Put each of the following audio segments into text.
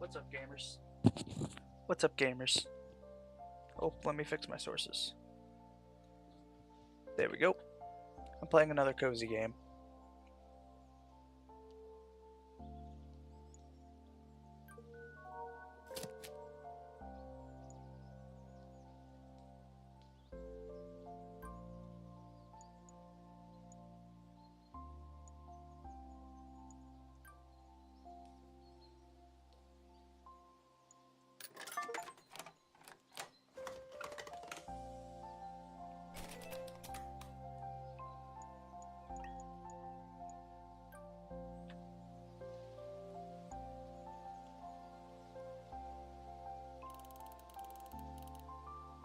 What's up, gamers? What's up, gamers? Oh, let me fix my sources. There we go. I'm playing another cozy game.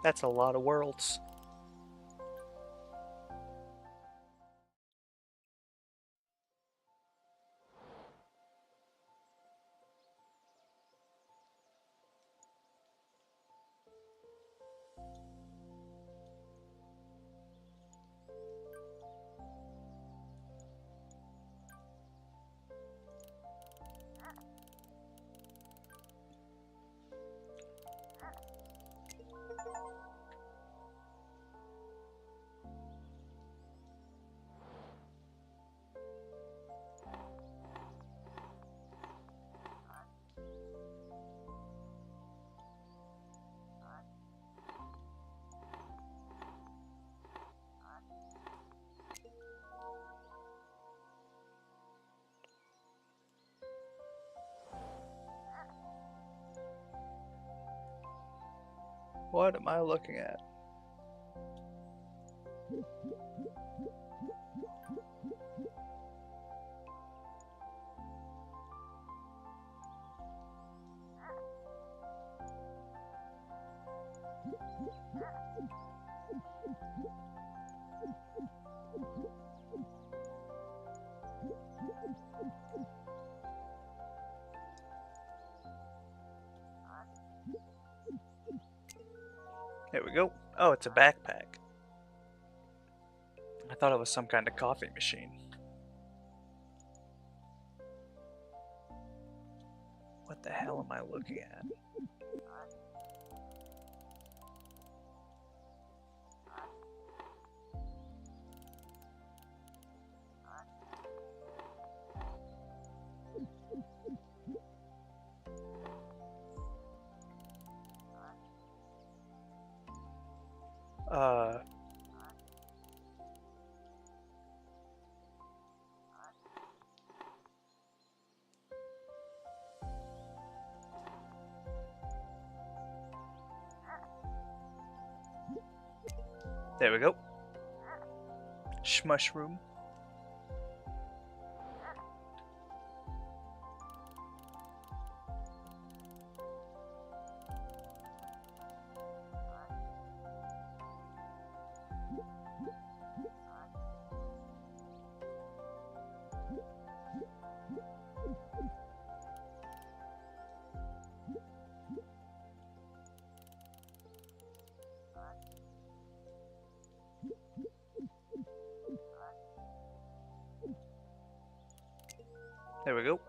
That's a lot of worlds. What am I looking at? There we go. Oh, it's a backpack. I thought it was some kind of coffee machine. What the hell am I looking at? There we go. Shmushroom. There we go.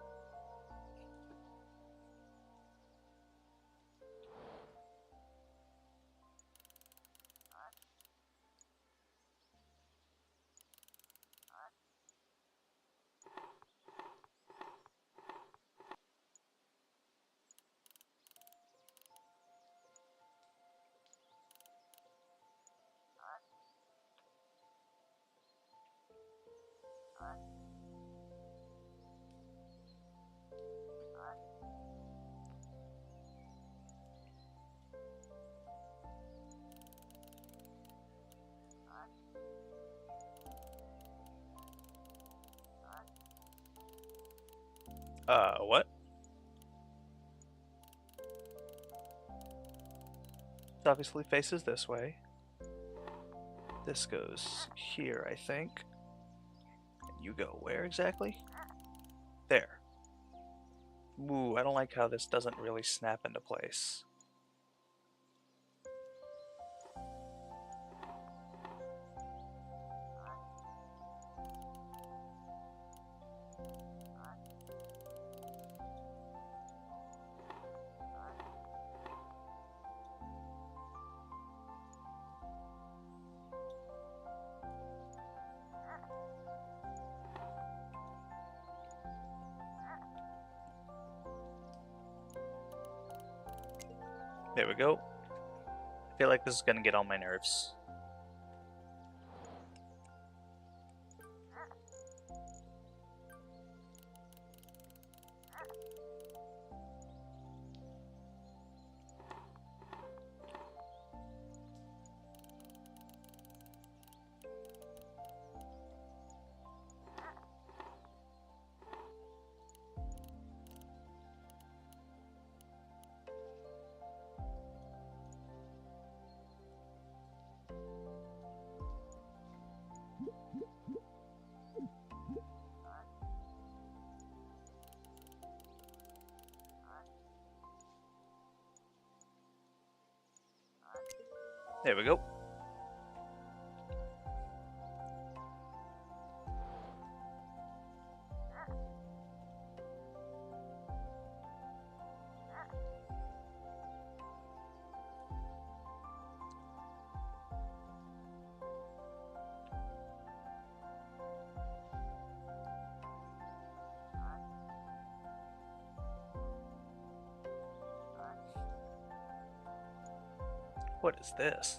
What? It obviously faces this way. This goes here, I think. And you go where exactly? There. Ooh, I don't like how this doesn't really snap into place. There we go. I feel like this is gonna get on my nerves. There we go. What is this?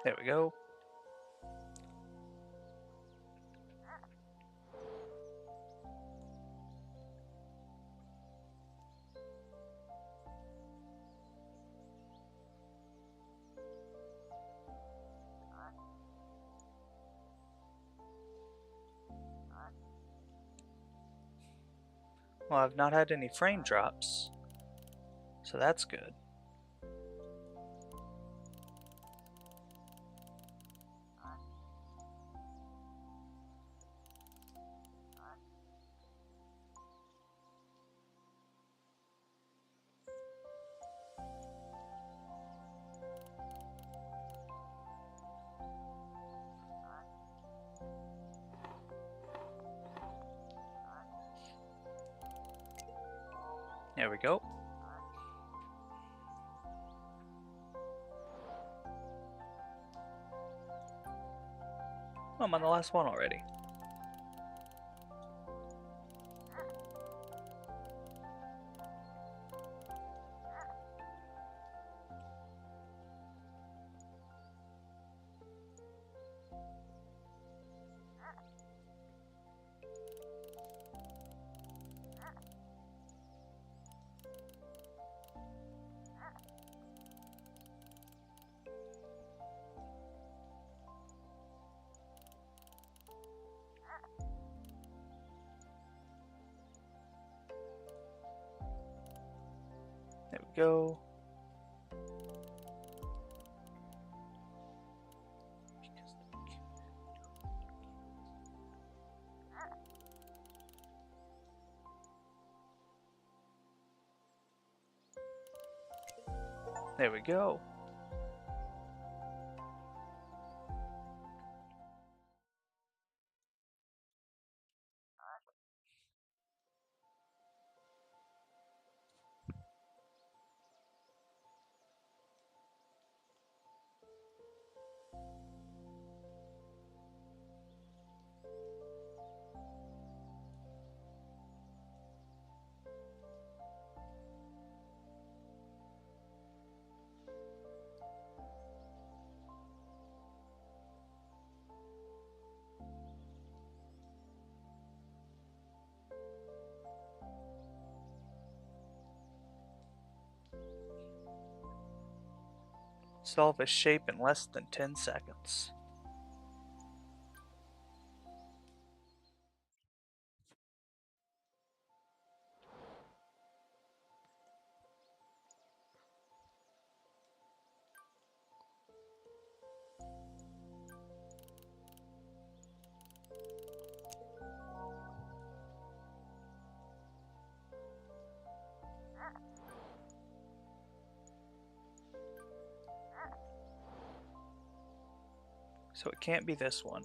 There we go. Well, I've not had any frame drops, so that's good. There we go. Oh, I'm on the last one already. There we go. There we go. Solve a shape in less than 10 seconds. So it can't be this one.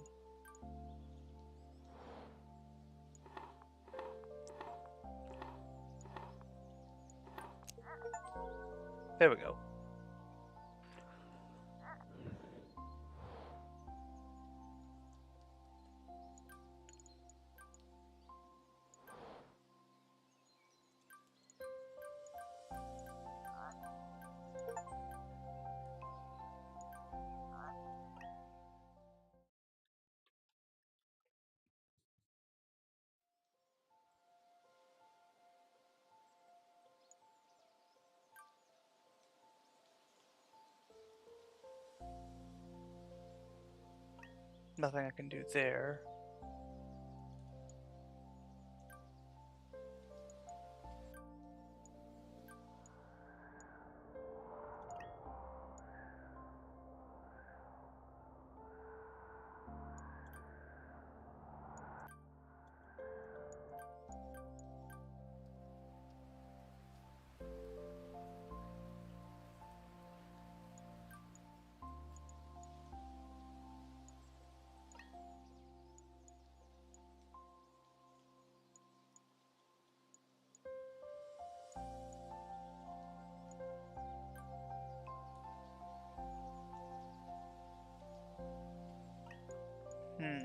There we go. Nothing I can do there. Hmm.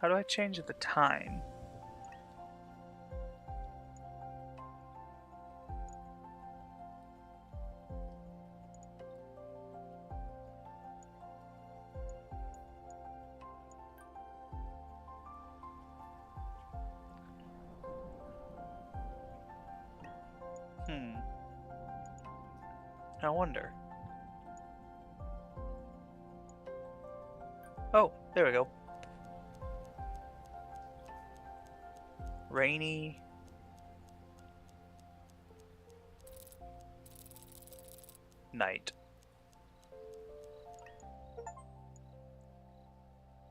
How do I change the time? I wonder. Oh, there we go. Rainy. Night.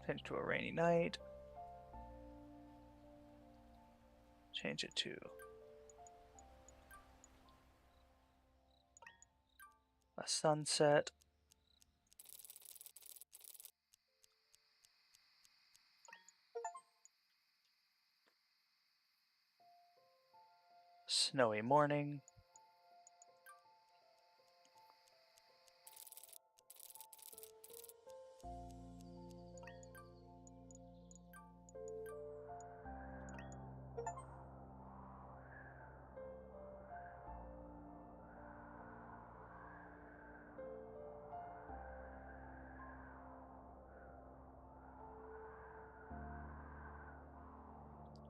Change to a rainy night. Change it to a sunset. Snowy morning.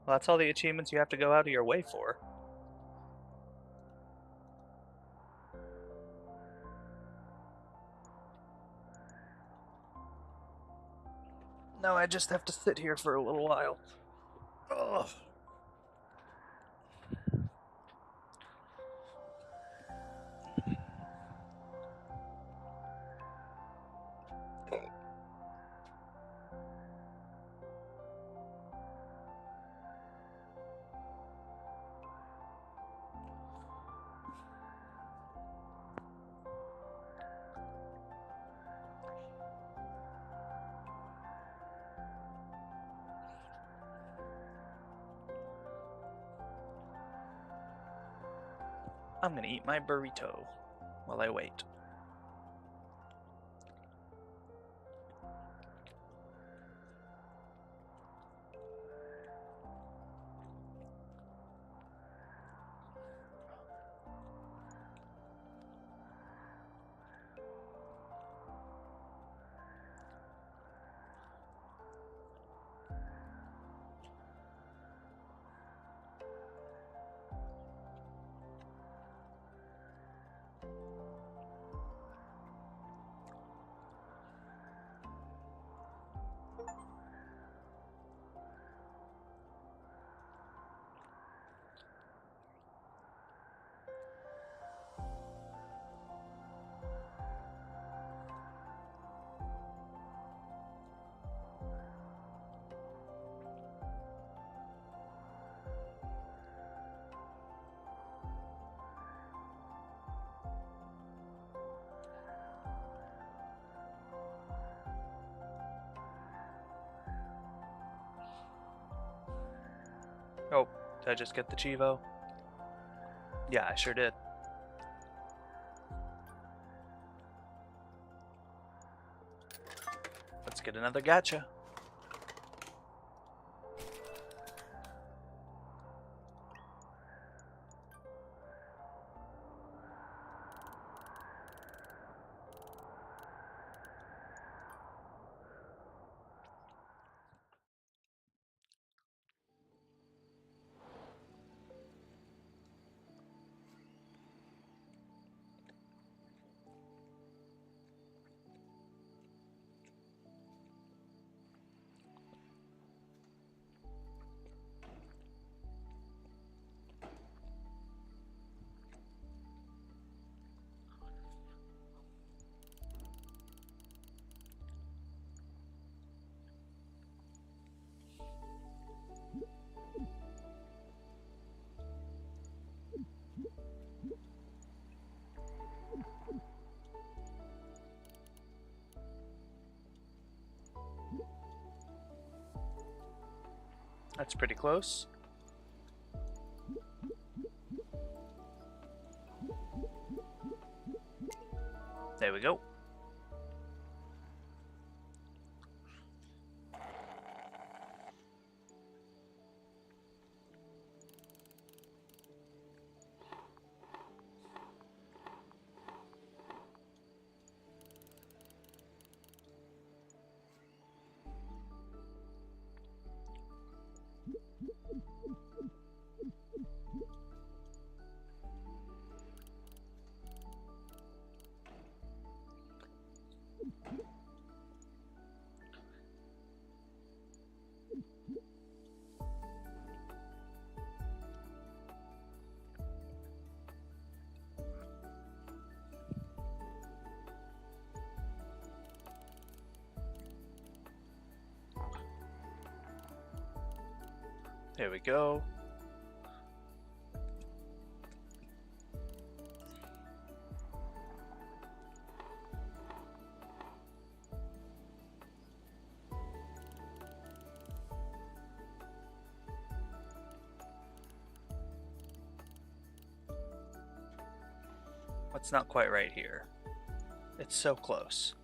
Well, that's all the achievements you have to go out of your way for. Now I just have to sit here for a little while. Ugh. I'm gonna eat my burrito. while I wait. Oh, did I just get the Chivo? Yeah, I sure did. Let's get another gacha. That's pretty close. There we go. There we go. What's not quite right here? It's so close.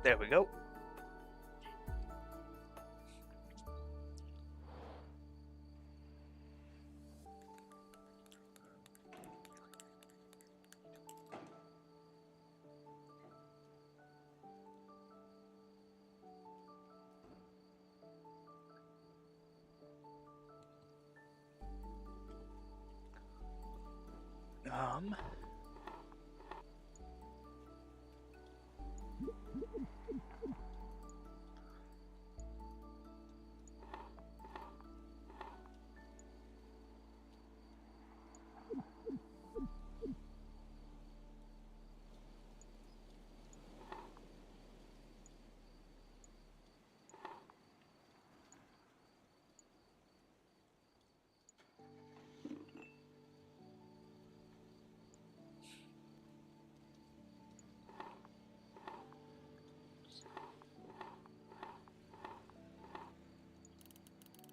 There we go. Um,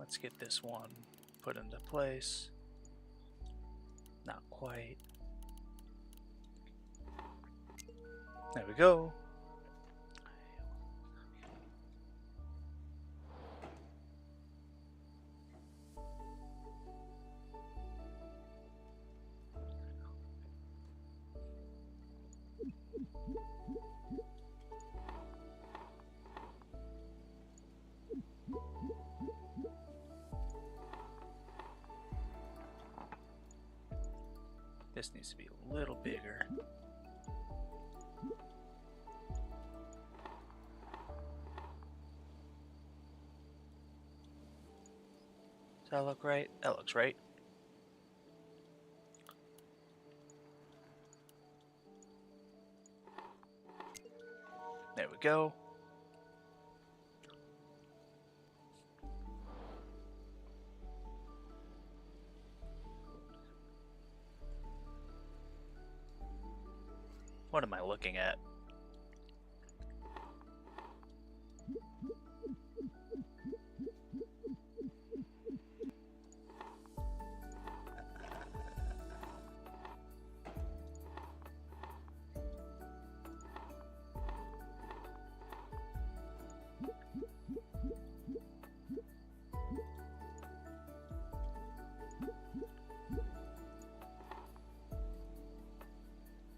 Let's get this one put into place. Not quite. There we go. This needs to be a little bigger. Does that look right? That looks right. There we go. What am I looking at?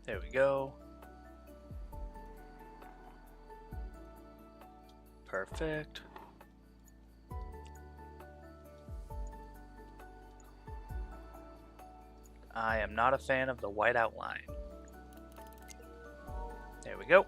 There we go. Perfect. I am not a fan of the white outline. There we go.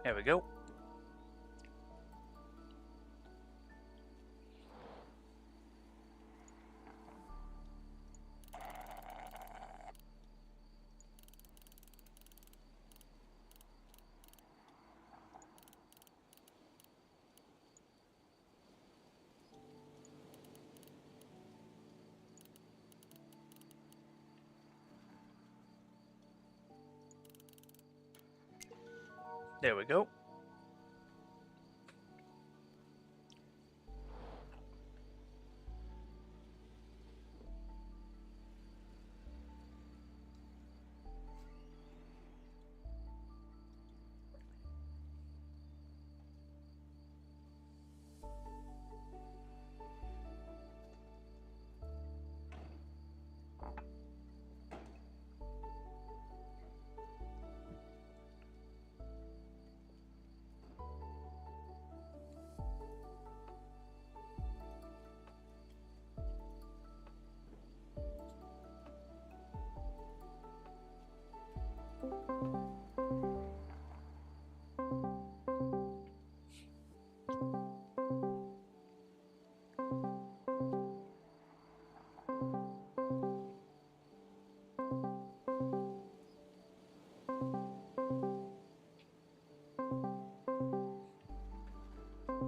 There we go. There we go.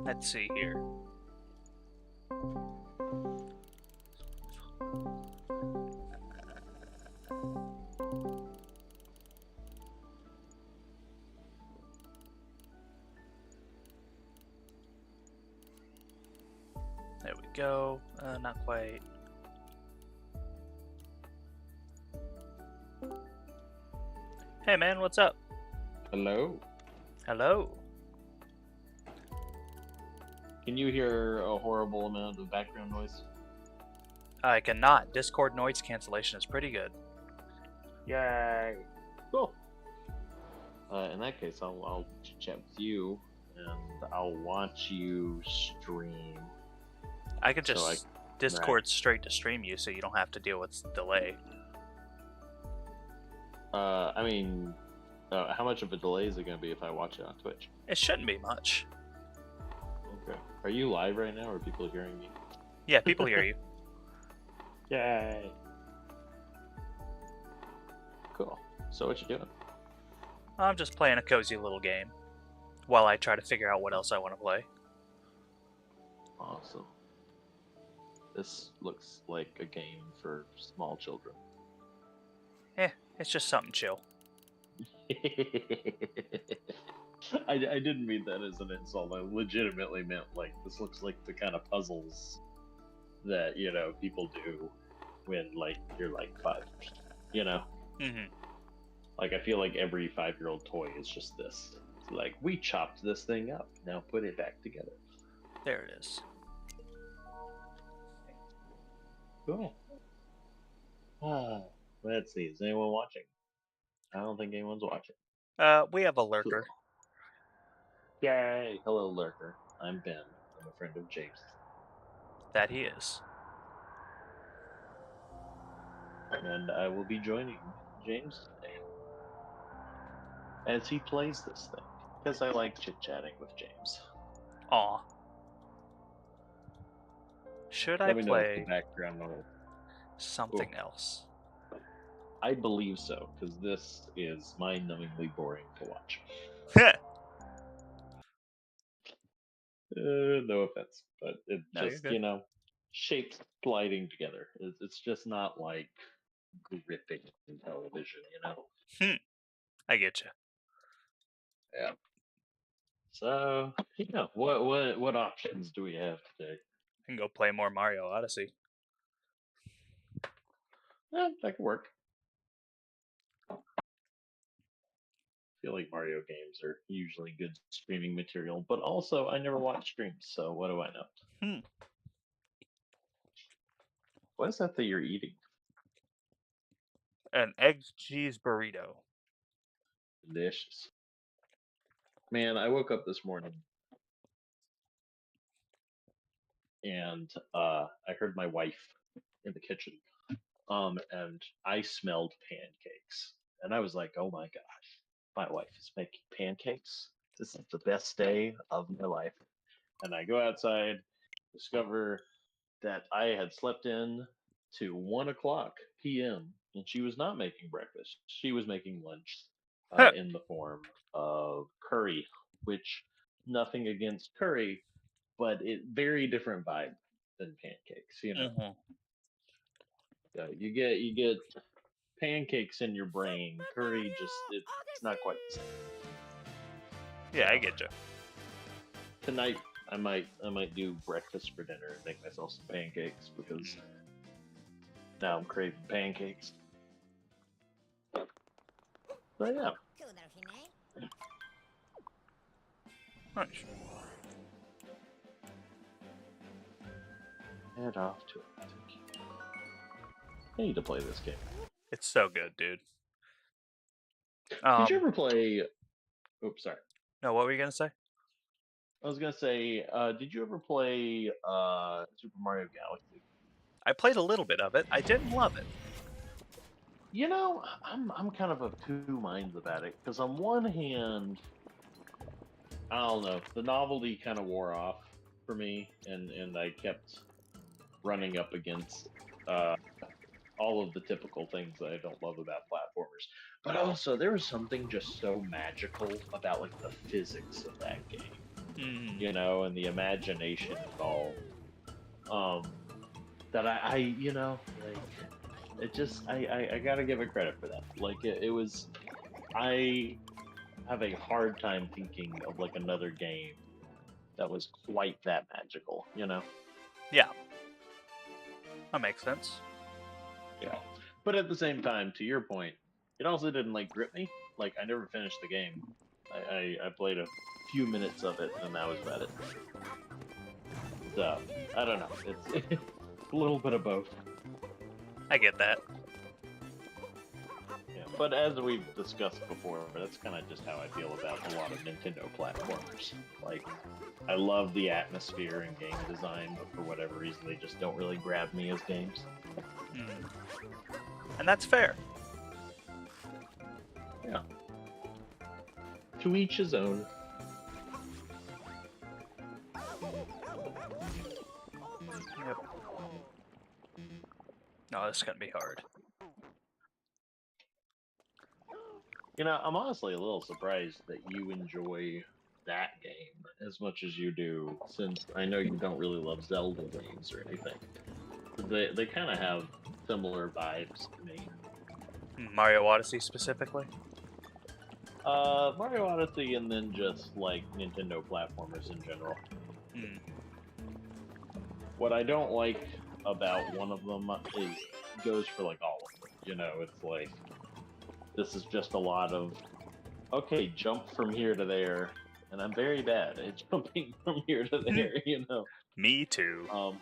Let's see here. There we go. Not quite. Hey man, what's up? Hello. Hello. Can you hear a horrible amount of background noise? I cannot. Discord noise cancellation is pretty good. Yay. Cool. In that case, I'll chat with you, and I'll watch you stream. I could So I just Discord straight to stream you, so you don't have to deal with delay. I mean, how much of a delay is it going to be if I watch it on Twitch? It shouldn't be much. Okay. Are you live right now, or are people hearing me? Yeah, people hear you. Yay! Cool. So what you doing? I'm just playing a cozy little game while I try to figure out what else I want to play. Awesome. This looks like a game for small children. It's just something chill. I didn't mean that as an insult. I legitimately meant, like, this looks like the kind of puzzles that, you know, people do when, like, you're like 5, you know? Mm-hmm. Like, I feel like every 5-year-old toy is just this. It's like, we chopped this thing up, now put it back together. There it is. Cool. Let's see, is anyone watching? I don't think anyone's watching. We have a lurker. Cool. Yay! Hello, Lurker. I'm Ben. I'm a friend of James. That he is. And I will be joining James today as he plays this thing, because I like chit-chatting with James. Aw. Should I Let me know if the play background noise. something else? I believe so, because this is mind-numbingly boring to watch. No offense, but it No, you're just, good. you know, shapes sliding together. It's just not like gripping television, you know? I get you. Yeah. So, yeah, what options do we have today? I can go play more Mario Odyssey. That could work. I feel like Mario games are usually good streaming material, but also I never watch streams, so what do I know? What is that you're eating? An egg cheese burrito. Delicious. Man, I woke up this morning and I heard my wife in the kitchen. And I smelled pancakes. And I was like, oh my gosh, my wife is making pancakes. This is the best day of my life. And I go outside, discover that I had slept in to 1 o'clock p.m. and she was not making breakfast. She was making lunch in the form of curry, which nothing against curry, but it very different vibe than pancakes. You know, Mm-hmm. you get pancakes in your brain. Curry just it's not quite the same. Yeah, I So get you. tonight I might do breakfast for dinner and make myself some pancakes because now I'm craving pancakes. But yeah, Nice. head off to it. I need to play this game. It's so good, dude. Did you ever play? Oops, sorry. No, what were you gonna say? I was gonna say, did you ever play Super Mario Galaxy? I played a little bit of it. I didn't love it. You know, I'm kind of of two minds about it because on one hand, I don't know, the novelty kind of wore off for me, and I kept running up against all of the typical things that I don't love about platformers. But also, there was something just so magical about like the physics of that game, you know, and the imagination involved. That I you know, like it just I gotta give it credit for that. Like it was, I have a hard time thinking of like another game that was quite that magical, you know? Yeah. That makes sense. Yeah. But at the same time, to your point, it also didn't like grip me. Like I never finished the game. I played a few minutes of it and that was about it. So I don't know. It's a little bit of both. I get that. Yeah. But as we've discussed before, that's kind of just how I feel about a lot of Nintendo platformers. Like, I love the atmosphere and game design, but for whatever reason, they just don't really grab me as games. Hmm. And that's fair. Yeah. To each his own. Yep. No, this is gonna be hard. You know, I'm honestly a little surprised that you enjoy that game as much as you do, since I know you don't really love Zelda games or anything. They kind of have similar vibes to me. Mario Odyssey specifically. Mario Odyssey, and then just like Nintendo platformers in general. Hmm. What I don't like about one of them is goes for like all of them. You know, it's like this is just a lot of okay, jump from here to there, and I'm very bad at jumping from here to there. You know, Me too. um,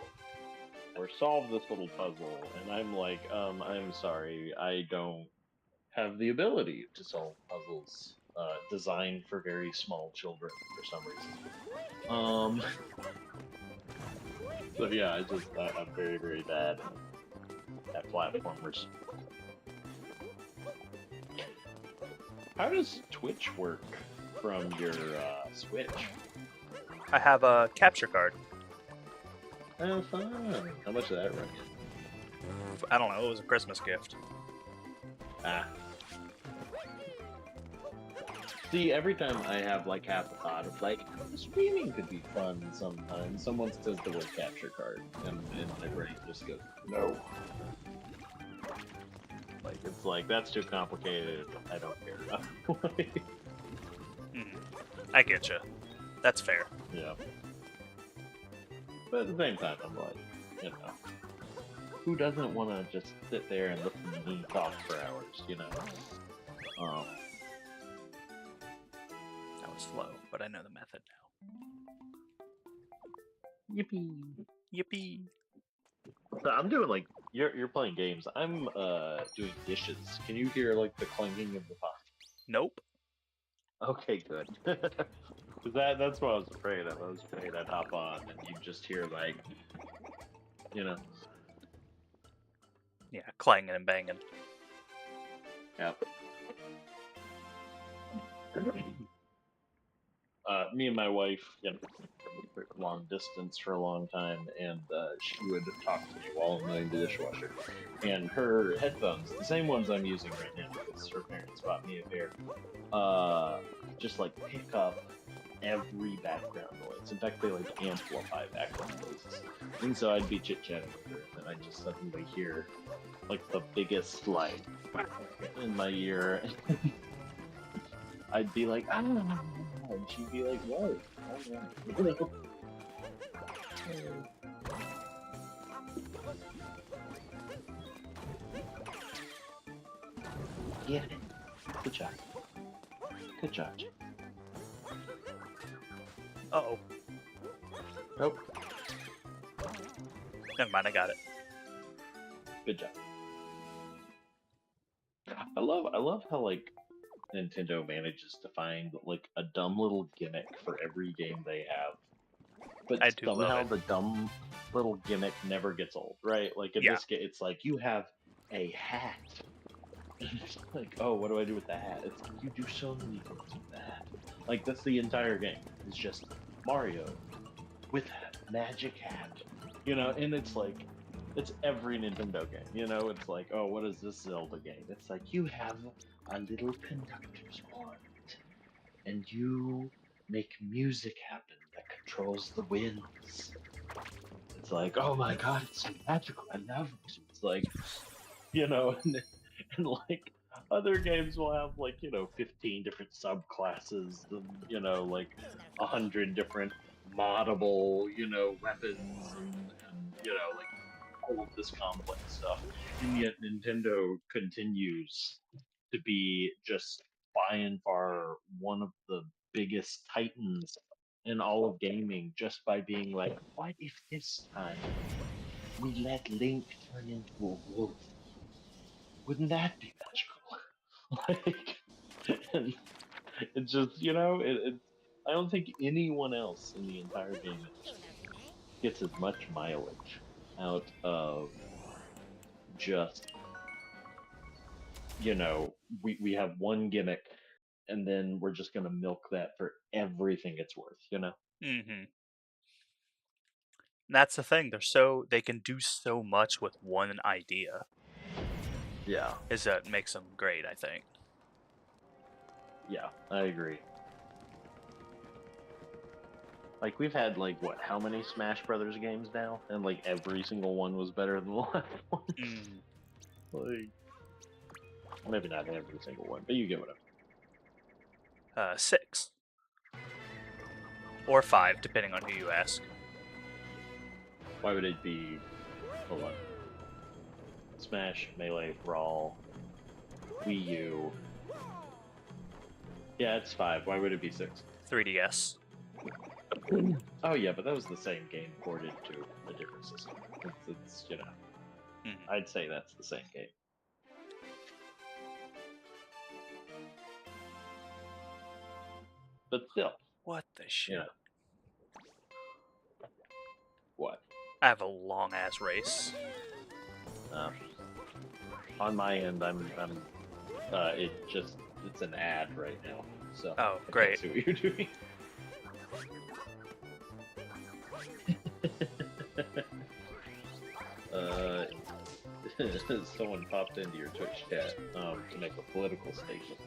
or solve this little puzzle, and I'm like, I'm sorry, I don't have the ability to solve puzzles designed for very small children for some reason. Um, so yeah, I'm very very bad at platformers. How does Twitch work from your Switch? I have a capture card. Oh, fun. How much did that run you? I don't know. It was a Christmas gift. Ah. See, every time I have like half a thought of like streaming could be fun sometimes, someone says the word capture card, and my brain just goes, no. Like it's like that's too complicated. I don't care enough. I get you. That's fair. Yeah. But at the same time, I'm like, you know, who doesn't want to just sit there and listen to me talk for hours? You know. That was slow, but I know the method Yippee. now. Yippee! So I'm doing like you're playing games. I'm doing dishes. Can you hear like the clanging of the pot? Nope. Okay, good. 'Cause that's what I was afraid of. I was afraid I'd hop on and you'd just hear like, you know, Yeah, clanging and banging. yeah. Me and my wife, you know, long distance for a long time, and she would talk to me while I'm doing the dishwasher. And her headphones, the same ones I'm using right now, because her parents bought me a pair, just like pick up every background noise. In fact, they like amplify background noises. And so I'd be chit chatting with her, and then I'd just suddenly hear like the biggest like in my ear. I'd be like, ah, and she'd be like, whoa, you know? Yeah, good job. Good job, Jim. Uh-oh. Nope. Never mind, I got it. Good job. I love how like Nintendo manages to find like a dumb little gimmick for every game they have, but I do love somehow it. the dumb little gimmick never gets old, right? Like in Yeah. this game, it's like you have a hat. It's like, oh, what do I do with the hat? It's like you do so many things with the hat. Like that's the entire game. It's just Mario with magic hat, you know. And it's like it's every Nintendo game, you know. It's like, oh, what is this Zelda game? It's like you have a little conductor's wand, and you make music happen that controls the winds. It's like, oh my god, it's so magical. I love it. It's like, you know, and like other games will have like, you know, 15 different subclasses and, you know, like 100 different moddable, you know, weapons and you know, like all of this complex stuff. And yet Nintendo continues to be just by and far one of the biggest titans in all of gaming just by being like, what if this time we let Link turn into a wolf? Wouldn't that be magical? Like, and it's just I don't think anyone else in the entire game gets as much mileage out of just you know we have one gimmick and then we're just gonna milk that for everything it's worth. Mm-hmm. That's the thing. They can do so much with one idea. Yeah, Is that makes them great, I think. yeah, I agree. Like we've had like what? How many Smash Brothers games now? And like every single one was better than the last one. Mm. Like maybe not every single one, but you get what 6 or 5, depending on who you ask. Why would it be? Hold on. Smash, Melee, Brawl, Wii U. Yeah, it's 5. Why would it be 6? 3DS. Oh yeah, but that was the same game ported to a different system. It's Mm. I'd say that's the same game. But still, What the you shit? know what? I have a long ass race. Uh, on my end, it's an ad right now, so Oh, I can't great. see what you're doing. uh, Someone popped into your Twitch chat to make a political statement,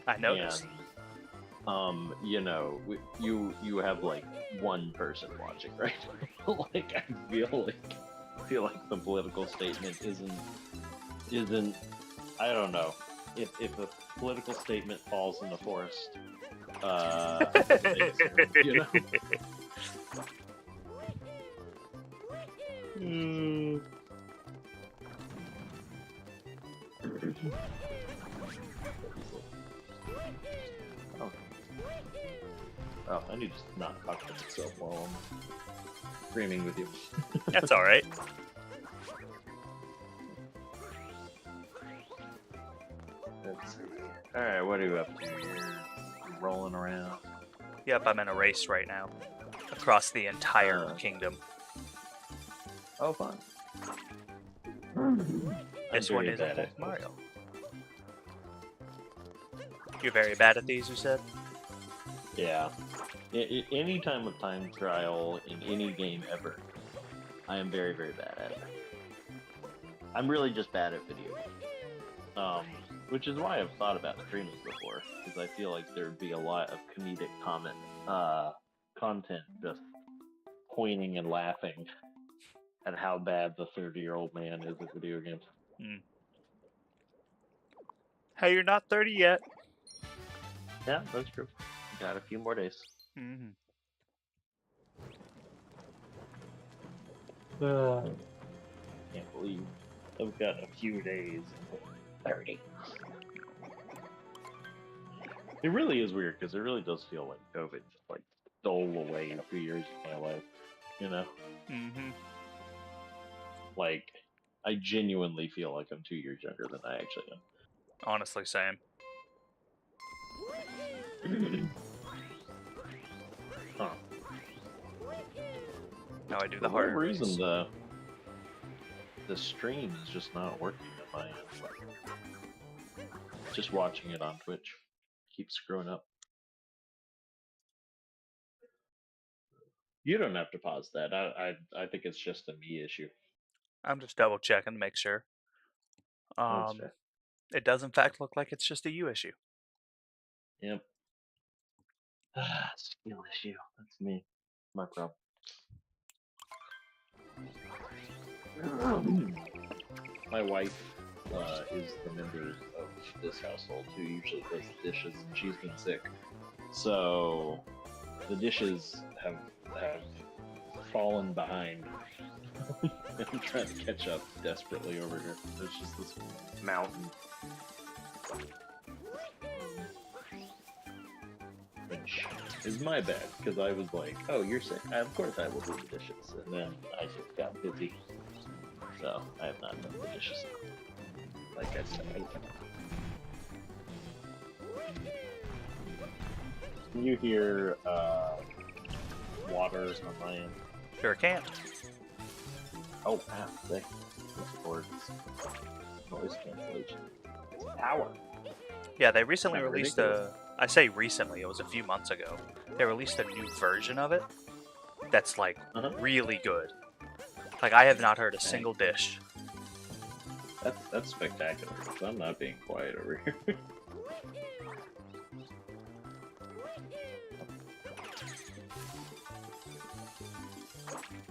I noticed. and you have like one person watching, right? Like I feel like the political statement isn't I don't know if a political statement falls in the forest, it doesn't make sense. Oh, I need to not talk to myself while I'm screaming with you. That's all right. Let's see. All right, what are you up to? You're rolling around. Yep, I'm in a race right now across the entire kingdom. Oh, fun. This one is a Mario. You're very bad at these, you said? Yeah. Any time of time trial in any game ever, I am very, very bad at it. I'm really just bad at video games. Which is why I've thought about streaming before, because I feel like there'd be a lot of comedic content just pointing and laughing at how bad the 30-year-old man is at video games. Mm. Hey, you're not 30 yet. Yeah, that's true. Got a few more days. Mm-hmm. Can't believe I've got a few days until 30. It really is weird because it really does feel like COVID just like stole away a few years of my life. Mm-hmm. Like I genuinely feel like I'm 2 years younger than I actually am. Honestly, same. Huh. Now I do For the harder whatever reason, race. the stream is just not working at my end. Just watching it on Twitch keeps screwing up. You don't have to pause that. I think it's just a me issue. I'm just double checking to make sure. That's fair. It does in fact look like it's just a you issue. Yep. Skill issue. That's me. My problem. My wife is the member of this household who usually does the dishes, and she's been sick. So the dishes have fallen behind. I'm trying to catch up desperately over here. There's just this mountain. Which is my bad, because I was like, oh, you're sick. Of course I will do the dishes. And then I just got busy. So I have not done the dishes. Like I said, Can you hear water on my end? Sure can. Oh, wow, sick. Discord noise cancellation. Power. Yeah, they recently Kinda released ridiculous. I say recently, it was a few months ago. They released a new version of it that's like Uh-huh. really good. Like I have not heard a Dang. single dish. That's spectacular. So I'm not being quiet over here.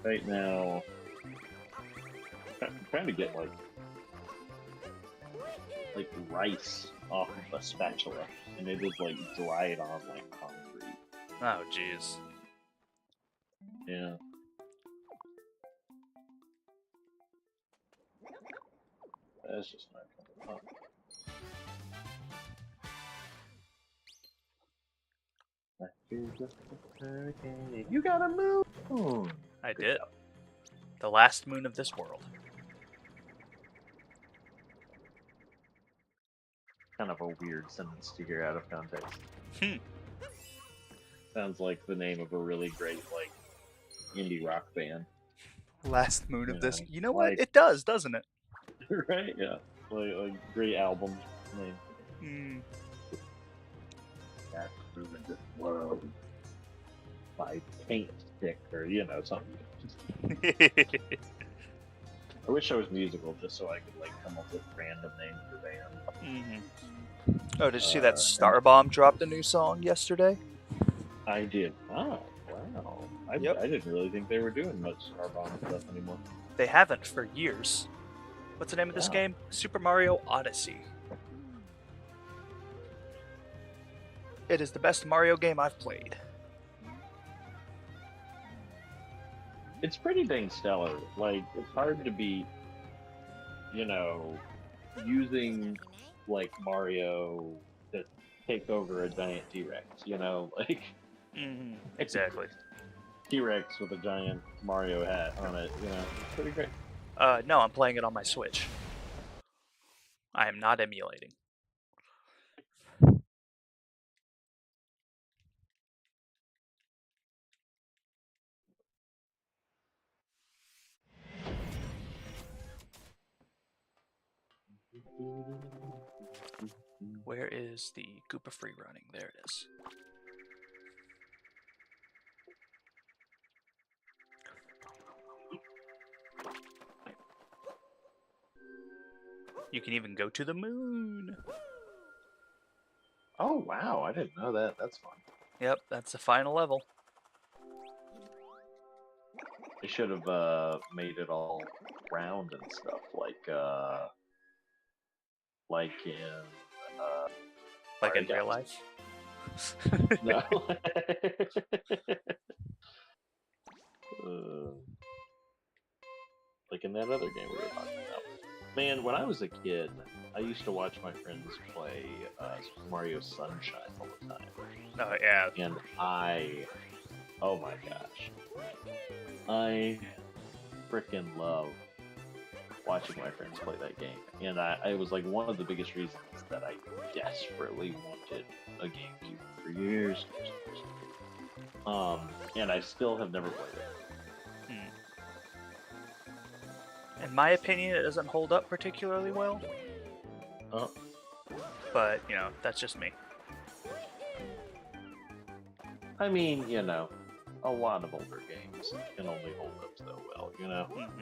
Right now, I'm trying to get like rice off of a spatula, and it is like dried on like concrete. Oh jeez. Yeah, that's just not coming up. You got a moon. I Good did. job. The last moon of this world. Kind of a weird sentence to hear out of context. Hmm. Sounds like the name of a really great like indie rock band. Last moon You of this. know, You know what? like It does, doesn't it? right? Yeah, like great album name. Hmm. That ruined this world by paint stick or something. I wish I was musical just so I could like come up with random names for bands. Hmm. Oh, did you see that And Starbomb dropped a new song yesterday? I did. Oh, wow. I Yep. didn't really think they were doing much Starbomb stuff anymore. They haven't for years. What's the name of this Yeah. game? Super Mario Odyssey. It is the best Mario game I've played. It's pretty dang stellar. Like, it's hard to beat, you know, using like Mario to take over a giant T Rex, like Hmm. Exactly. T Rex with a giant Mario hat on it, it's pretty great. No, I'm playing it on my Switch. I am not emulating. Where is the Koopa free running? There it is. You can even go to the moon. Oh wow, I didn't know that. That's fun. Yep, that's the final level. They should have made it all round and stuff, like in Like Mario in real Galaxy. life. No. uh, like in that other game we were talking about. Man, when I was a kid, I used to watch my friends play Super Mario Sunshine all the time, Oh yeah. and oh my gosh, I freaking love watching my friends play that game, and I was like one of the biggest reasons that I desperately wanted a GameCube for years. And I still have never played it. In my opinion, it doesn't hold up particularly well. Uh, But, that's just me. I mean, a lot of older games can only hold up so well, Mm-hmm.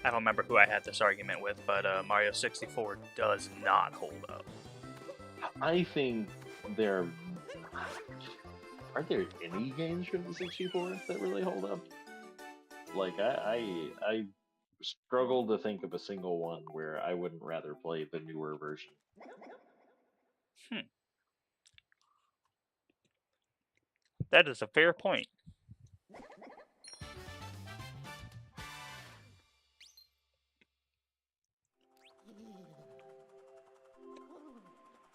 I don't remember who I had this argument with, but Mario 64 does not hold up. I think there are there any games from the 64 that really hold up? Like I struggle to think of a single one where I wouldn't rather play the newer version. That is a fair point.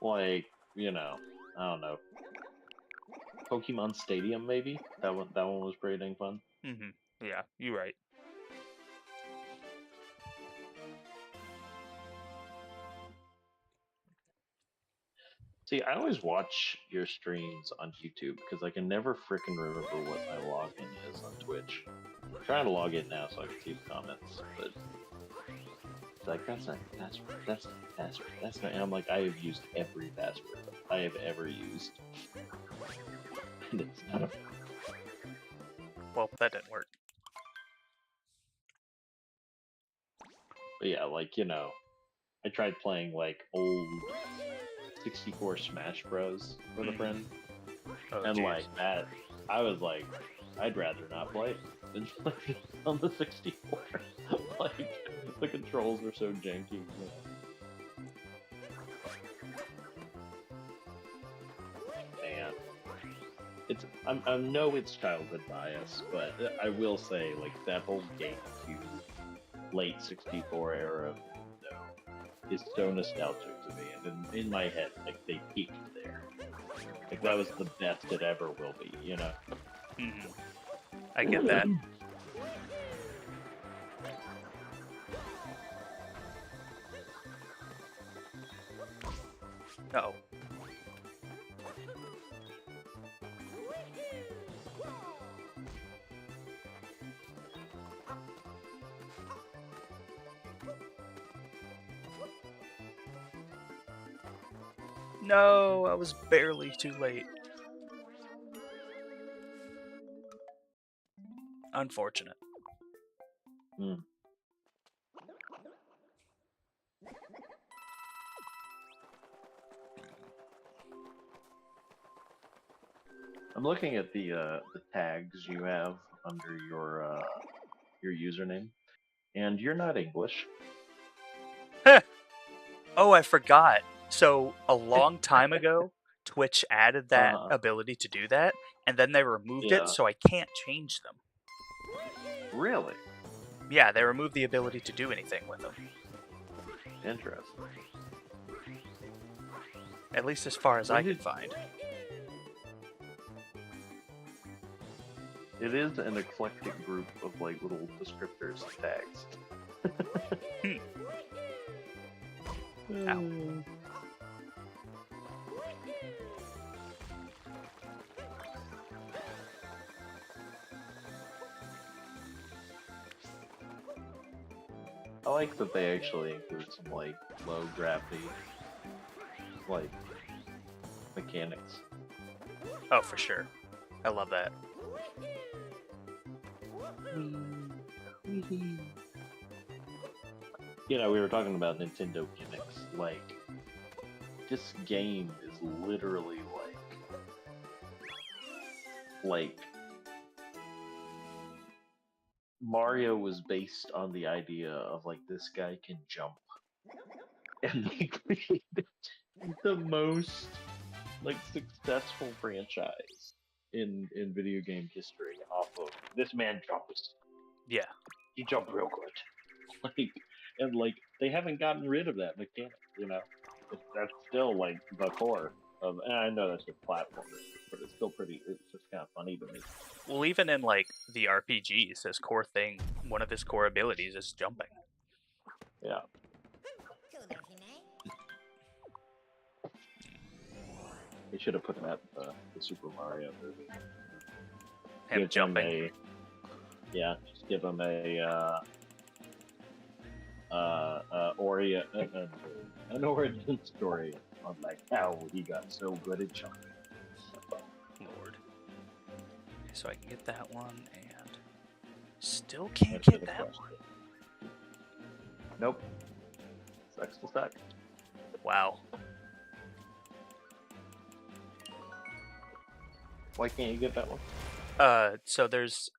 Like, I don't know. Pokemon Stadium maybe? That one was pretty dang fun. Mm-hmm. Yeah, you're right. See, I always watch your streams on YouTube because I can never frickin' remember what my login is on Twitch. I'm trying to log in now so I can see the comments, but it's like that's not the password. That's not the password. That's not. And I'm like, I have used every password I have ever used, and it's not a. Well, that didn't work. But yeah, like I tried playing like old 64 Smash Bros with a friend, Oh, and jeez. like that, I was like, I'd rather not play it than play it on the 64. Like the controls were so janky. Man, I know it's childhood bias, but I will say like that whole GameCube late 64 era is so nostalgic to me, and in my head, like they peaked there. Like that was the best it ever will be, Mm-hmm. I get that. Uh-oh. No, I was barely too late. Unfortunate. Mm. I'm looking at the tags you have under your username, and you're not English. Oh, I forgot. So, a long time ago, Twitch added that Uh, ability to do that, and then they removed it, yeah, so I can't change them. really Yeah, they removed the ability to do anything with them. interesting. At least as far as When I could did find. it is an eclectic group of like little descriptors and tags. Ow. I like that they actually include some like low gravity like mechanics. Oh, for sure. I love that. We were talking about Nintendo gimmicks. Like, this game is literally like Mario was based on the idea of like this guy can jump, and they created the most like successful franchise in video game history off of this man jumps. Yeah. He jumped real good. Like, and like they haven't gotten rid of that mechanic. That's still like the core of. And I know that's just platformers, but it's still pretty. It's just kind of funny to me. Well, even in, like, the RPGs, his core thing, one of his core abilities is jumping. Yeah. They should have put that in the Super Mario movie. Him Give jumping. Just give him an origin story on like how he got so good at jumping. Lord. So I can get that one, and still can't Answer get the that question. one. Nope. Sucks to suck. Wow. Why can't you get that one? So there's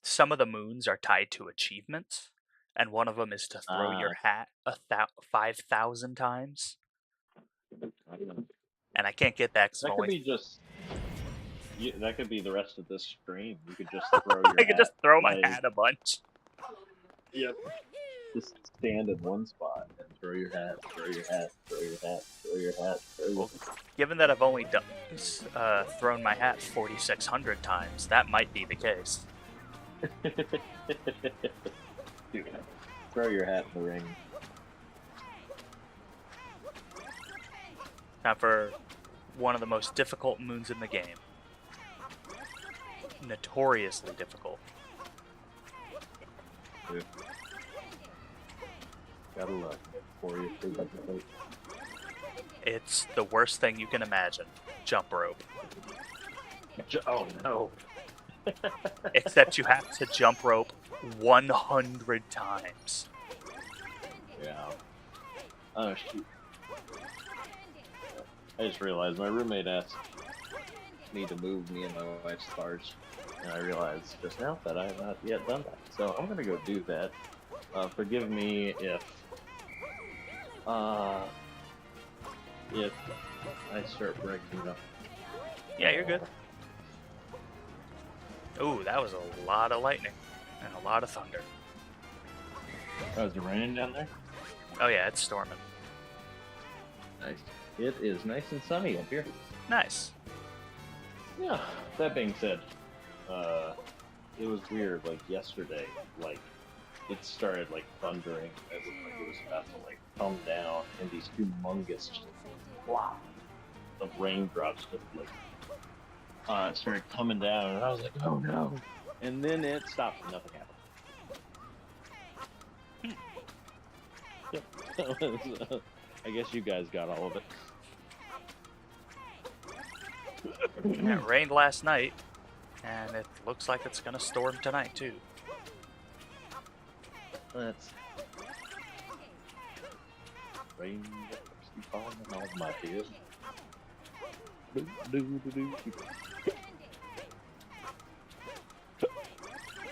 some of the moons are tied to achievements, and one of them is to throw your hat 5,000 times. And I can't get that because That I've could only. be just. That could be the rest of this stream. You could just throw your I could hat. just throw my Like, hat a bunch. yep. Just stand in one spot and throw your hat, throw your hat, throw your hat, throw your hat, throw your Well, given that I've only thrown my hat 4,600 times, that might be the case. Dude, throw your hat in the ring. Time for one of the most difficult moons in the game. Notoriously difficult. Dude. Gotta love it for you. It's the worst thing you can imagine. Jump rope. Oh no. Except you have to jump rope 100 times. Yeah. Oh shoot. I just realized my roommate asked me to move me and my wife's cars, and I realized just now that I have not yet done that. So I'm gonna go do that. Forgive me if I start breaking up. Yeah, you're good. Ooh, that was a lot of lightning and a lot of thunder. Oh, is it raining down there? Oh yeah, it's storming. Nice. It is nice and sunny up here. Nice. Yeah. That being said, it was weird. Like yesterday, like it started like thundering as if like it was about to like come down, and these humongous just flop of raindrops just like started coming down, and I was like, oh no! And then it stopped, and nothing happened. Yep. I guess you guys got all of it. It rained last night, and it looks like it's gonna storm tonight too. That's rain keep falling on my head.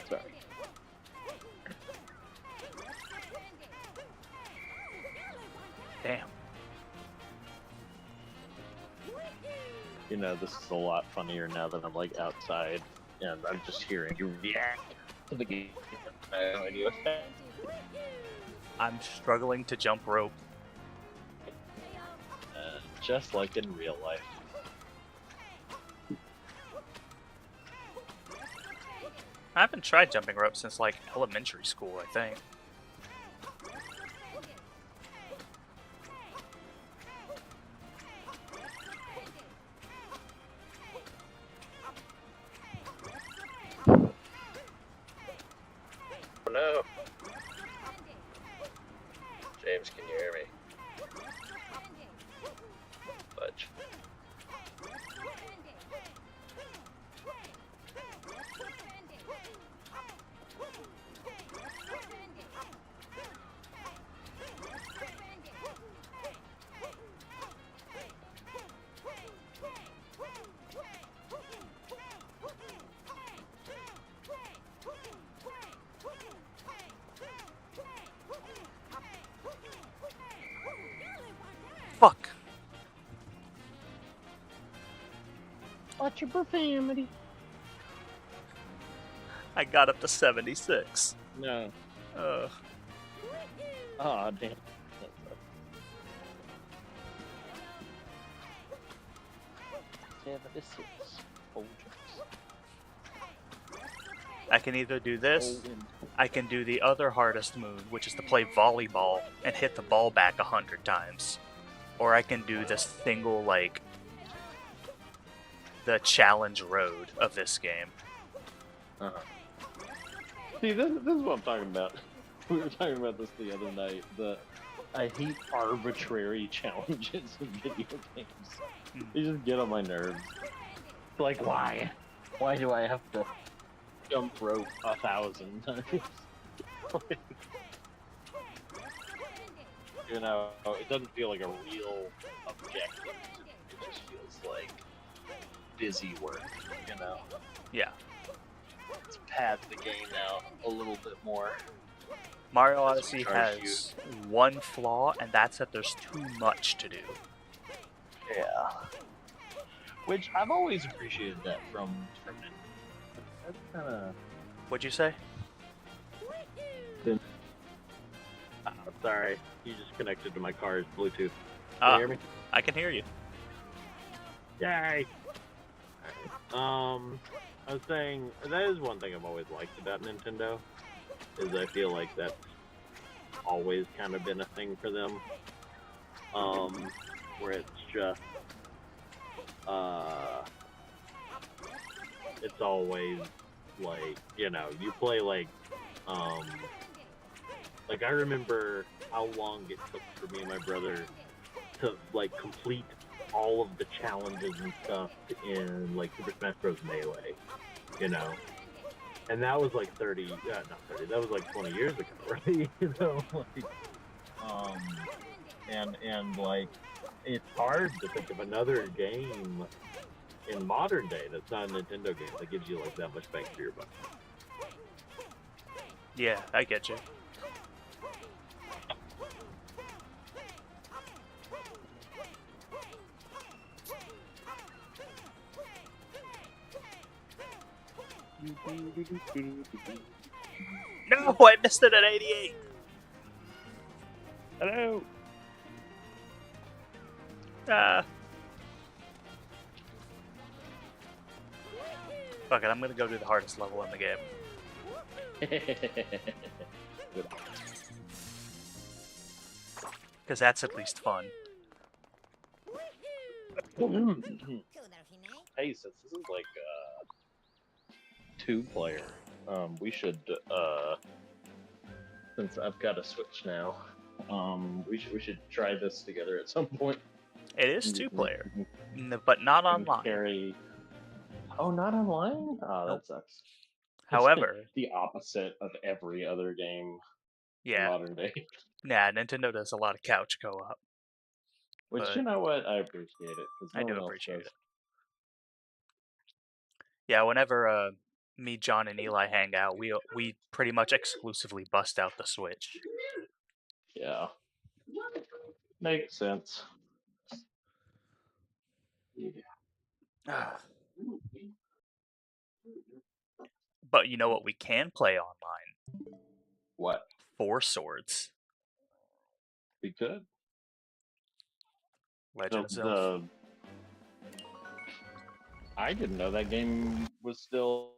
Sorry. Damn. You know, this is a lot funnier now that I'm like outside and I'm just hearing you react to the game. I have no idea. I'm struggling to jump rope. Just like in real life. I haven't tried jumping rope since like elementary school, I think. Oh no. James, can you hear me? Fudge. Fuck. Watch your profanity. I got up to 76. No. Ugh. Aw, damn. I can either do this, I can do the other hardest move, which is to play volleyball and hit the ball back 100 times. Or I can do this single, like, the challenge road of this game. Uh-huh. See, this is what I'm talking about. We were talking about this the other night. I hate arbitrary challenges in video games. They just get on my nerves. Like, why? Why do I have to jump rope 1,000 times? You know, it doesn't feel like a real objective. It just feels like busy work, you know? Yeah. Let's pad the game out a little bit more. Mario Odyssey has one flaw, and that's that there's too much to do. Yeah. Which I've always appreciated that from it. That's kind of... What'd you say? Sorry, you just connected to my car's Bluetooth. Can Ah, you hear me? I can hear you. Yay! I was saying, that is one thing I've always liked about Nintendo, is I feel like that's always kind of been a thing for them. where it's just it's always like, you know, you play like I remember how long it took for me and my brother to like complete all of the challenges and stuff in like Super Smash Bros. Melee, you know. And that was like 30, not 30, that was like 20 years ago, right? You know, like, um, and like, it's hard to think of another game in modern day that's not a Nintendo game that gives you like that much bang for your buck. Yeah, I get you. No, I missed it at 88. Hello. Fuck it, I'm gonna go do the hardest level in the game. Because that's at least fun. Hey, since this is like two-player, we should since I've got a Switch now, we should try this together at some point. It is 2-player, but not online. Carry... Oh, not online? Oh, Nope. that sucks. However, the opposite of every other game in yeah, modern day. nah, Nintendo does a lot of couch co-op. Which, But you know what, I appreciate it because I no do one else appreciate does. it. Yeah, whenever me, John, and Eli hang out, we pretty much exclusively bust out the Switch. Yeah, makes sense. But you know what we can play online? What? Four Swords. We could. Legend of Zelda. I didn't know that game was still.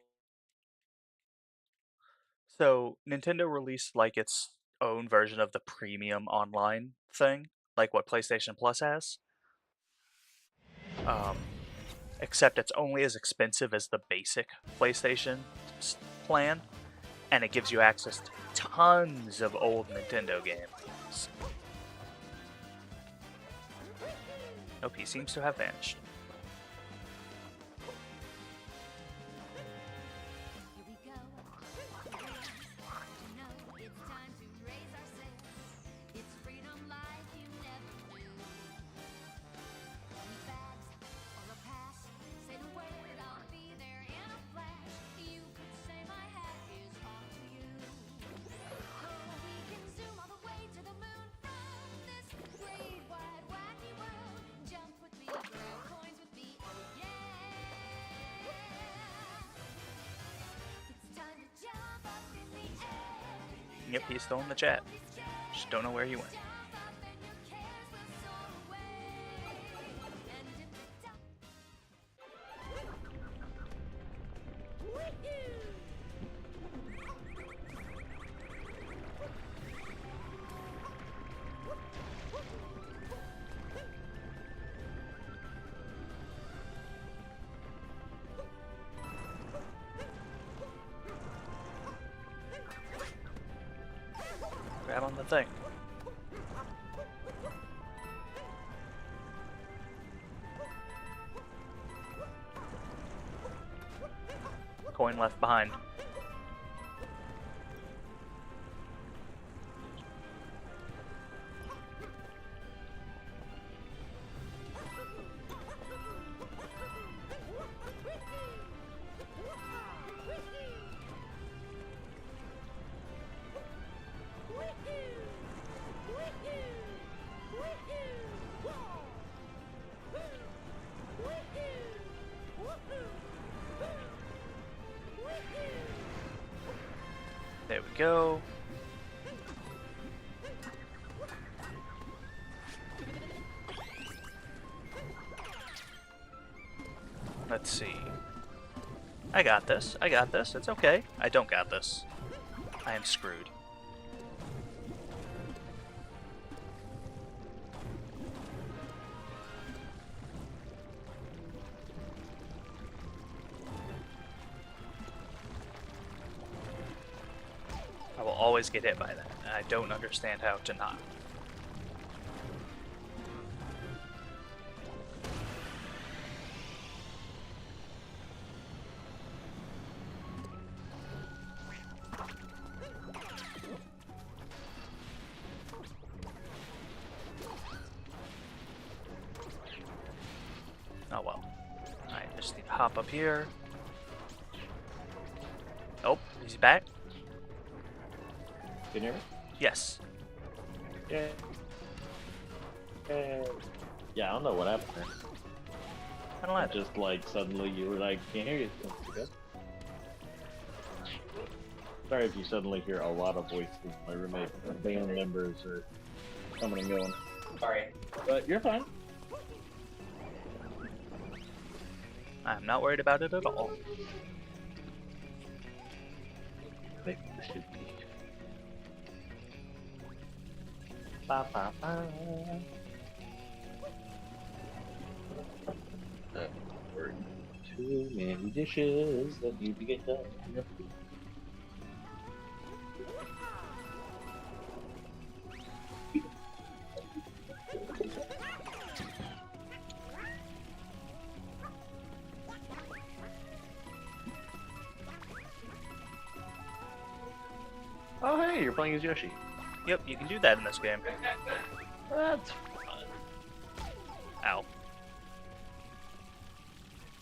So Nintendo released like its own version of the premium online thing, like what PlayStation Plus has. Except it's only as expensive as the basic PlayStation plan, and it gives you access to tons of old Nintendo games. Nope, he seems to have vanished. Yep, he's still in the chat. Just don't know where he went. Grab on the thing. Coin left behind. There we go. Let's see. I got this. I got this. It's okay. I don't got this. I am screwed. always get hit by that, and I don't understand how to not. Oh well. I just need to hop up here. Oh, is he back? Can you hear me? Yes. Yeah. Yeah, I don't know what happened there. I don't like it. Just like suddenly you were like, can't hear you. That's good. Sorry if you suddenly hear a lot of voices. My roommate and band members are coming and going. Sorry. But you're fine. I'm not worried about it at all. Maybe this should be. Ba, ba, ba. There were too many dishes that need to get done. Oh hey, you're playing as Yoshi. Yep, you can do that in this game. That's fun. Ow.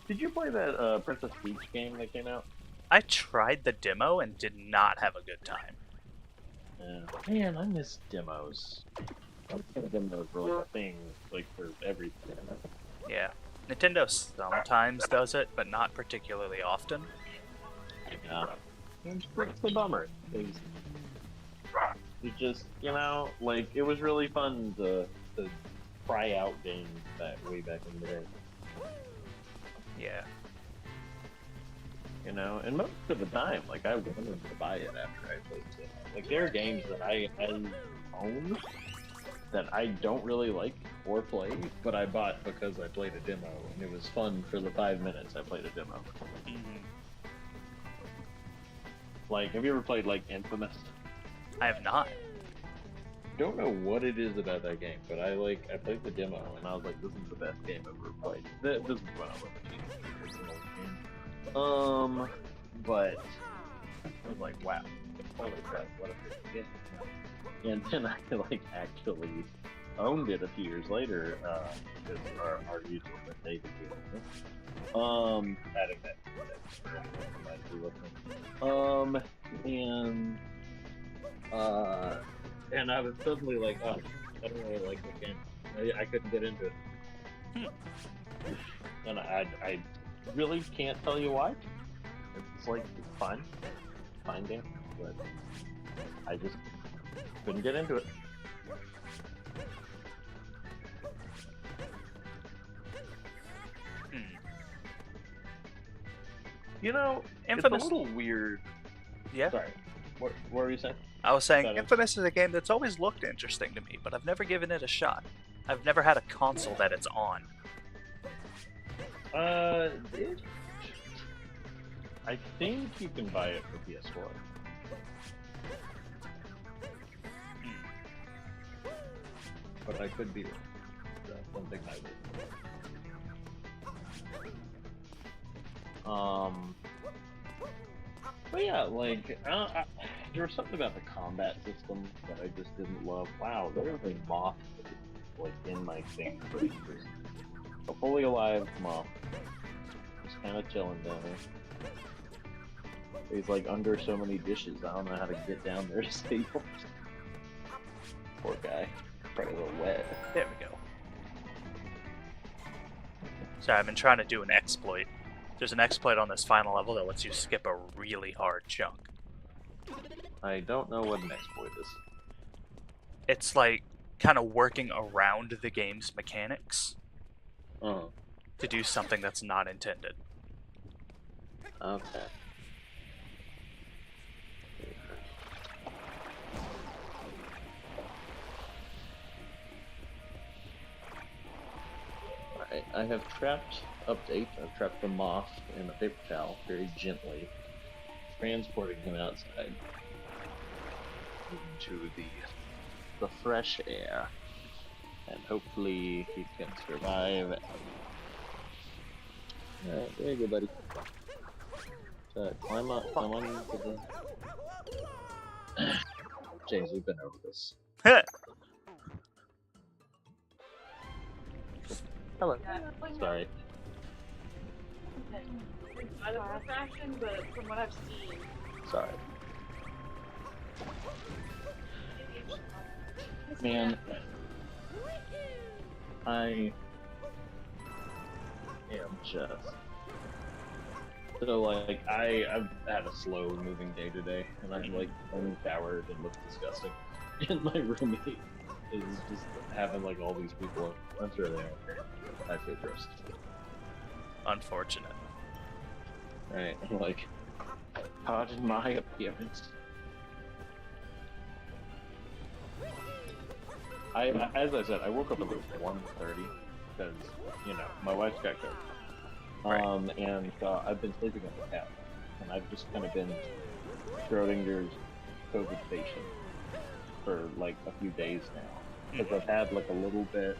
Did you play that Princess Peach game that came out? I tried the demo and did not have a good time. Yeah. Man, I miss demos. I think demos were like a thing, like for everything. Yeah. Nintendo sometimes does it, but not particularly often. Yeah. It's a bummer. It just, you know, like, it was really fun to try out games that way back in the day. Yeah. You know, and most of the time, like, I wanted to buy it after I played it. Like, there are games that I own that I don't really like or play, but I bought because I played a demo, and it was fun for the 5 minutes I played a demo. Mm-hmm. Like, have you ever played, like, Infamous? I have not. Don't know what it is about that game, but I played the demo, and I was like, this is the best game I've ever played. This is when I was a teenager. But I was like, wow, holy crap, what a good game. And then I, like, actually owned it a few years later, because our usual David gave it. Adding that and I was suddenly like, oh, I don't really like this game. I couldn't get into it. And I really can't tell you why. It's like, it's fine game, but I just couldn't get into it. You know, Infamous. it's a little weird. Yeah. Sorry, what were you saying? I was saying Better. Infamous is a game that's always looked interesting to me, but I've never given it a shot. I've never had a console that it's on. I think you can buy it for PS4. But I could be wrong. That's something I would. But yeah, like, there was something about the combat system that I just didn't love. Wow, there's a moth, like, in my thing. A fully alive moth. Just kind of chilling down there. He's like under so many dishes, I don't know how to get down there to save him. Poor guy. Probably a little wet. There we go. Sorry, I've been trying to do an exploit. There's an exploit on this final level that lets you skip a really hard chunk. I don't know what an exploit is. It's like kind of working around the game's mechanics to do something that's not intended. Okay. Alright, I have trapped I've trapped the moth in a paper towel very gently, transporting him outside. into the fresh air, and hopefully he can survive. Alright, there you go, buddy. So climb up, come on to the. James, we've been over this. Hello. Sorry. I don't know fashion, but from what I've seen, Sorry. Man, I am just so like I've had a slow moving day today, and I'm like showered and look disgusting, and my roommate is just having like all these people. I'm sure they are. I feel gross. Unfortunate. Right, I'm like, pardon my appearance. As I said, I woke up at like 1:30 because my wife's got COVID. Right. And I've been sleeping on the couch, and I've just kind of been Schrodinger's COVID patient for like a few days now, because I've had like a little bit.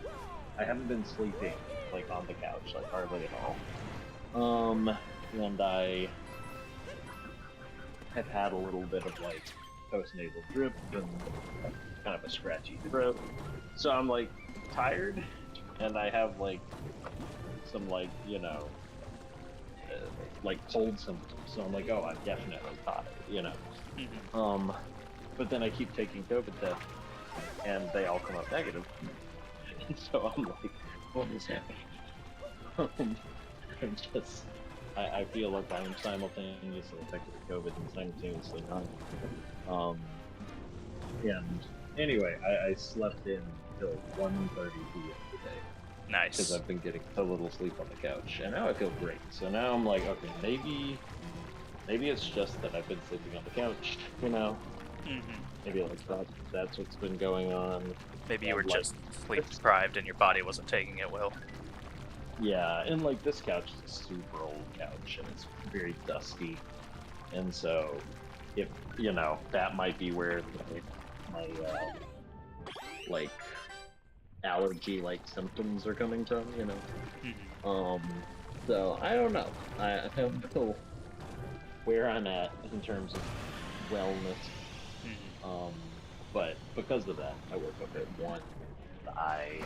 I haven't been sleeping like on the couch, like hardly at all. And I have had a little bit of like postnasal drip and kind of a scratchy throat, so I'm like tired, and I have like some like like cold symptoms. So I'm like, oh, I'm definitely tired, But then I keep taking COVID tests, and they all come up negative. And so I'm like, what is happening? I feel like I'm simultaneously affected with COVID and simultaneously not. And anyway, I slept in till 1:30 p.m. today. Nice. Because I've been getting so little sleep on the couch, and now I feel great. So now I'm like, okay, maybe it's just that I've been sleeping on the couch, Maybe like that's what's been going on. Maybe you were like, just sleep deprived and your body wasn't taking it well. Yeah, and like this couch is a super old couch, and it's very dusty, and so if that might be where my like allergy like symptoms are coming from, So I don't know. I don't know where I'm at in terms of wellness. But because of that, I woke up at 1. I'm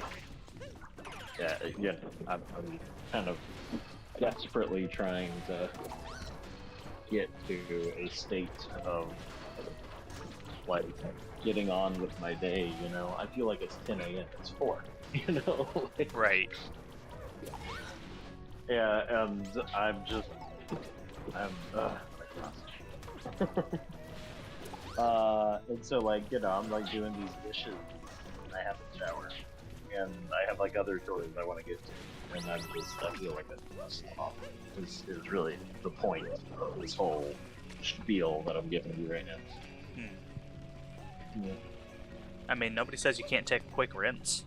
kind of desperately trying to get to a state of like getting on with my day. I feel like it's 10 a.m. It's 4. Right. Yeah, and I'm and so like I'm like doing these dishes, and I haven't showered, and I have like other chores I want to get to, and I feel like that's rust off. Is really the point of this whole spiel that I'm giving you right now. Yeah. I mean, nobody says you can't take a quick rinse.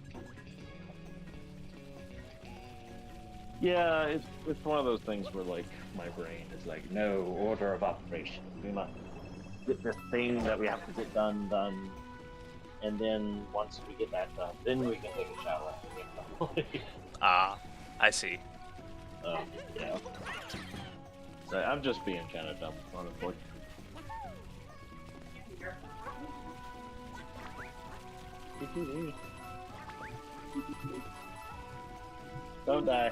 Yeah, it's one of those things where like my brain is like, no, order of operation. We must get this thing that we have to get done, and then once we get that done, then we can take a shower. I see. Yeah. So I'm just being kind of dumb, honestly. Don't die.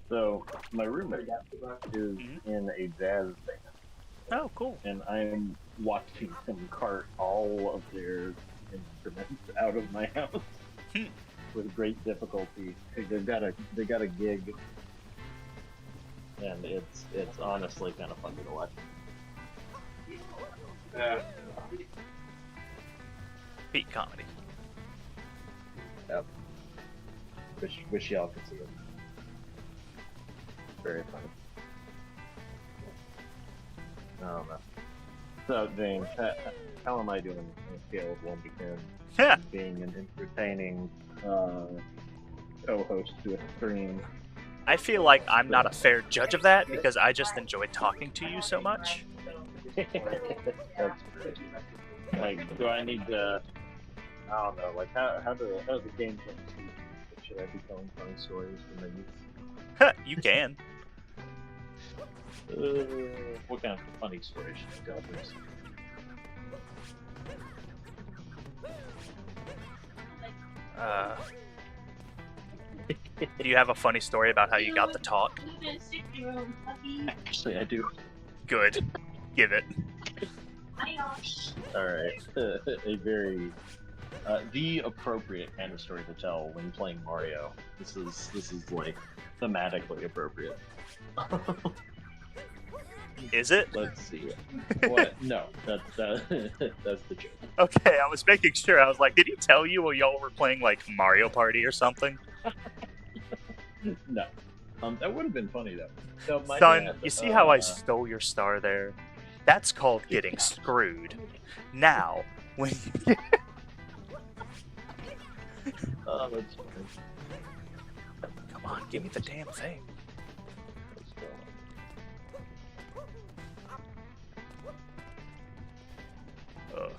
So my roommate is in a jazz band. Oh, cool. And I'm watching them cart all of their instruments out of my house with great difficulty. They got a gig, and it's honestly kind of fun to watch. Peak comedy. Yep. Wish y'all could see it. Very funny. I don't know. So, James, how am I doing on a scale of 1 to 10? Yeah. Being an entertaining co-host to a stream. I feel like I'm not a fair judge of that because I just enjoy talking to you so much. That's great. Like, do I need to? I don't know. Like, how's the game going? Should I be telling funny stories from my youth? You can. What kind of funny stories should I tell first? Do you have a funny story about how you got the talk? Actually, I do. Good. Give it. All right. A very the appropriate kind of story to tell when playing Mario. This is like thematically appropriate. Is it? Let's see. What? No, that's the joke. Okay, I was making sure. I was like, did he tell you while y'all were playing like Mario Party or something? No. That would have been funny though. So my Son, dad, you see how I stole your star there? That's called getting screwed. Now, when you Oh, that's funny. Come on, give me the damn thing. Ugh.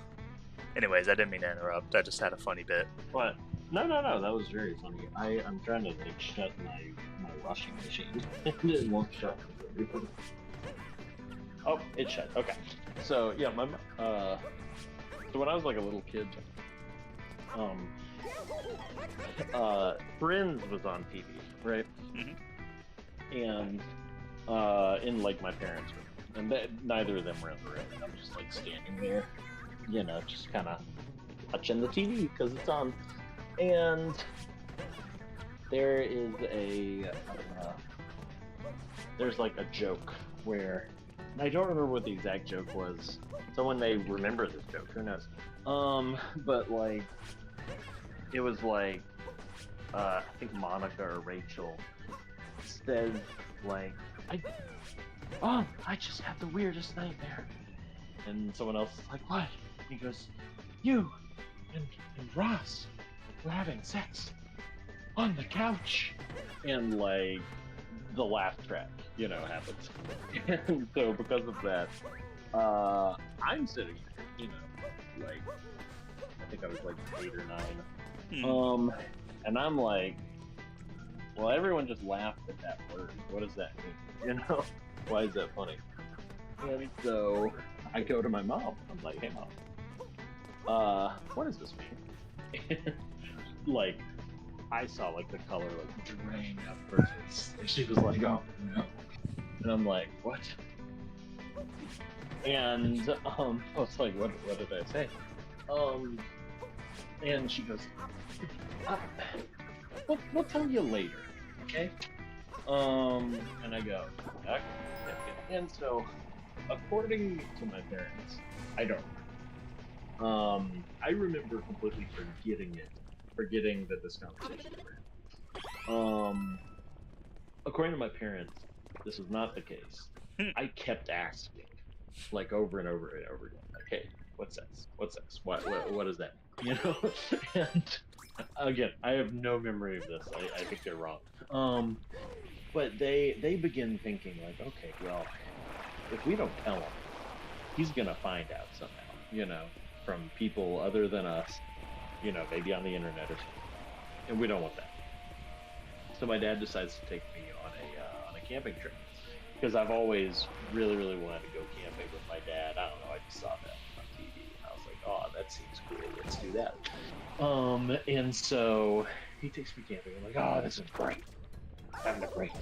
Anyways, I didn't mean to interrupt. I just had a funny bit. What? No, that was very funny. I'm trying to like shut my washing machine. It won't shut. Oh, it shut. Okay. So yeah, so when I was like a little kid, Friends was on TV, right? Mm-hmm. And in like my parents' room, and neither of them were in the room. And I'm just like standing there, you know, just kind of watching the TV because it's on. And there is there's like a joke where, and I don't remember what the exact joke was. Someone may remember this joke, who knows? But like, it was like, I think Monica or Rachel said like, I just had the weirdest nightmare. And someone else is like, what? And he goes, you and Ross were having sex on the couch. And like, the laugh track, you know, happens. And so because of that, I'm sitting here, you know, like, I think I was like 8 or 9. And I'm like, well, everyone just laughed at that word. What does that mean? You know? Why is that funny? And so I go to my mom. I'm like, hey mom, what does this mean? Like, I saw like the color like drain up her face. And she was like, oh no. And I'm like, what? And I was like, what did I say? And she goes, we'll tell you later, okay? And I go, okay. And so, according to my parents, I don't. I remember completely forgetting that this conversation was. According to my parents, this was not the case. I kept asking, like over and over and over again. Okay, what's sex? What's sex? What does that mean? You know? And again, I have no memory of this. I think they're wrong. But they begin thinking like, okay, well, if we don't tell him, he's gonna find out somehow. You know, from people other than us. You know, maybe on the internet or something. And we don't want that. So my dad decides to take me on a camping trip. Because I've always really, really wanted to go camping with my dad. I don't know, I just saw that on TV and I was like, oh, that seems cool, let's do that. And so he takes me camping. I'm like, oh, this is great. I'm having a great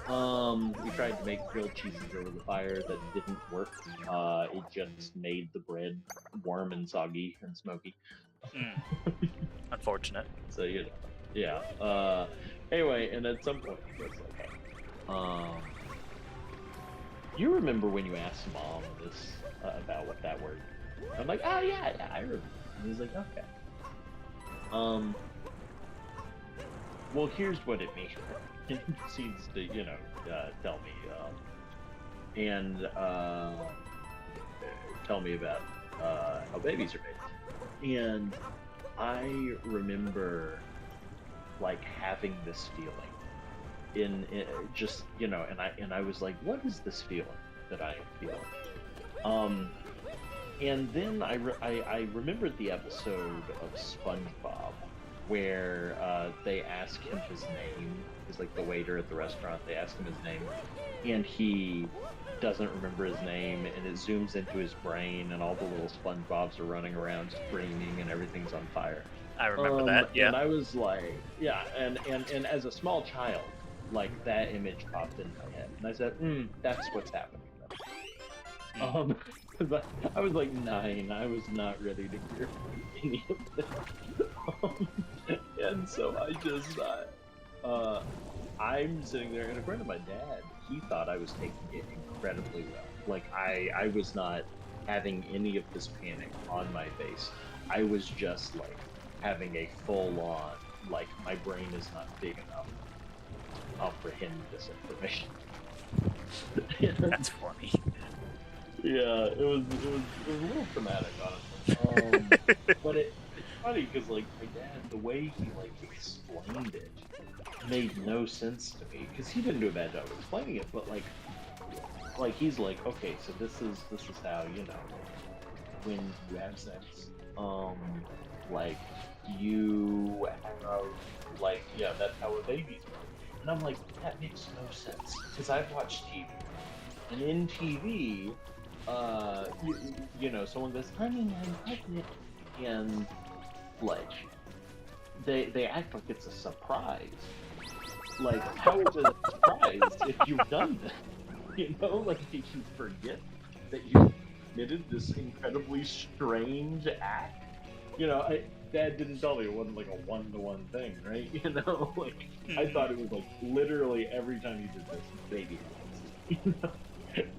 time. We tried to make grilled cheeses over the fire that didn't work. It just made the bread warm and soggy and smoky. Unfortunate. So, you know, yeah. Anyway, and at some point he goes like, hey, you remember when you asked mom this about what that word? I'm like, oh yeah, I remember. And he's like, okay. Well, here's what it means. And he proceeds to, you know, tell me. And tell me about how babies are made. And I remember like having this feeling in just and I was like, what is this feeling that I am feeling? Um, and then I remembered the episode of SpongeBob where they ask him his name. He's like the waiter at the restaurant. They ask him his name, and he doesn't remember his name. And it zooms into his brain, and all the little SpongeBobs are running around screaming, and everything's on fire. I remember that. Yeah. And I was like, yeah, and as a small child, like that image popped in my head, and I said, that's what's happening. Mm. 'Cause I was like 9. I was not ready to hear any of this. And so I just, I'm sitting there, and a friend of my dad, he thought I was taking it incredibly well. Like, I was not having any of this panic on my face. I was just, like, having a full-on, like, my brain is not big enough to comprehend this information. That's funny. Yeah, it was a little traumatic, honestly. But it's funny because like my dad, the way he like explained it made no sense to me because he didn't do a bad job of explaining it. But like he's like, okay, so this is how when you have sex, like you have that's how a baby's born. And I'm like, that makes no sense because I've watched TV, and in TV. Someone goes, honey, I'm pregnant, and like they act like it's a surprise. Like, how is it a surprise if you've done this? Like if you forget that you committed this incredibly strange act. Dad didn't tell me it wasn't like a 1-to-1 thing, right? Like I thought it was like literally every time you did this, baby happens. And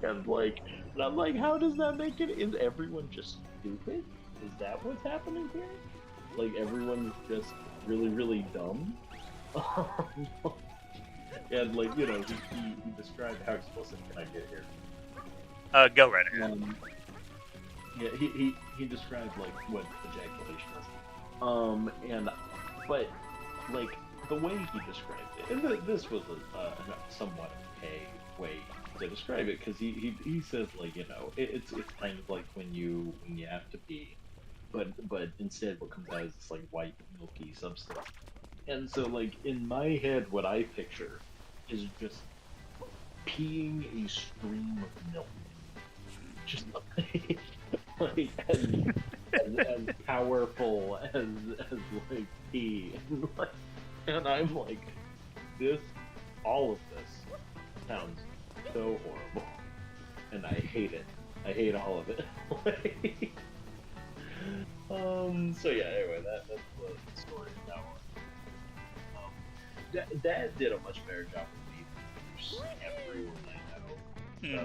I'm like, how does that make it? Is everyone just stupid? Is that what's happening here? Like, everyone's just really, really dumb? And, like, he described how explicit can I get here? Go right ahead. Yeah, he described, like, what ejaculation is. But, like, the way he described it, and this was a somewhat okay way to describe it, because he says like it's kind of like when you have to pee, but instead what comes out is this like white milky substance. And so like in my head, what I picture is just peeing a stream of milk, just like as powerful as like pee, and I'm like, all of this sounds so horrible, and I hate it. I hate all of it. So yeah. Anyway, that's the story of that one. Dad did a much better job of me than everyone I know. So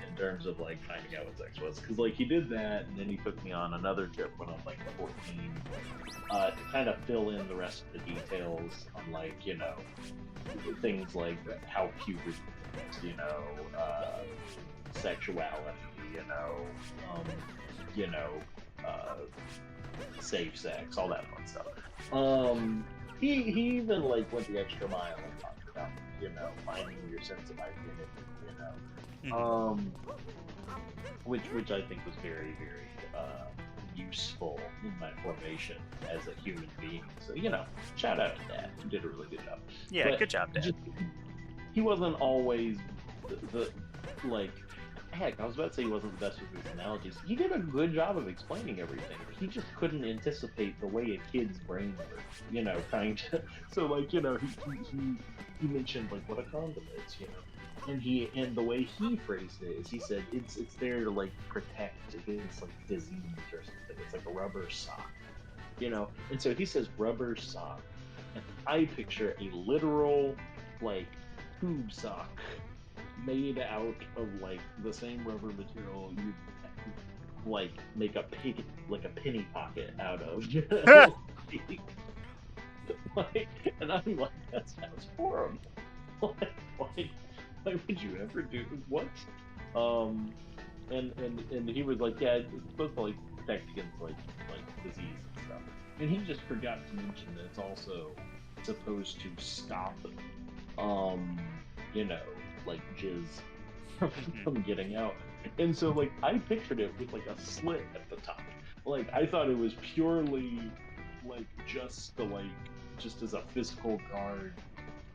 in terms of like finding out what sex was, because like he did that, and then he took me on another trip when I was like 14, to kind of fill in the rest of the details on like things like how puberty is, sexuality, safe sex, all that fun stuff. He even like went the extra mile and talked about finding your sense of identity, which I think was very, very useful in my formation as a human being. So shout out to Dad. He did a really good job. Yeah, But good job, Dad. he wasn't always the like. Heck, I was about to say he wasn't the best with his analogies. He did a good job of explaining everything. He just couldn't anticipate the way a kid's brain works, trying to. So, like, he mentioned like what a condom is, and the way he phrased it is he said it's there to like protect against like disease or something. It's like a rubber sock, And so he says rubber sock, and I picture a literal like tube sock made out of like the same rubber material you like make a penny pocket out of. And I'm like, that sounds horrible. Why would you ever do what? and he was like, yeah, it's supposed to like protect against like disease and stuff. And he just forgot to mention that it's also supposed to stop, um, you know, like jizz from getting out. And so like I pictured it with like a slit at the top. Like I thought it was purely like just to like just as a physical guard,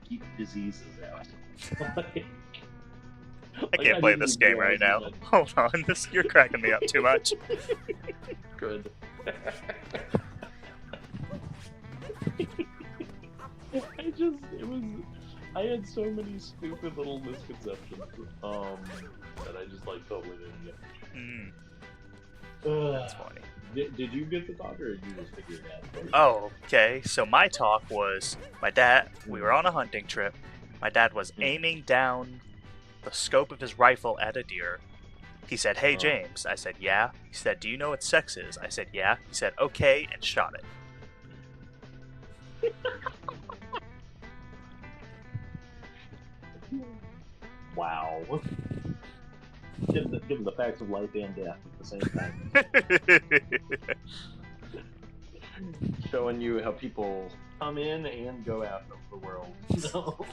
keep diseases out. like, I like, can't I play didn't this even game right realize it now. was Hold on, you're cracking me up too much. that good. I had so many stupid little misconceptions, that I just like totally didn't get. Mm, That's funny. Did you get the talk, or did you just figure it out? Oh, okay. So my talk was my dad. We were on a hunting trip. My dad was aiming down the scope of his rifle at a deer. He said, "Hey, James." I said, "Yeah." He said, "Do you know what sex is?" I said, "Yeah." He said, "Okay," and shot it. Wow. Give the facts of life and death at the same time. Showing you how people come in and go out of the world. No.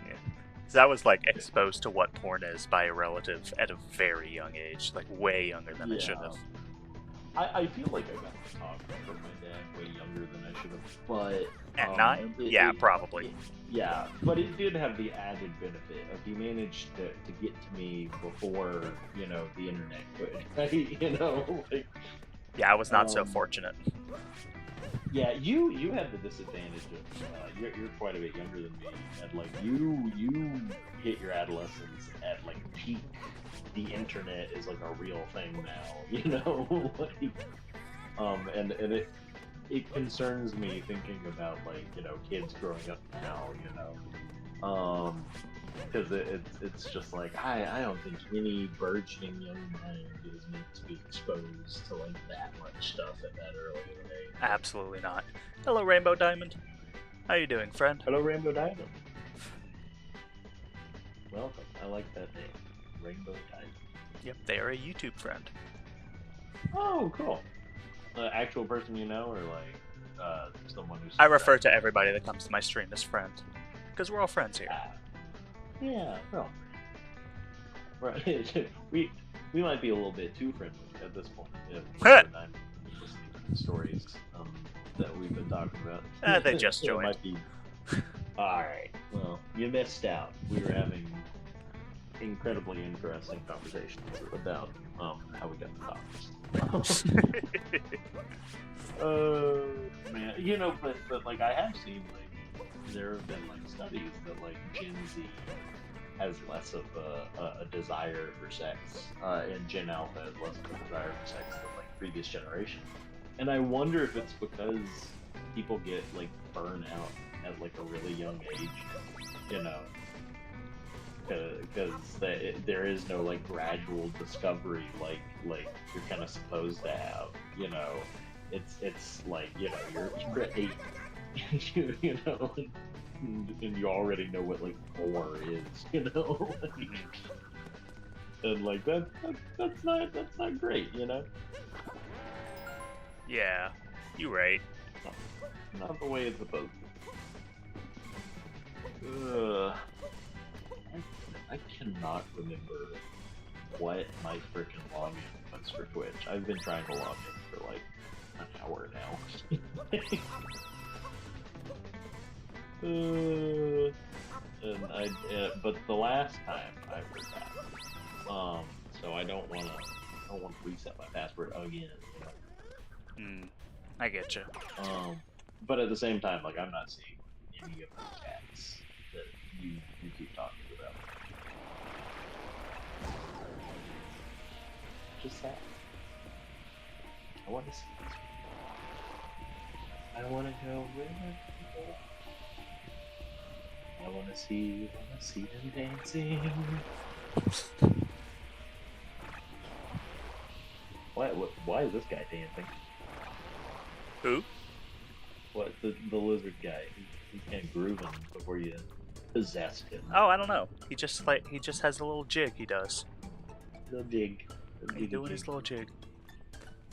Yeah. So I was like exposed to what porn is by a relative at a very young age, like way younger than I should have. I feel like I got the talk from my dad way younger than I should have, but At 9? Yeah, probably. Yeah, but it did have the added benefit of he managed to get to me before, you know, the internet could, right? You know, like, yeah, I was not so fortunate. Yeah, you had the disadvantage of you're quite a bit younger than me, and like you hit your adolescence at like peak. The internet is like a real thing now, you know, like, and it concerns me thinking about like, you know, kids growing up now, you know, because it's just like I don't think any burgeoning young mind is meant to be exposed to like that much stuff at that early of an age. Absolutely not. Hello, Rainbow Diamond. How you doing, friend? Hello, Rainbow Diamond. Welcome. I like that name, Rainbow Diamond. Yep, they are a YouTube friend. Oh, cool. Actual person you know, or like someone who's. I refer to everybody that comes to my stream as friend, because we're all friends here. Yeah, well, right. we might be a little bit too friendly at this point. If I'm listening to the stories that we've been talking about. They just joined. It might be. All right. Well, you missed out. We were having incredibly interesting conversations about how we got the topics. Man, you know, but like I have seen like there have been like studies that like Gen Z has less of a desire for sex, and Gen Alpha has less of a desire for sex than like previous generations. And I wonder if it's because people get like burned out at like a really young age, you know, because there is no like gradual discovery like you're kind of supposed to have, you know. It's like, you know, you're 8, you know, and you already know what like 4 is, you know. And like that's not great, you know. Yeah, you right. Not the way it's supposed to. I cannot remember what my freaking login was for Twitch. I've been trying to log in for like an hour now. But the last time I forgot. So I don't want to reset my password again. I get you. But at the same time, like I'm not seeing any of the chats that you keep talking about. Just that. I want to see this. I want to go where people. I want to see them dancing. Why is this guy dancing? Who? What, the lizard guy? He's kind of grooving before you possess him. Oh, I don't know. He just has a little jig he does. The jig. He's doing his little jig.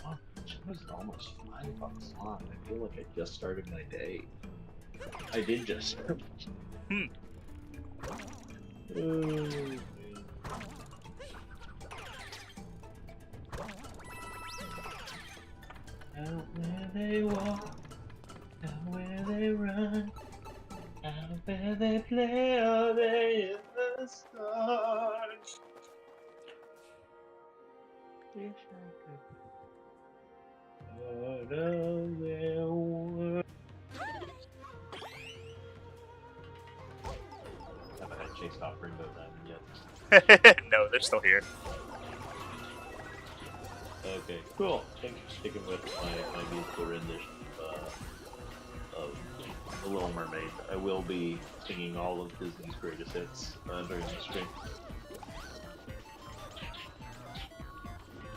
Oh, it was almost $5 I feel like I just started my day. I did just start. Hmm. Out where they walk, out where they run, out where they play, are they in the stars? Wish I could. Out of their world. Haven't had chased off Rainbow Diamond yet. No, they're still here. Okay, cool. Thanks for sticking with my musical rendition of The Little Mermaid. I will be singing all of Disney's greatest hits during the stream.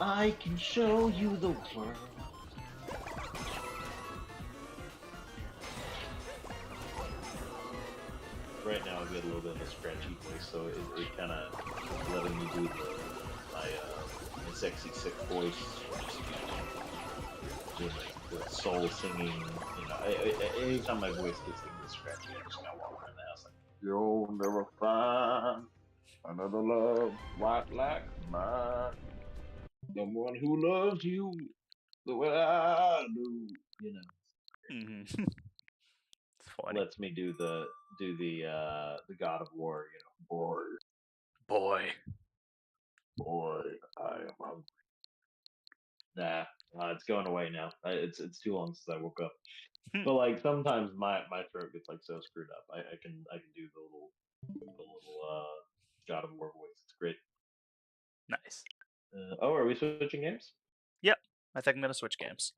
I can show you the world. Right now I've got a little bit of a scratchy voice, so it kind of letting me do my sexy sick voice, just with soul singing. You know, anytime my voice gets a little scratchy, I just gotta walk around the house like, you'll never find another love quite like mine. Someone who loves you the way I do. You know, Mm-hmm. It's funny. lets me do the God of War. You know, Boy. boy, I am hungry. Nah, it's going away now. It's too long since I woke up. Hmm. But like sometimes my throat gets like so screwed up. I can do the little God of War voice. It's great. Nice. Oh, are we switching games? Yep. I think I'm gonna switch games.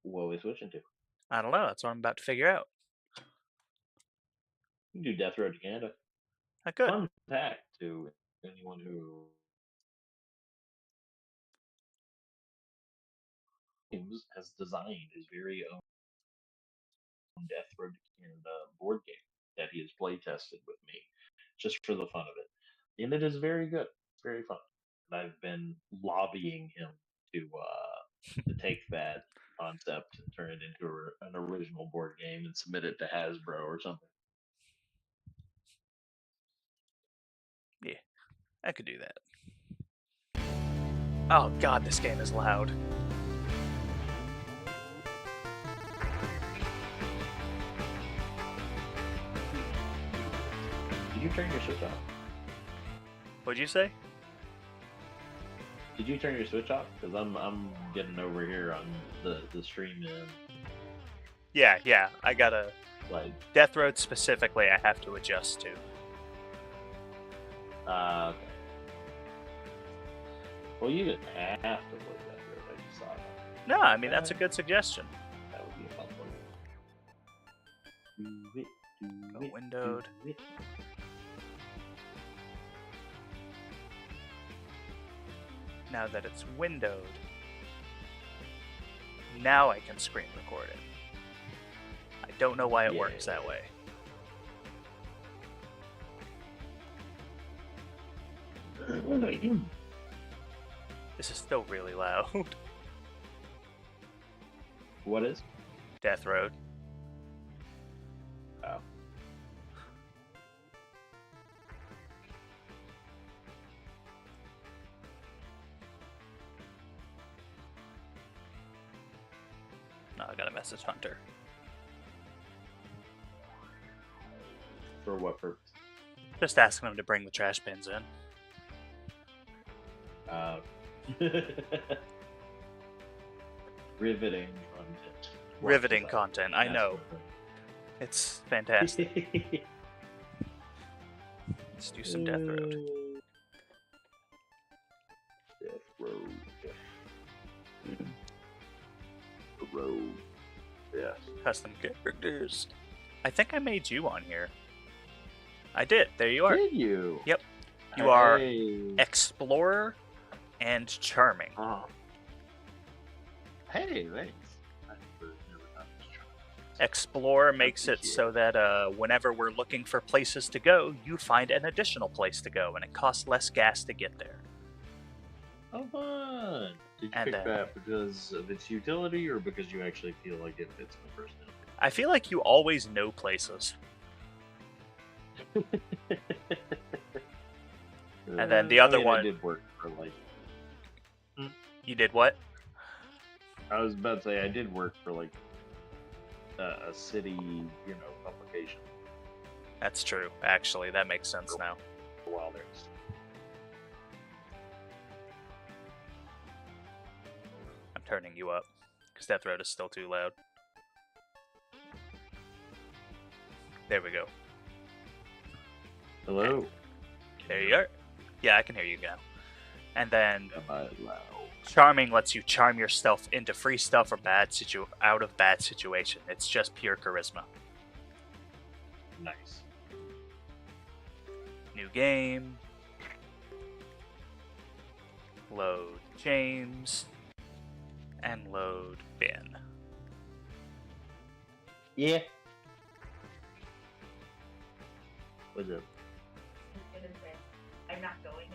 What are we switching to? I don't know. That's what I'm about to figure out. You can do Death Road to Canada. I could. Fun fact to anyone who has designed his very own Death Road to Canada board game that he has play tested with me, just for the fun of it, and it is very good. It's very fun. And I've been lobbying him to take that concept and turn it into an original board game and submit it to Hasbro or something. Yeah, I could do that. Oh god, this game is loud. Did you turn your Switch off? What'd you say? Did you turn your Switch off? Because I'm getting over here on the stream and Yeah, I gotta... like Death Road specifically, I have to adjust to. okay. Well, you didn't have to play that road. I just thought No, I mean, that's a good suggestion. that would be a fun one. Do it, Go do it, windowed. do it. Now that it's windowed, now I can screen record it. I don't know why it works that way. This is still really loud. What is? Death Road. Oh. No, I gotta message Hunter. For what purpose? Just asking him to bring the trash bins in. Riveting content. Riveting content, I know. It's fantastic. Let's do some Death Road. Death Road. The road. Yes. Custom characters. I think I made you on here. I did. There you are. Did you? Yep. You are Hey. Explorer and Charming. Oh. Hey, thanks. I've never done this try. Explorer makes it so that whenever we're looking for places to go, you find an additional place to go, and it costs less gas to get there. Oh, fun! Did you And pick then that because of its utility, or because you actually feel like it fits my personality? I feel like you always know places. And then the other one, I did work for like. you did what? I was about to say I did work for like a city, publication That's true. Actually, that makes sense now. for a while there. I'm turning you up because Death Road is still too loud. There we go. Hello. There you are. Yeah, I can hear you now. And then Am I loud? Charming lets you charm yourself into free stuff or out of bad situation. It's just pure charisma. Nice. New game. Load James. And load Ben. Yeah. What's up? I'm not going.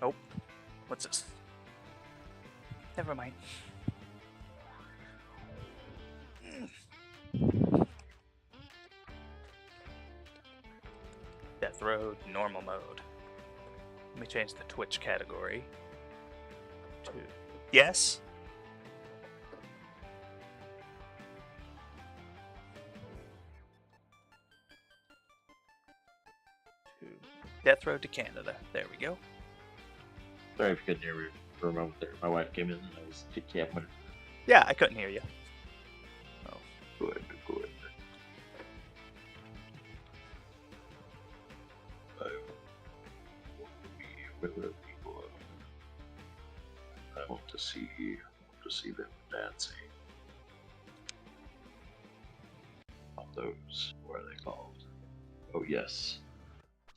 Oh, what's this? Never mind. Death Road, normal mode. Let me change the Twitch category to yes. To Death Road to Canada. There we go. Sorry if you couldn't hear me for a moment there. My wife came in and I was chit-chatting with her. Yeah, I couldn't hear you. Oh, Good. I want to be with the people. I want to see them dancing. On those, what are they called? Oh yes,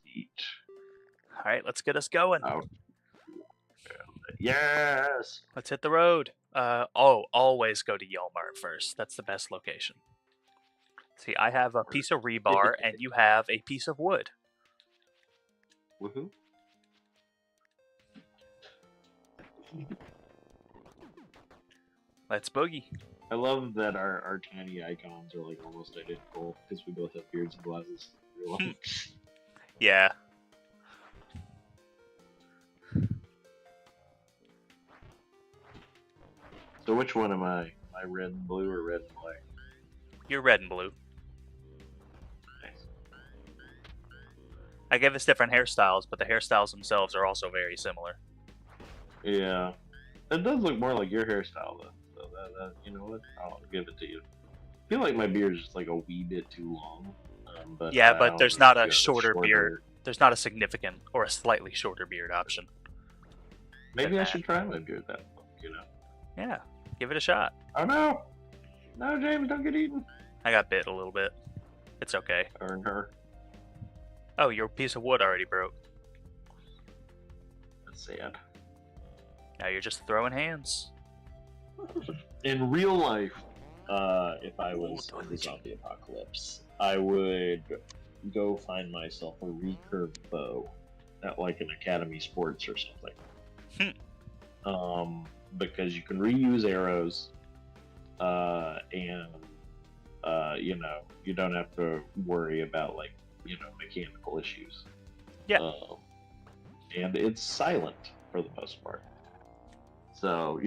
eat all right, let's get us going. out. Yes. Let's hit the road. Always go to Yelmar first. That's the best location. See, I have a piece of rebar, and you have a piece of wood. Woohoo! Let's boogie. I love that our tiny icons are like almost identical because we both have beards and glasses. Yeah. So which one am I? Am I red and blue or red and black? You're red and blue. Nice. I give us different hairstyles, but the hairstyles themselves are also very similar. Yeah, that does look more like your hairstyle though. So that you know what? I'll give it to you. I feel like my beard is just like a wee bit too long. But Yeah, I but don't there's know not if a you have shorter beard. There's not a significant or a slightly shorter beard option. Maybe than I that. should try my beard that long, Yeah, give it a shot. Oh no! No, James, don't get eaten. I got bit a little bit. It's okay. Earn her. Oh, your piece of wood already broke. That's sad. Now you're just throwing hands. In real life, if I was in the zombie apocalypse, I would go find myself a recurve bow at like an Academy Sports or something. Because you can reuse arrows, and you don't have to worry about like mechanical issues. Yeah. And it's silent for the most part. So,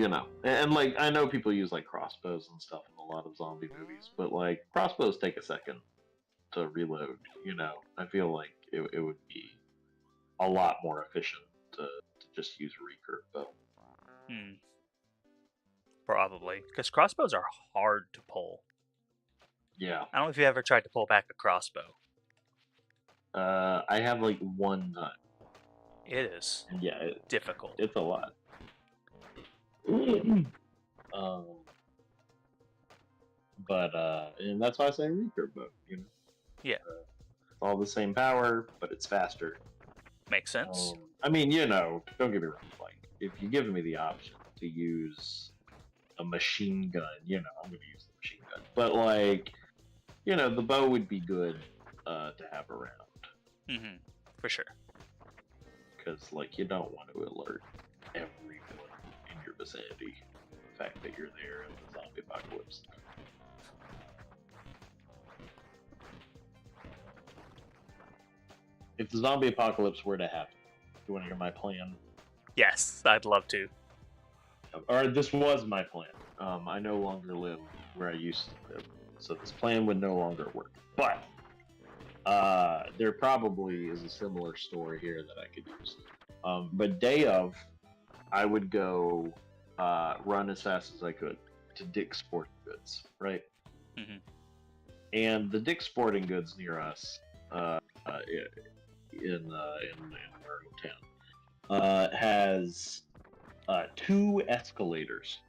and like, I know people use like crossbows and stuff in a lot of zombie movies, but like, crossbows take a second to reload, I feel like it would be a lot more efficient to just use a recurve bow. Probably. Because crossbows are hard to pull. Yeah. I don't know if you ever tried to pull back a crossbow. I have like one nut. It is Yeah, difficult. It's a lot. And that's why I say recurve bow, Yeah. all the same power, but it's faster. Makes sense. I mean, don't get me wrong. Like, if you give me the option to use a machine gun, I'm going to use the machine gun. But like, the bow would be good to have around. Mm-hmm. For sure. because like you don't want to alert everyone in your vicinity the fact that you're there in the zombie apocalypse. If the zombie apocalypse were to happen, you want to hear my plan? Yes, I'd love to. Or this was my plan. I no longer live where I used to live, so this plan would no longer work. But there probably is a similar story here that I could use. But day of, I would go run as fast as I could to Dick's Sporting Goods, right? Mhm. And the Dick's Sporting Goods near us, in our hometown, has 2 escalators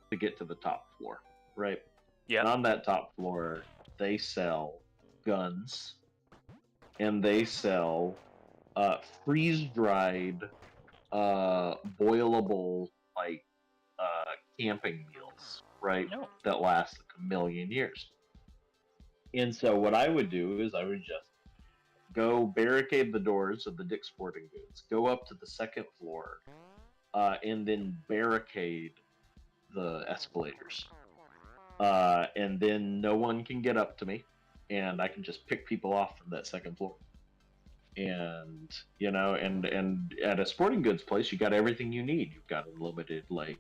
to get to the top floor, right? Yep. And on that top floor, they sell guns, and they sell freeze-dried, boilable, like camping meals, right? No. That last like a million years. And so what I would do is I would just go barricade the doors of the Dick's Sporting Goods, go up to the second floor, and then barricade the escalators. And then no one can get up to me, and I can just pick people off from that second floor. And and at a sporting goods place, you got everything you need. You've got unlimited, like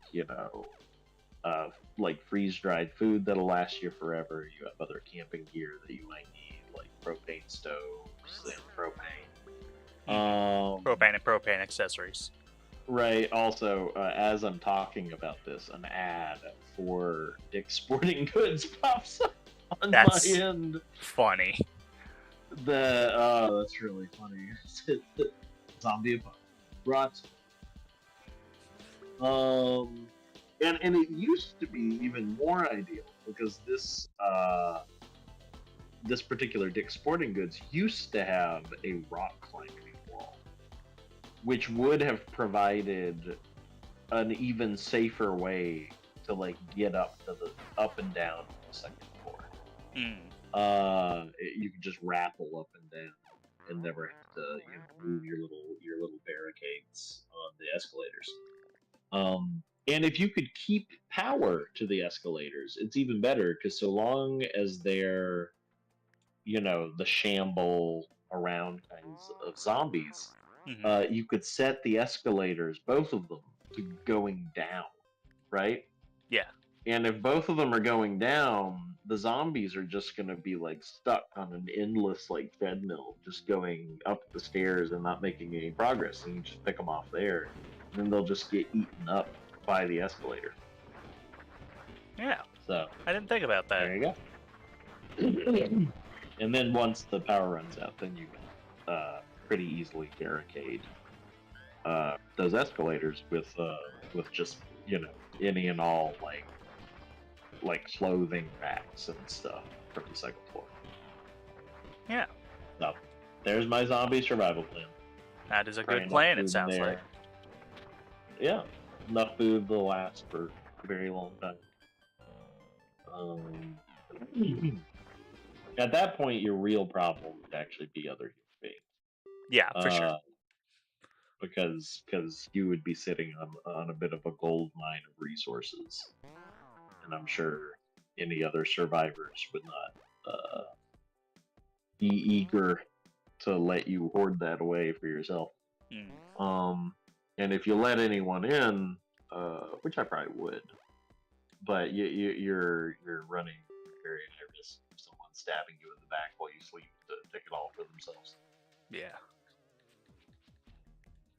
freeze dried food that'll last you forever. You have other camping gear that you might need, like propane stoves and propane. Propane and propane accessories. Right. Also, as I'm talking about this, an ad for Dick's Sporting Goods pops up on That's my end. funny. That's really funny. Zombie brought. And it used to be even more ideal because this particular Dick's Sporting Goods used to have a rock climbing wall, which would have provided an even safer way to like get up and down to the second floor. You could just rappel up and down and never have to move your little barricades on the escalators. And if you could keep power to the escalators, it's even better because so long as they're the shamble around kinds of zombies, Mhm. you could set the escalators, both of them, to going down, right? Yeah. And if both of them are going down, the zombies are just going to be like stuck on an endless like treadmill, just going up the stairs and not making any progress. And you just pick them off there, and then they'll just get eaten up by the escalator. Yeah. So I didn't think about that. there you go. And then once the power runs out, then you can pretty easily barricade those escalators with just any and all like clothing racks and stuff from the second floor. Yeah. So there's my zombie survival plan. That is a Probably good enough plan, food it sounds in there. like. Yeah, enough food to last for a very long time. At that point, your real problem would actually be other human beings. Yeah, for sure. Because you would be sitting on a bit of a gold mine of resources, and I'm sure any other survivors would not be eager to let you hoard that away for yourself. And if you let anyone in, which I probably would, but you're running very high risk of someone stabbing you in the back while you sleep to take it all for themselves. Yeah.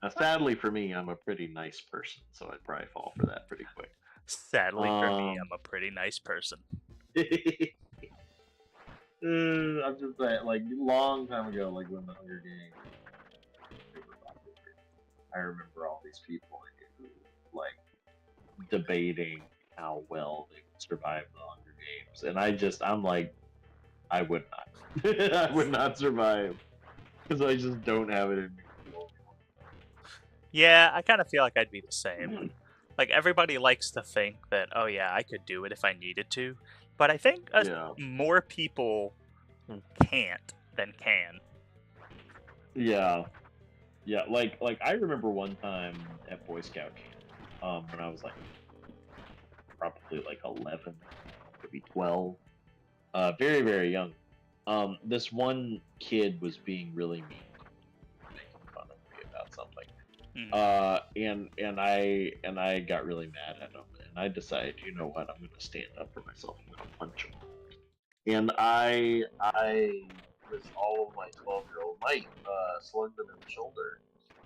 Now, sadly for me, I'm a pretty nice person, so I'd probably fall for that pretty quick. Sadly for me, I'm a pretty nice person. I'm just saying, like, long time ago, like when the Hunger Games were popular, I remember all these people like debating how well they would survive the Hunger Games, and I'm like, I would not. I would not survive because I just don't have it in me. Yeah, I kind of feel like I'd be the same. Like, everybody likes to think that, oh yeah, I could do it if I needed to. But I think more people can't than can. Yeah. Yeah, like I remember one time at Boy Scout camp, when I was like probably like 11, maybe 12, very very young. This one kid was being really mean, making fun of me about something. Hmm. And I got really mad at him, and I decided, you know what, I'm gonna stand up for myself. I'm gonna punch him. And I with all of my 12-year-old might, slugged him in the shoulder,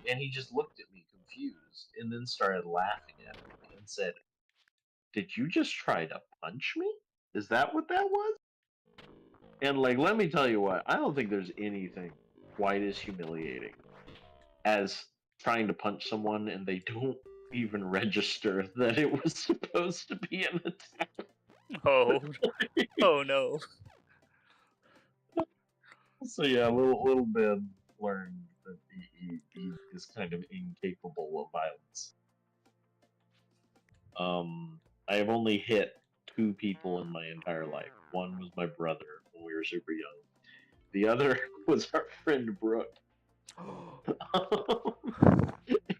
and he just looked at me confused, and then started laughing at me and said, "Did you just try to punch me? Is that what that was?" And like, let me tell you what, I don't think there's anything quite as humiliating as trying to punch someone and they don't even register that it was supposed to be an attack. Oh, oh no. So yeah, little Ben learned that he is kind of incapable of violence. I have only hit two people in my entire life. One was my brother when we were super young. The other was our friend Brooke.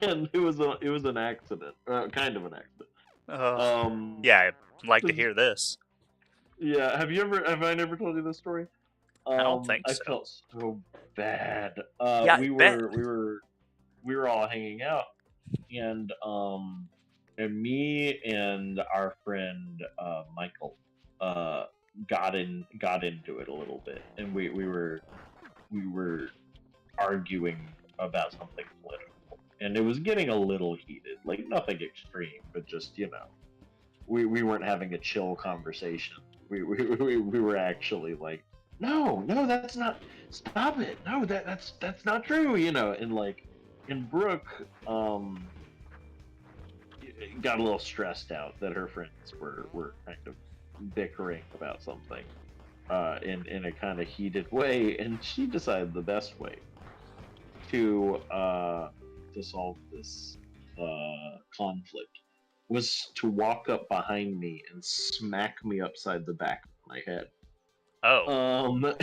And it was an accident, kind of an accident. Yeah, I'd like to 'Cause- hear this. yeah. Have I never told you this story? I don't think I so. felt so bad. Yeah, I bet. We were all hanging out, and me and our friend Michael uh got into it a little bit, and we were arguing about something political, and it was getting a little heated. Like nothing extreme, but just we weren't having a chill conversation. We were actually like, no, no, that's not. Stop it. No, that's not true. And like, and Brooke got a little stressed out that her friends were kind of bickering about something in a kind of heated way, and she decided the best way to solve this conflict was to walk up behind me and smack me upside the back of my head. Oh. Um,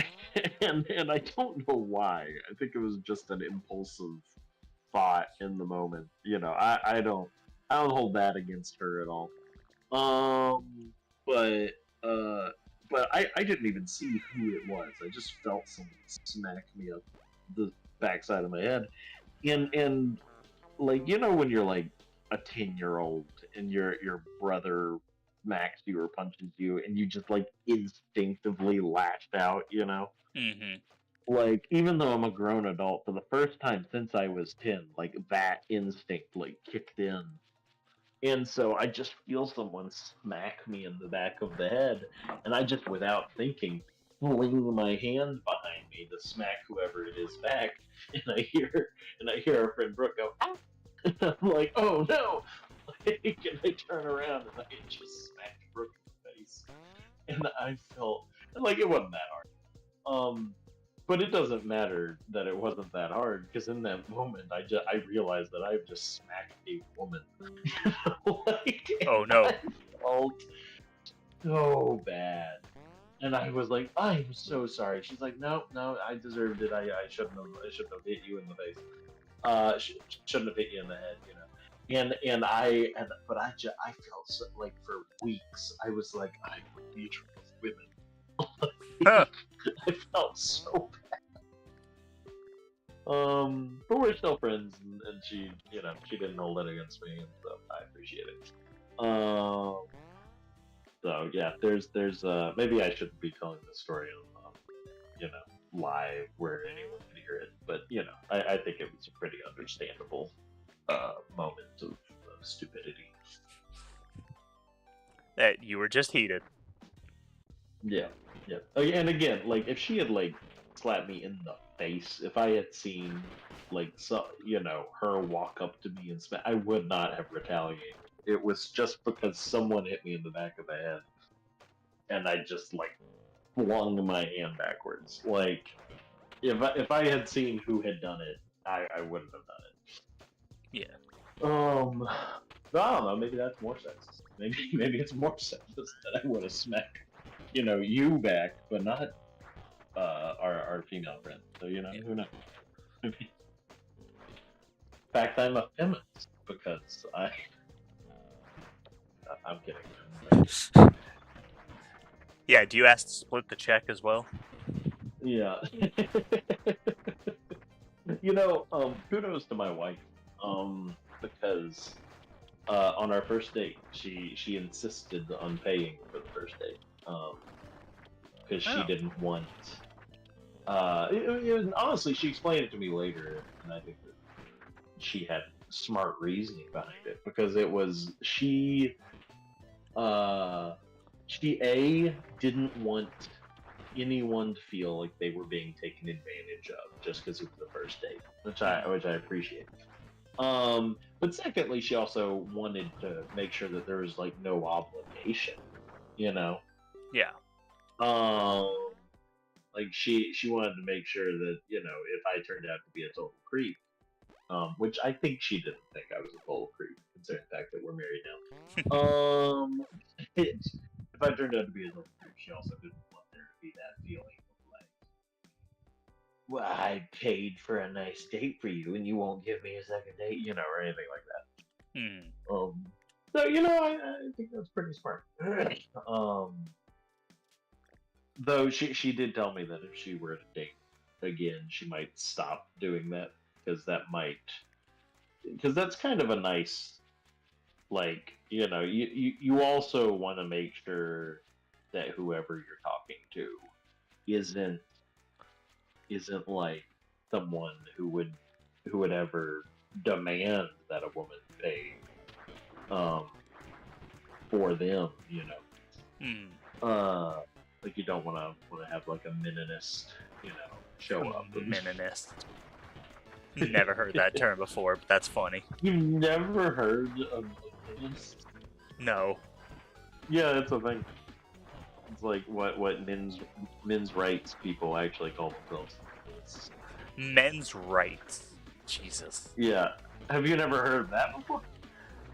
and I don't know why. I think it was just an impulsive thought in the moment. I don't hold that against her at all. Um, but uh, but I didn't even see who it was. I just felt someone smack me up the backside of my head, and like when you're like a 10-year-old and your brother smacks you or punches you and you just like instinctively lashed out. Mm-hmm. Like even though I'm a grown adult, for the first time since I was 10, like that instinct like kicked in, and so I just feel someone smack me in the back of the head, and I just, without thinking, fling my hand behind me to smack whoever it is back, and I hear our friend Brooke go, "Ah!" And I'm like, "Oh no!" Like, and I turn around and I just smacked Brooke in the face, and I felt like it wasn't that hard. But it doesn't matter that it wasn't that hard, because in that moment I realized that I've just smacked a woman. Like, Oh and no. I felt so bad, and I was like, "I'm so sorry." She's like, "No, no, I deserved it. I shouldn't have hit you in the face. Shouldn't have hit you in the head. But I felt so, like for weeks I was like, I would be with women. Huh. I felt so. But we're still friends, and she didn't hold it against me, and so I appreciate it. So yeah, there's maybe I shouldn't be telling this story on live where anyone can hear it, but I think it was a pretty understandable moment of stupidity. That you were just heated. Yeah, yeah. And again, like if she had like slapped me in the face, if I had seen like her walk up to me and smack, I would not have retaliated. It was just because someone hit me in the back of the head, and I just like flung my hand backwards. Like if I had seen who had done it, I wouldn't have done it. Yeah. I don't know. Maybe that's more sexist. Maybe it's more sexist that I would have smacked you back, but not our female friend. So Yeah. who knows? fact, I'm a feminist because I'm kidding. Yeah, do you ask to split the check as well? Yeah. Kudos to my wife, because on our first date, she insisted on paying for the first date, because she Oh. didn't want. Honestly, she explained it to me later, and I think that she had smart reasoning behind it because it was she didn't want anyone to feel like they were being taken advantage of just because it was the first date, which I appreciate. But secondly, she also wanted to make sure that there was like no obligation, you know. Yeah. Um, like she wanted to make sure that if I turned out to be a total creep, which I think she didn't think I was a total creep, considering the fact that we're married now. If I turned out to be a total creep, she also didn't want there to be that feeling of like, well, I paid for a nice date for you, and you won't give me a second date, or anything like that. Hmm. So I think that's pretty smart. um, though she did tell me that if she were to date again, she might stop doing that because that's kind of a nice, like, you also want to make sure that whoever you're talking to isn't like someone who would ever demand that a woman pay um for them. Hmm. Like you don't want to have like a meninist, show up. Meninist. Never heard that term before, but that's funny. You've never heard of a meninist? No. Yeah, it's a thing. It's like what men's rights people actually call themselves. Men's rights. Jesus. Yeah. Have you never heard of that before?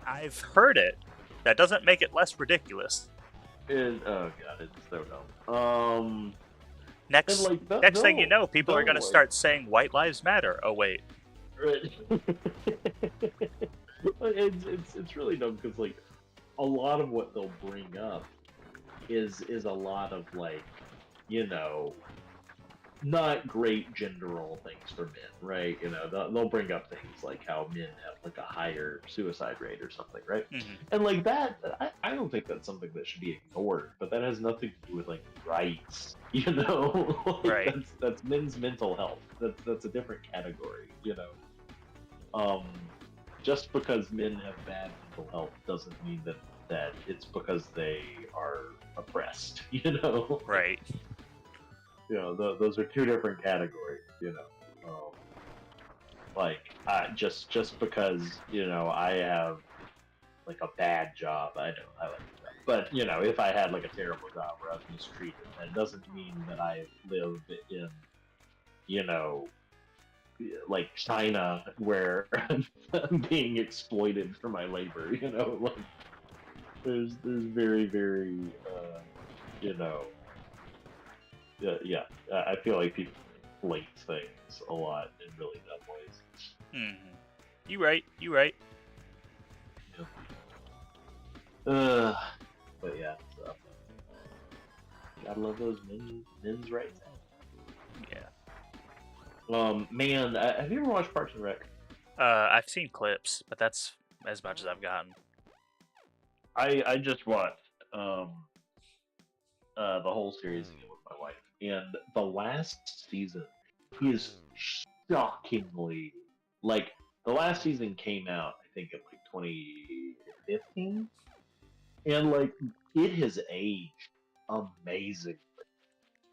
I've heard it. That doesn't make it less ridiculous. Oh god, it's so dumb. Next, and like next thing you know, people are they'll, going to like- start saying white lives matter. Oh wait. it's really dumb because like a lot of what they'll bring up is a lot of like not great gender role things for men, right? They'll bring up things like how men have like a higher suicide rate or something, right? Mm-hmm. And like that, I don't think that's something that should be ignored, but that has nothing to do with like rights, Like, Right. that's men's mental health. That's a different category, Just because men have bad mental health doesn't mean that it's because they are oppressed, Right. Those are two different categories, like just because I have like a bad job, I like that. But if I had like a terrible job where I was mistreated, that doesn't mean that I live in like China where I'm being exploited for my labor. Like there's very very yeah, I feel like people flake things a lot in really dumb ways. Mm-hmm. You right. But yeah, so gotta love those men's rights. Yeah. Man, have you ever watched Parks and Rec? I've seen clips, but that's as much as I've gotten. I just watched the whole series again with my wife, and the last season is shockingly like the last season came out I think in like 2015, and like it has aged amazingly.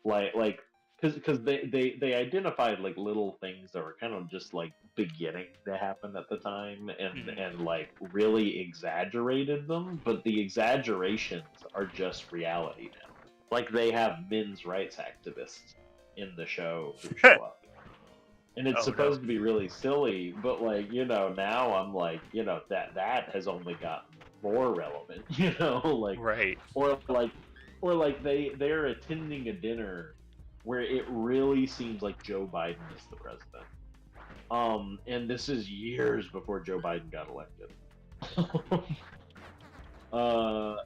Like because they identified like little things that were kind of just like beginning to happen at the time, and like really exaggerated them, but the exaggerations are just reality now. Like they have men's rights activists in the show who show up. And it's supposed to be really silly, but like, now I'm like, that has only gotten more relevant, like Right. or like they're attending a dinner where it really seems like Joe Biden is the president. And this is years before Joe Biden got elected. And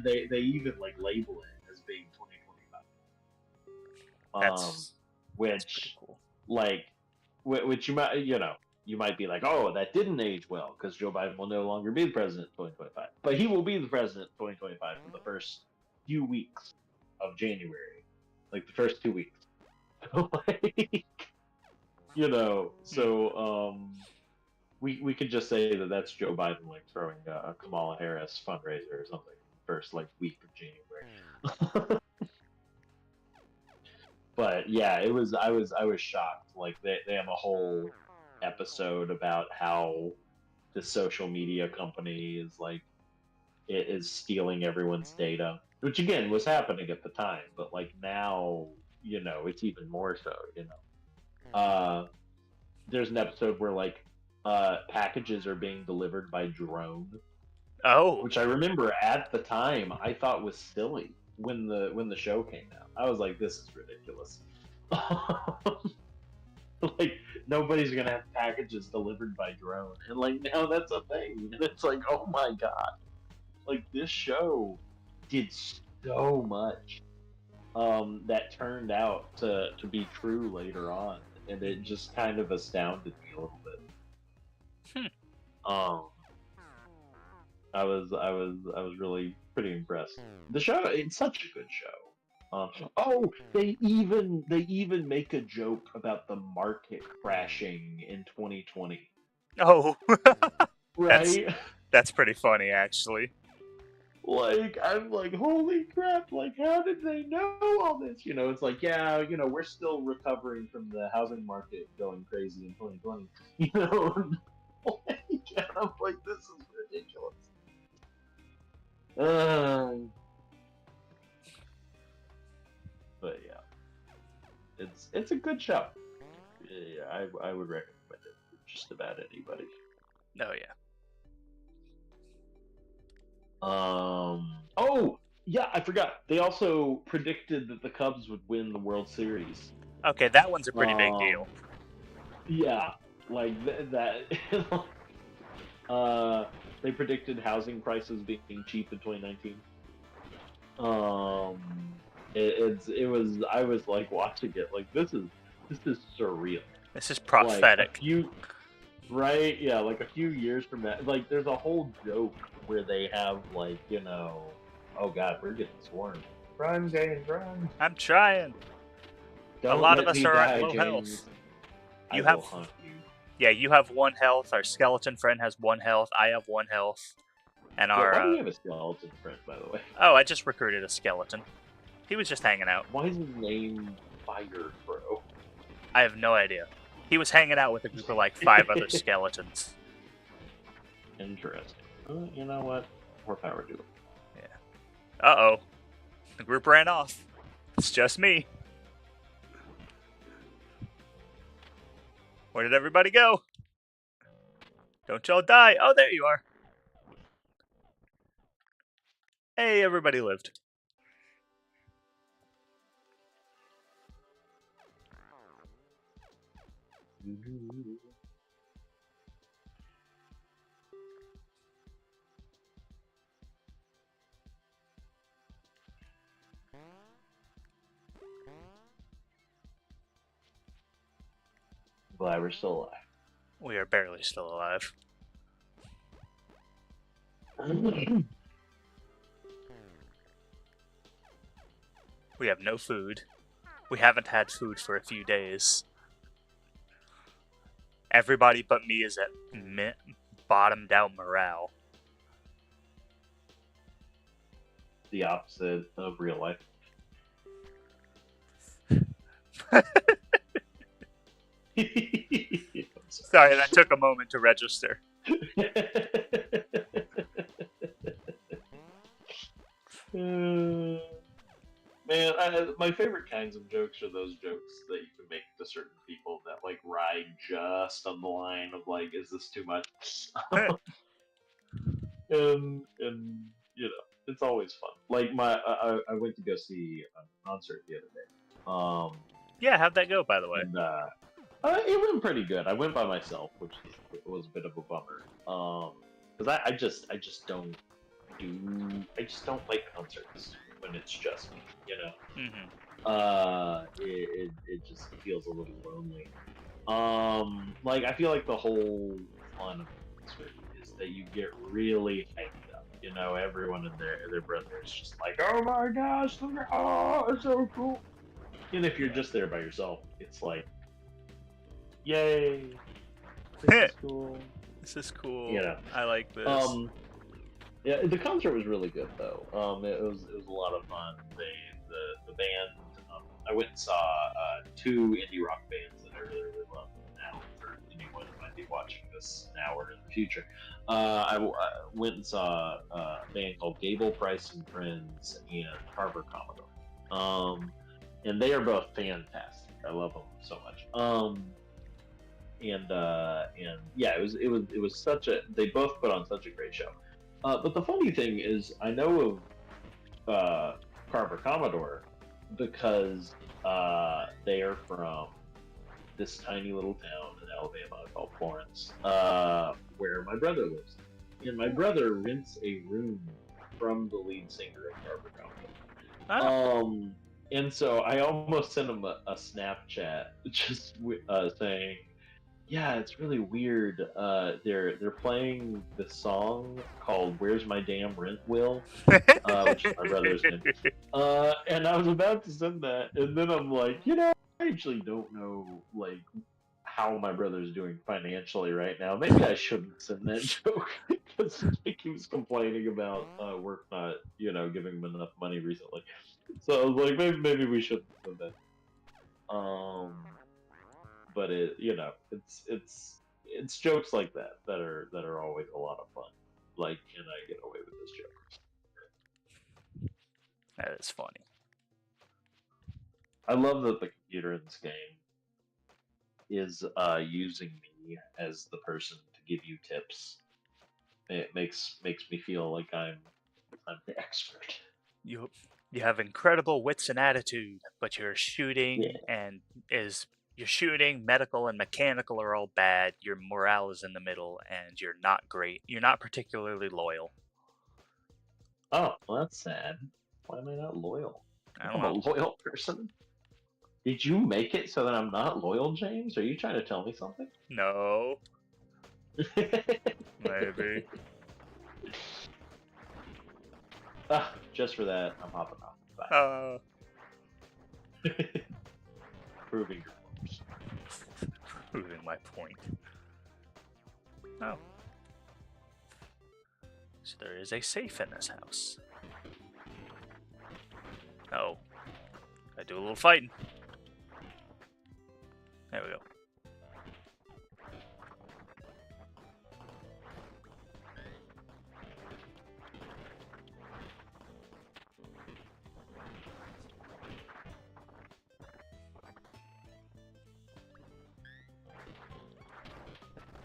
they even like label it as being 2025. That's pretty Which cool. like, which you might be like, oh, that didn't age well because Joe Biden will no longer be the president in 2025, but he will be the president in 2025 for the first few weeks of January, like the first 2 weeks. Like, so we could just say that that's Joe Biden like throwing a Kamala Harris fundraiser or something first like week of January. But yeah, I was shocked. Like they have a whole episode about how the social media company is like it is stealing everyone's data, which again was happening at the time, but like now, it's even more so. There's an episode where like packages are being delivered by drone, Oh, which I remember at the time I thought was silly when the show came out. I was like, this is ridiculous. Like nobody's gonna have packages delivered by drone, and like now that's a thing, and it's like, oh my god, like this show did so much that turned out to be true later on, and it just kind of astounded me a little bit. Um, I was really pretty impressed. The show, it's such a good show. Oh, they even make a joke about the market crashing in 2020, oh, right? that's pretty funny actually. Like I'm like, holy crap! Like, how did they know all this? It's like, yeah, we're still recovering from the housing market going crazy in 2020. And I'm like, this is ridiculous. But yeah, it's a good show. Yeah, I would recommend it for just about anybody. Oh yeah. Oh yeah, I forgot. They also predicted that the Cubs would win the World Series. Okay, that one's a pretty big deal. Yeah, like that. They predicted housing prices being cheap in 2019. It was. I was like watching it, like this is surreal. This is Like prophetic. right? Yeah, like a few years from now, like there's a whole joke where they have like, oh god, we're getting swarmed. Run, James, run! I'm trying. Don't a lot let of us me are die, at low James. health. I You will have, hunt you. yeah, you have 1 health. Our skeleton friend has 1 health. I have 1 health, and Yeah, our. why do we have a skeleton friend, by the way? Oh, I just recruited a skeleton. He was just hanging out. Why is his name Fire Bro? I have no idea. He was hanging out with a group of like 5 other skeletons. Interesting. You know what? More power to him. Uh-oh. The group ran off. It's just me. Where did everybody go? Don't y'all die. Oh, there you are. Hey, everybody lived. Glad we're still alive. We are barely still alive. We have no food. We haven't had food for a few days. Everybody but me is at bottomed out morale. The opposite of real life. Sorry, that took a moment to register. Man, my favorite kinds of jokes are those jokes that you can make to certain people that like ride just on the line of like, is this too much? and it's always fun. Like I went to go see a concert the other day. Yeah, how'd that go, by the way? And It went pretty good. I went by myself, which was a bit of a bummer. Because I just don't like concerts when it's just me. You know. Mm-hmm. It just feels a little lonely. Like I feel like the whole fun of a concert is that you get really hyped up. You know, everyone and their brother is just like, oh my gosh, look oh, it's so cool. And if you're Yeah. just there by yourself, it's like, yay, this is cool. This is cool. You know. I like this. Yeah, the concert was really good though. It was a lot of fun. The band. I went and saw two indie rock bands that I really really love. Now, for anyone who might be watching this now or in the future, I went and saw a band called Gable Price and Friends and Harbor Commodore. And they are both fantastic. I love them so much. And yeah, it was such a. They both put on such a great show. But the funny thing is, I know of Carver Commodore because they are from this tiny little town in Alabama called Florence, where my brother lives. And my brother rents a room from the lead singer of Carver Commodore. Oh. And so I almost sent him a Snapchat just saying, yeah, it's really weird. They're playing this song called "Where's My Damn Rent Will," which is my brother's name. And I was about to send that, and then I'm like, I actually don't know like how my brother's doing financially right now. Maybe I shouldn't send that joke because he was complaining about work not, giving him enough money recently. So I was like, maybe we shouldn't send that. But it's jokes like that are always a lot of fun. Like, can I get away with this joke? That is funny. I love that the computer in this game is using me as the person to give you tips. It makes me feel like I'm the expert. You have incredible wits and attitude, but your Yeah. shooting, medical, and mechanical are all bad. Your morale is in the middle, and you're not great. You're not particularly loyal. Oh, well, that's sad. Why am I not loyal? I I'm don't a know. loyal person. Did you make it so that I'm not loyal, James? Are you trying to tell me something? No, maybe. Just for that, I'm hopping off. Bye. Proving your points. Proving my point. Oh. So there is a safe in this house. Oh. I do a little fighting. There we go.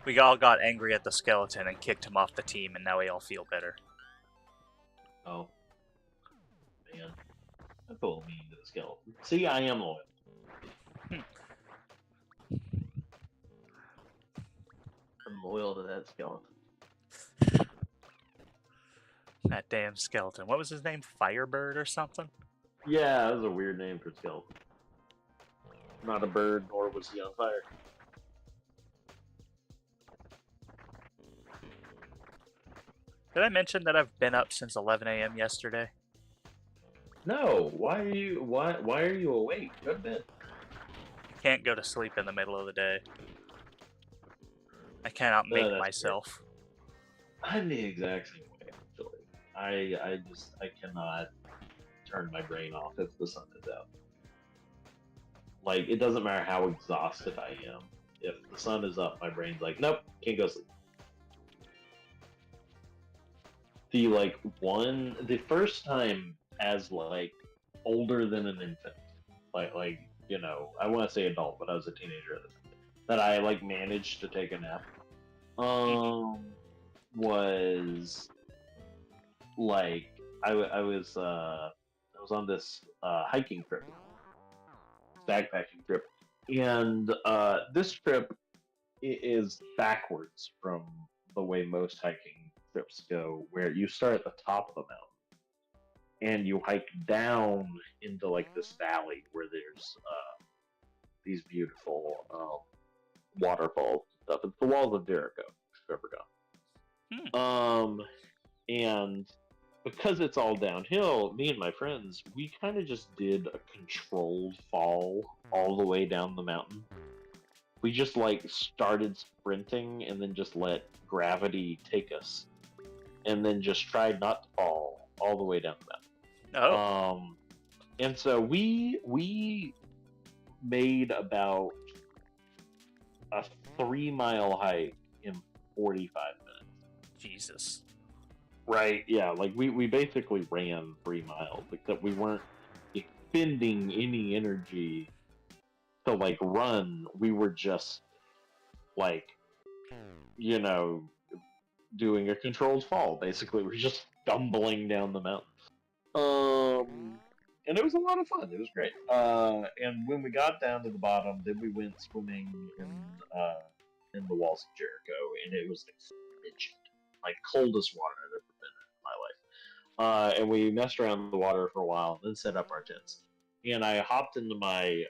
We all got angry at the skeleton and kicked him off the team, and now we all feel better. Oh. Man. I feel mean to the skeleton. See, I am loyal. I'm loyal to that skeleton. That damn skeleton. What was his name? Firebird or something? Yeah, that was a weird name for a skeleton. Not a bird, nor was he on fire. Did I mention that I've been up since 11 a.m. yesterday? No, why are you awake? Go to bed. Can't go to sleep in the middle of the day. I cannot make That's myself. fair. I'm the exact same way, actually. I cannot turn my brain off if the sun is out. Like, it doesn't matter how exhausted I am. If the sun is up, my brain's like, nope, can't go sleep. The first time as older than an infant, I want to say adult, but I was a teenager at the time, that I managed to take a nap. Was I was on this hiking trip, backpacking trip, And this trip is backwards from the way most hiking trips go, where you start at the top of the mountain and you hike down into like this valley where there's these beautiful waterfalls and stuff. It's the Walls of Jericho, if you've ever Hmm. gone. And because it's all downhill, me and my friends, we kind of just did a controlled fall all the way down the mountain. We just like started sprinting and then just let gravity take us, and then just tried not to fall all the way down the Oh, mountain. And so we made about a 3 mile hike in 45 minutes. Jesus. Right. Yeah. Like we basically ran 3 miles, except we weren't expending any energy to like run. We were just like, you know, doing a controlled fall. Basically, we're just stumbling down the mountain. And it was a lot of fun. It was great. And when we got down to the bottom, then we went swimming in the walls of Jericho, and it was like frigid, like coldest water I've ever been in my life. And we messed around in the water for a while, then set up our tents. And I hopped into my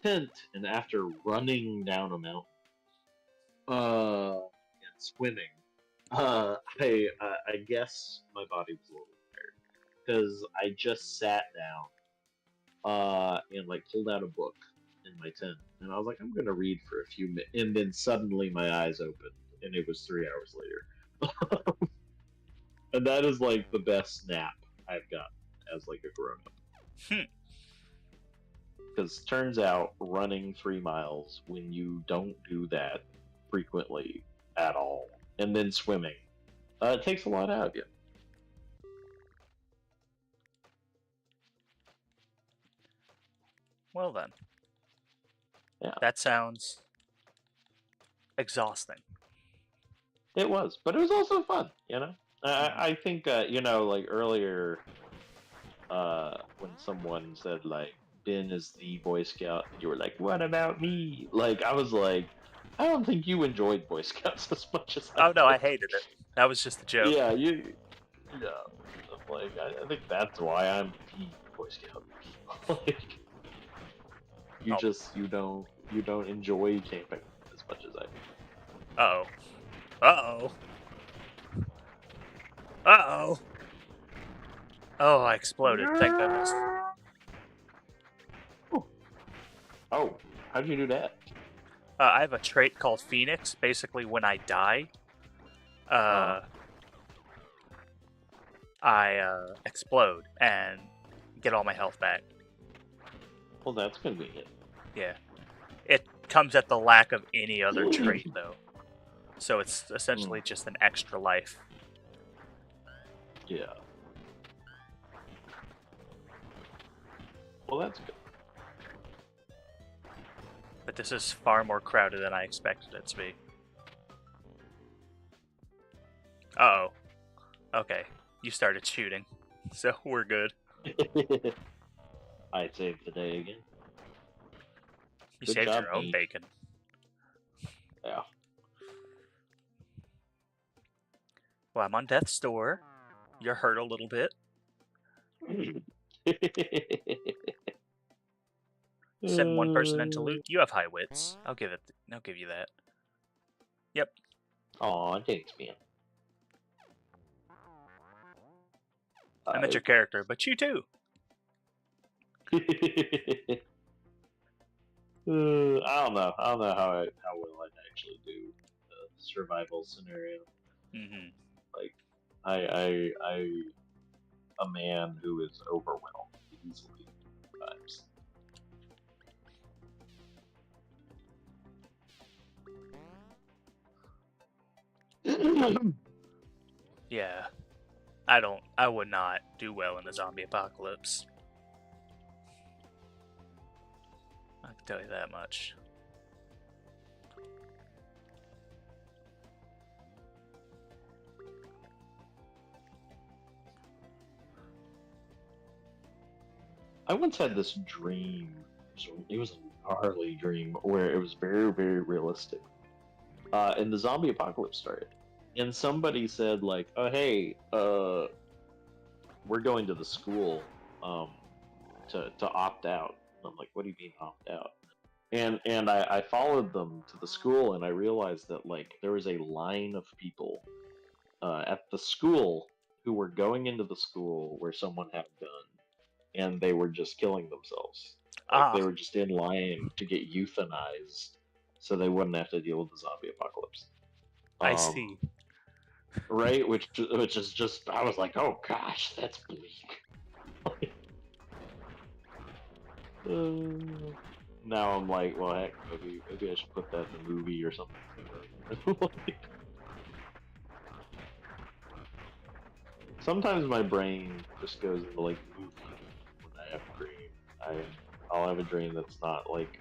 tent, and after running down a mountain and swimming, I guess my body was a little tired because I just sat down and like pulled out a book in my tent, and I was like, I'm gonna read for a few minutes, and then suddenly my eyes opened, and it was 3 hours later. And that is like the best nap I've got as like a grown up. Hmm. Because turns out running 3 miles when you don't do that frequently at all, and then swimming, it takes a lot out of you. Well then, Yeah, that sounds exhausting. it was, but it was also fun. I think like earlier, when someone said like Ben is the Boy Scout, and you were like, "What about me?" Like I was like, I don't think you enjoyed Boy Scouts as much as I Oh no, I did. hated it. That was just a joke. Yeah, yeah. Like I think that's why I'm the Boy Scout. Like Oh, you don't enjoy camping as much as I do. uh-oh. Uh-oh. Uh-oh. Oh, I exploded. Thank goodness. Oh, how did you do that? I have a trait called Phoenix. Basically, when I die, Uh, I explode and get all my health back. well, that's convenient. Yeah. It comes at the lack of any other trait, though. So it's essentially just an extra life. Yeah. Well, that's good. But this is far more crowded than I expected it to be. Uh-oh. Okay. You started shooting. So we're good. I saved the day again. You Good saved job, your own me. bacon. Yeah. Well, I'm on death's door. You're hurt a little bit. Send one person into loot. You have high wits. I'll give you that. Yep. Aw, thanks, man. I meant your character, but you too. I don't know. I don't know how well I'd actually do the survival scenario. Mm-hmm. Like, I a man who is overwhelmed easily sometimes. Yeah. I would not do well in a zombie apocalypse. I can tell you that much. I once had this dream. It was a gnarly dream where it was very, very realistic. And the zombie apocalypse started, and somebody said like, "Oh, hey, we're going to the school to opt out." And I'm like, "What do you mean opt out?" And I followed them to the school, and I realized that like there was a line of people at the school who were going into the school where someone had a gun, and they were just killing themselves. Like they Ah, were just in line to get euthanized, so they wouldn't have to deal with the zombie apocalypse. I see. Right, which is just I was like, oh gosh, that's bleak. Uh, now I'm like, well, heck, maybe I should put that in a movie or something. Sometimes my brain just goes into like movie when I have a dream. I'll have a dream that's not like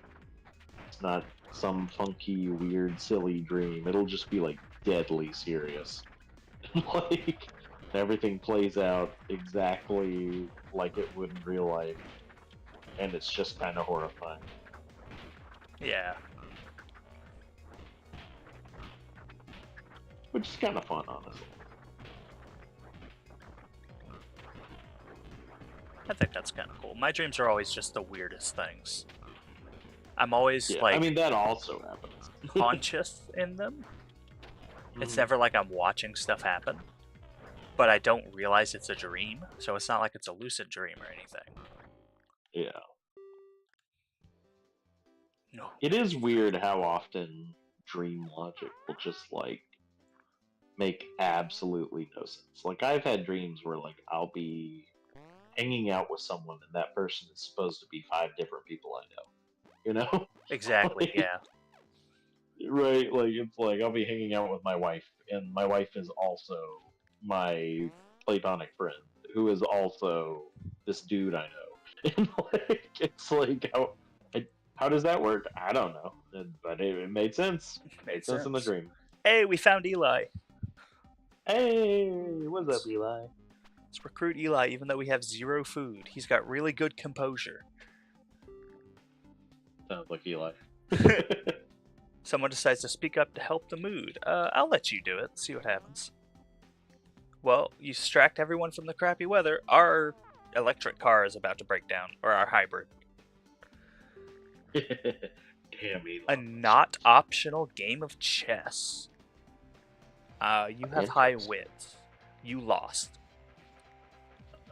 it's not some funky, weird, silly dream. It'll just be like deadly serious. Like everything plays out exactly like it would in real life, and it's just kind of horrifying. Yeah. Which is kind of fun, honestly. I think that's kind of cool. My dreams are always just the weirdest things. I'm always Yeah, I like mean that also happens. conscious in them. It's Mhm. never like I'm watching stuff happen, but I don't realize it's a dream, so it's not like it's a lucid dream or anything. Yeah, No. it is weird how often dream logic will just like make absolutely no sense. Like I've had dreams where like I'll be hanging out with someone and that person is supposed to be five different people I know. You know? Exactly, Like, yeah. right, like it's like I'll be hanging out with my wife, and my wife is also my platonic friend, who is also this dude I know. And like it's like how does that work? I don't know, but it made sense. Made Made sense in the sense. dream. Hey, we found Eli. Hey, what's up, Eli? Let's recruit Eli even though we have 0 food. He's got really good composure. Sounds like Eli. Someone decides to speak up to help the mood. I'll let you do it. See what happens. Well, you distract everyone from the crappy weather. Our electric car is about to break down, or our hybrid. Damn, Eli. A not optional game of chess. You have high Interesting. wit. You lost.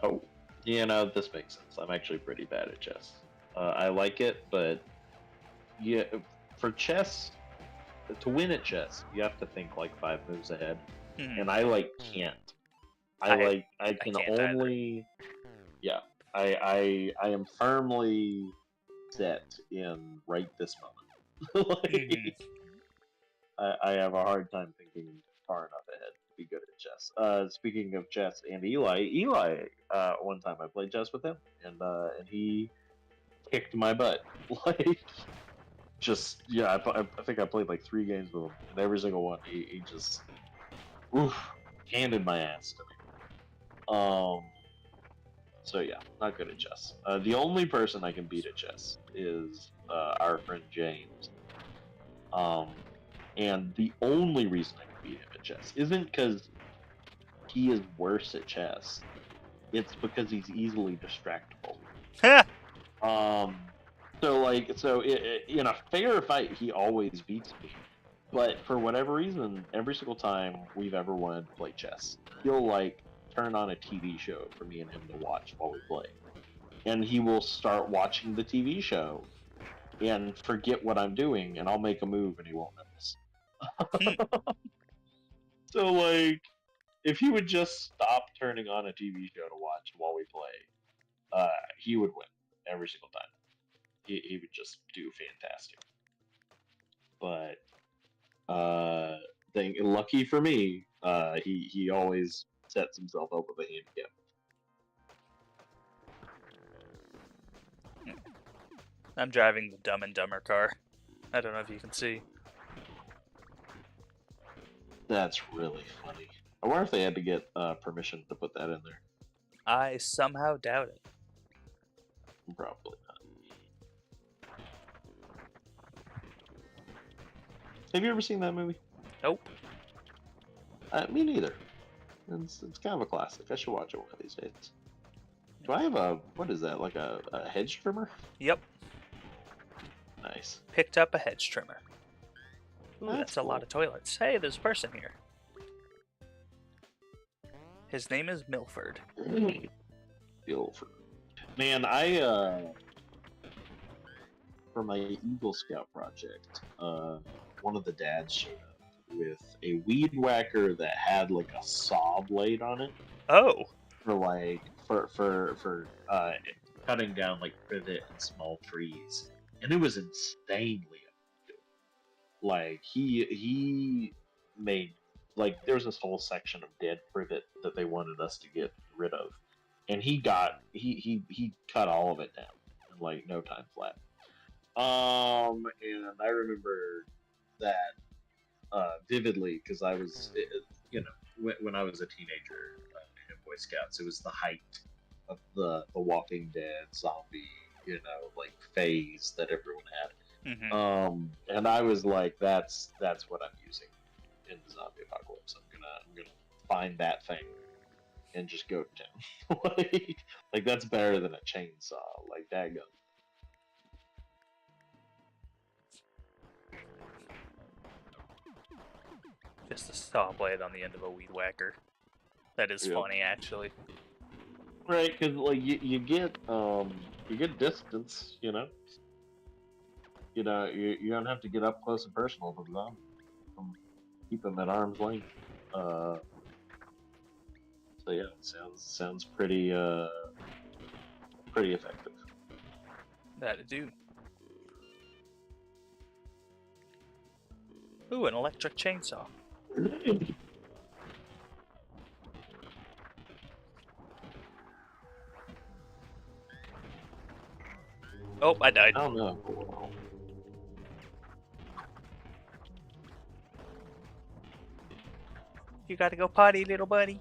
Oh, this makes sense. I'm actually pretty bad at chess. I like it, but yeah, for chess, to win at chess, you have to think like 5 moves ahead, and I like can't. I can can't either. only, yeah. I am firmly set in right this moment. Like, I have a hard time thinking far enough ahead to be good at chess. Speaking of chess and Eli, one time I played chess with him, and he kicked my butt. Like, just yeah, I think I played like 3 games with him, and every single one he just oof handed my ass to me. So yeah, not good at chess. The only person I can beat at chess is our friend James. Um, and the only reason I can beat him at chess isn't because he is worse at chess. It's because he's easily distractible. In a fair fight, he always beats me. But for whatever reason, every single time we've ever wanted to play chess, he'll like turn on a TV show for me and him to watch while we play. And he will start watching the TV show and forget what I'm doing, and I'll make a move and he won't notice. So like, if he would just stop turning on a TV show to watch while we play, he would win every single time. He would just do fantastic. But lucky for me, he always sets himself up with a handicap. I'm driving the Dumb and Dumber car. I don't know if you can see. That's really funny. I wonder if they had to get permission to put that in there. I somehow doubt it. Probably not. Have you ever seen that movie? Nope. Me neither. It's kind of a classic. I should watch it one of these days. Do I have what is that, like a hedge trimmer? Yep. Nice. Picked up a hedge trimmer. Ooh, That's that's a lot cool. of toilets. Hey, there's a person here. His name is Milford. Guilford. Man, for my Eagle Scout project, one of the dads showed up with a weed whacker that had like a saw blade on it Oh. for cutting down like privet and small trees, and it was insanely effective. Like he made like there's this whole section of dead privet that they wanted us to get rid of, and he cut all of it down in like no time flat. And I remember that vividly because I was, when I was a teenager in Boy Scouts, it was the height of the Walking Dead zombie, like phase that everyone had. Mm-hmm. And I was like, that's what I'm using in the zombie apocalypse. I'm gonna find that thing and just go to town. like that's better than a chainsaw. Like daggum. Just a saw blade on the end of a weed whacker. That is Yep. funny, actually. Right, because like you get distance, you don't have to get up close and personal to the zombie. Keep them at arm's length. So yeah, sounds pretty effective. That'd do. Ooh, an electric chainsaw. Oh, I died. I don't know. You gotta go potty, little buddy.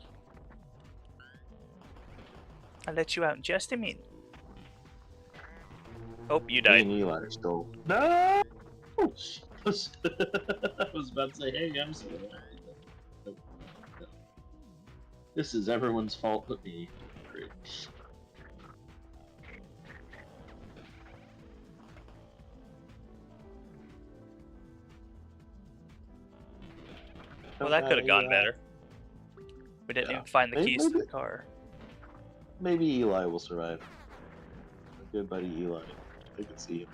I'll let you out in just a minute. Oh, you Me died. and Eli are still. No. I was about to say, hey, I'm still alive. No. This is everyone's fault but me. Great. Well, that could have gone better. We didn't Yeah. even find the keys to Maybe- the car. Maybe Eli will survive. My good buddy Eli. I can see him.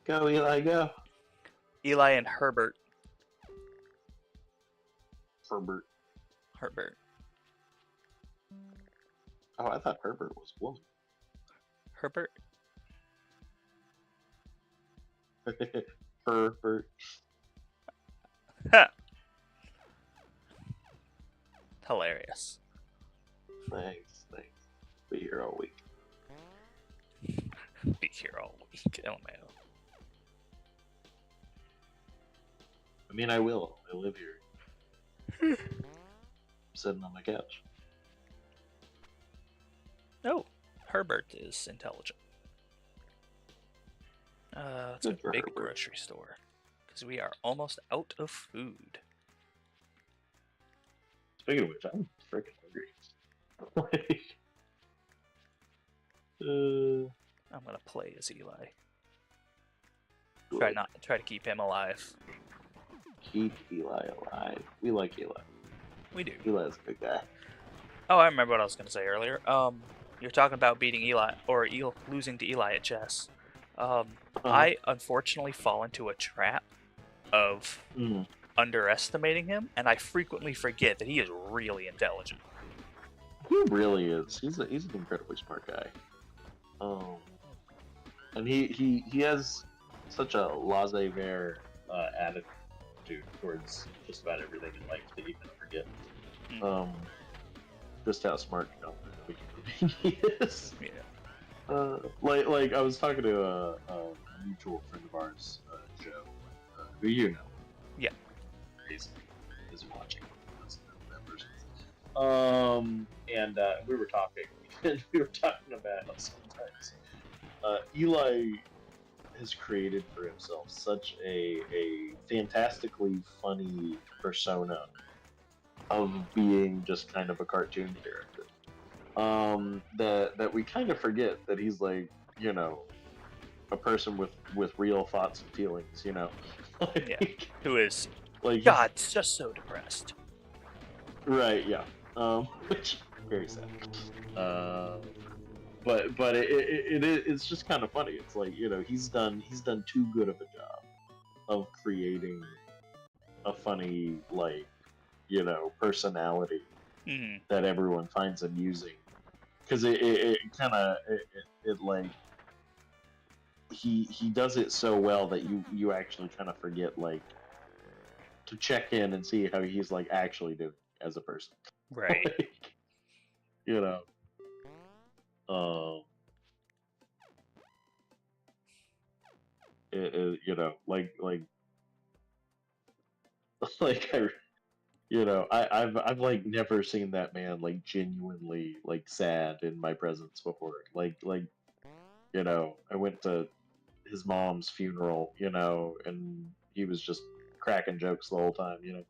Go, Eli, go. Eli and Herbert. Herbert. Herbert. Oh, I thought Herbert was a woman. Herbert? Herbert. Ha! Hilarious. Thanks. Be here all week. Be here all week. Oh man. I mean, I will. I live here. I'm sitting on my couch. Oh, Herbert is intelligent. Let's go Good to for big Herbert. grocery store. Because we are almost out of food. Speaking of which, I'm freaking hungry. I'm gonna play as Eli. Try to keep him alive. Keep Eli alive. We like Eli. We do. Eli's a good guy. Oh, I remember what I was gonna say earlier. You're talking about beating Eli or losing to Eli at chess. I unfortunately fall into a trap of underestimating him, and I frequently forget that he is really intelligent. He really is. He's an incredibly smart guy. And he has such a laissez-faire attitude towards just about everything in life that you can forget. Just how smart he is. Yeah. Like I was talking to a mutual friend of ours, Joe, who you know. Yeah. He's watching. And we were talking, and we were talking about how sometimes Eli has created for himself such a fantastically funny persona of being just kind of a cartoon character. That we kind of forget that he's like, you know, a person with real thoughts and feelings, you know. Yeah. like, Who is like he's- God just so depressed. right, yeah. Which very sad. But it's just kind of funny. It's like, you know, he's done too good of a job of creating a funny, like, you know, personality Hmm. that everyone finds amusing. Because it kind of it like he does it so well that you actually kind of forget, like, to check in and see how he's like actually doing as a person. Right. Like, you know. Um, you know, like like you know, I've like never seen that man like genuinely like sad in my presence before. Like you know, I went to his mom's funeral, you know, and he was just cracking jokes the whole time, you know.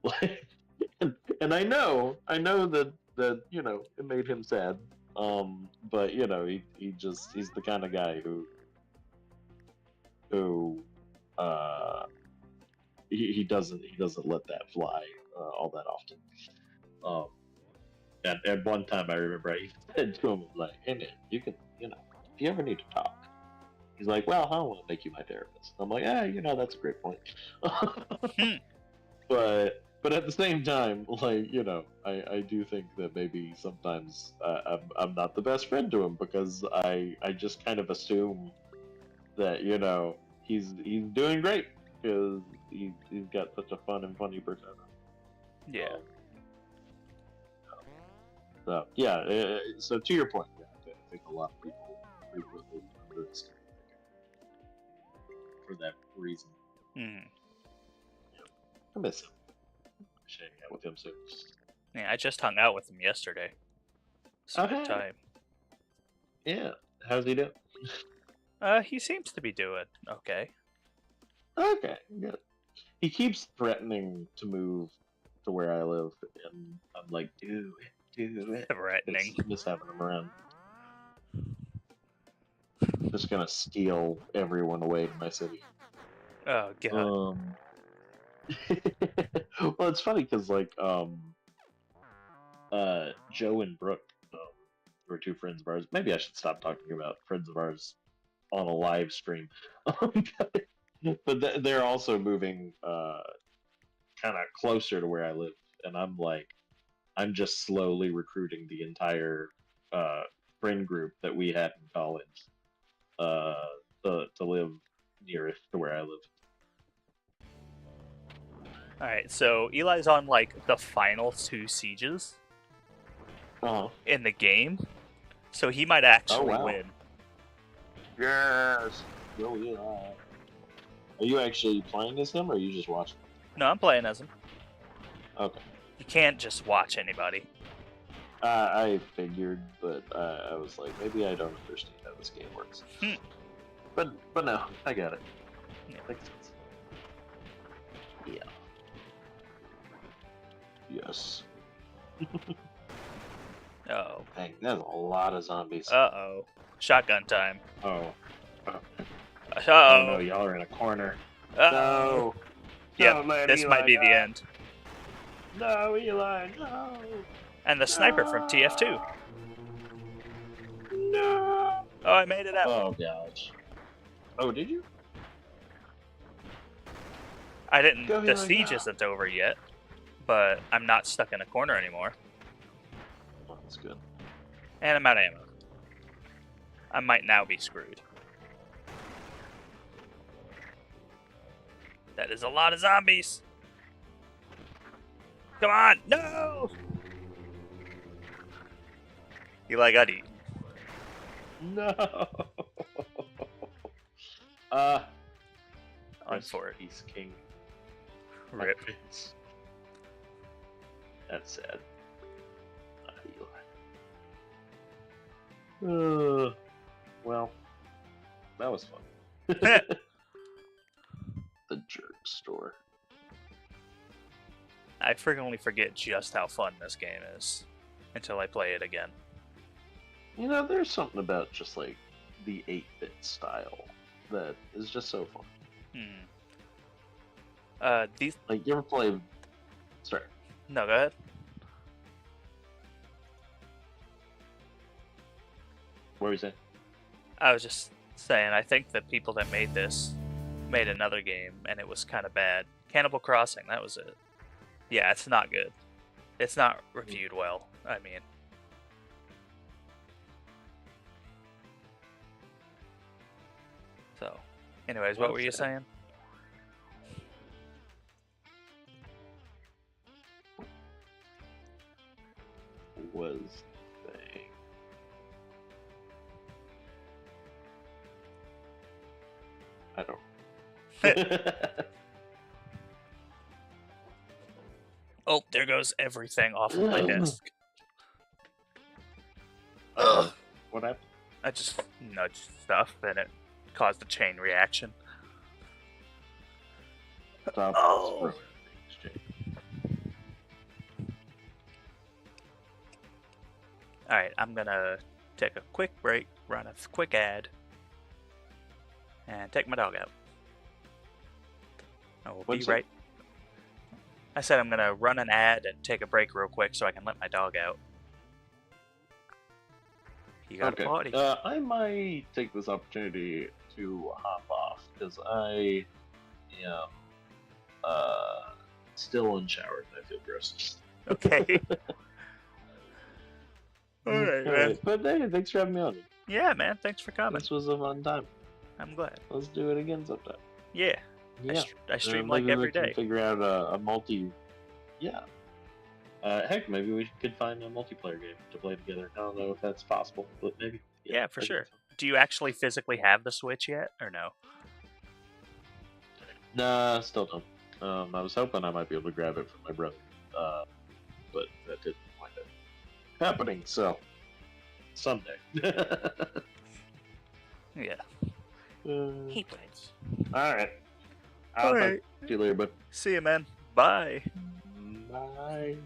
Like, and I know that you know it made him sad. But you know, he's the kind of guy who uh he doesn't let that fly all that often. Um, and at one time I remember I said to him like, "Hey man, you can, you know, if you ever need to talk." He's like, "Well, I don't want to make you my therapist." I'm like, "Ah, you know, that's a great point." Hmm. But at the same time, like, you know, I do think that maybe sometimes I'm not the best friend to him because I just kind of assume that, you know, he's doing great because he's got such a fun and funny persona. Yeah. Um, so yeah, so to your point, yeah, I think a lot of people frequently underestimate for that reason. Hmm. I miss him. Sharing out with him soon. Yeah, I just hung out with him yesterday. It's a good Okay. time. Yeah, how's he doing? He seems to be doing okay. Okay, good. He keeps threatening to move to where I live, and I'm like, do it. Threatening. Miss having him around. Just gonna steal everyone away in my city. Oh god. Well, it's funny because like Joe and Brooke were two friends of ours. Maybe I should stop talking about friends of ours on a live stream. But they're also moving kind of closer to where I live, and I'm just slowly recruiting the entire uh, friend group that we had in college uh, to live nearest to where I live. Alright, so Eli's on like the final 2 sieges Uh-huh. in the game, so he might actually wow. win. Yes. Oh yeah. Are you actually playing as him, or are you just watching? No, I'm playing as him. Okay. You can't just watch anybody. I figured, but I was like, maybe I don't understand how this game works. Hmm. But no, I got it. Yeah. Makes sense. Yeah. Yes. Oh. Dang, that's a lot of zombies. Uh-oh. Shotgun time. Oh. Oh Uh-oh. no, y'all are in a corner. Uh-oh. No. Yep, Don't let this Eli might be the die. end. No, Eli, no. And the sniper from TF2. No. Oh, I made it out. Oh gosh. Oh, did you? I didn't. Go The Eli, siege go. isn't over yet, but I'm not stuck in a corner anymore. Oh, that's good. And I'm out of ammo. I might now be screwed. That is a lot of zombies. Come on, no! Eli got eaten. No. On Rest for in it. peace, King. Rip. Vince. That's sad. Eli. Well, that was fun. The jerk store. I frequently forget just how fun this game is until I play it again. You know, there's something about just like the 8-bit style that is just so fun. These. Like, you ever play? Sorry. No, go ahead. What were you saying? I was just saying, I think the people that made this made another game, and it was kind of bad. Cannibal Crossing, that was it. Yeah, it's not good. It's not reviewed well. I mean, so. Anyways, what were you saying? Was saying. I don't. Oh, there goes everything off of my desk. What happened? I just nudged stuff, and it caused a chain reaction. Stop Oh. throwing things, Jake. Alright, I'm gonna take a quick break, run a quick ad, and take my dog out. I will What's be it? right. I said I'm gonna run an ad and take a break real quick so I can let my dog out. You got a potty. I might take this opportunity to hop off because I am still unshowered and I feel gross. Okay. Alright, man. But hey, thanks for having me on. Yeah, man. Thanks for coming. This was a fun time. I'm glad. Let's do it again sometime. Yeah. Yeah. I stream Maybe like every we can day. figure out a multi. Yeah. Heck, maybe we could find a multiplayer game to play together. I don't know if that's possible, but maybe. Yeah, for that'd be sure. fun. Do you actually physically have the Switch yet, or no? Nah, still don't. I was hoping I might be able to grab it from my brother, but that didn't wind up happening. So someday. Yeah. All He plays. right. I'll Alright. talk to you later, bud. See you, man. Bye. Bye.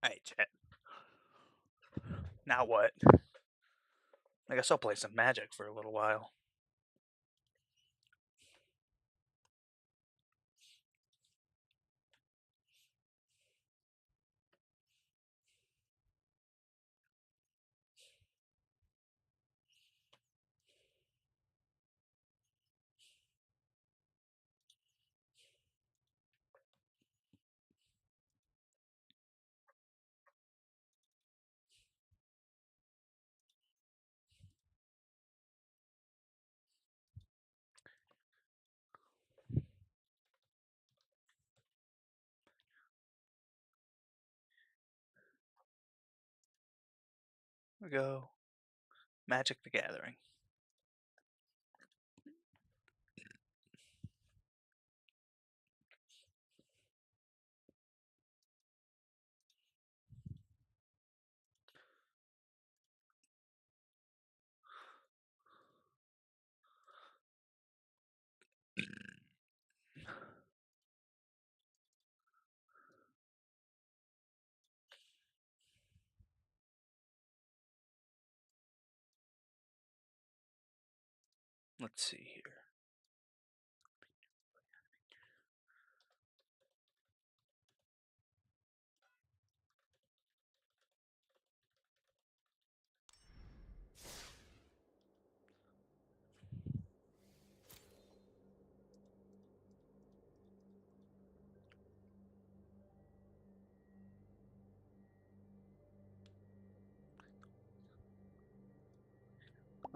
Alright, chat. Now what? I guess I'll play some Magic for a little while. Here we go. Magic the Gathering. Let's see here.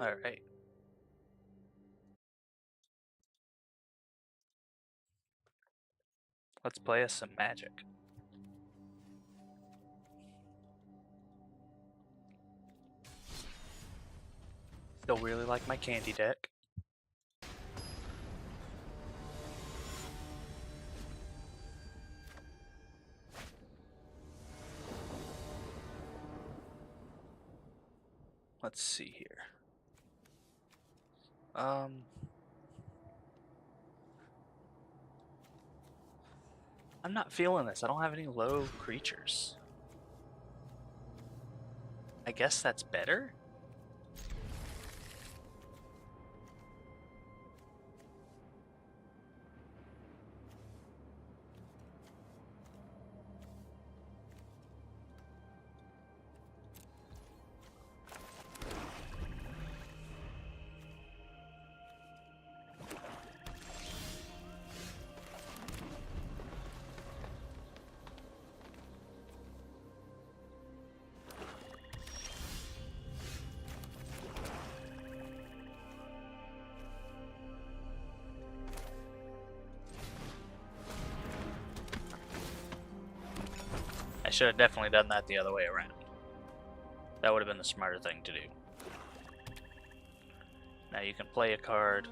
Alright. Let's play us some Magic. Still really like my candy deck. Let's see here. I'm not feeling this. I don't have any low creatures. I guess that's better? I should have definitely done that the other way around. That would have been the smarter thing to do. Now you can play a card.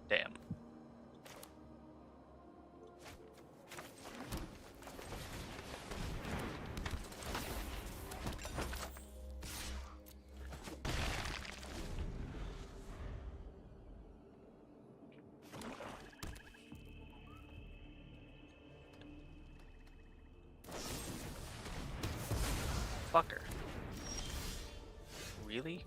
Damn. Fucker. Really?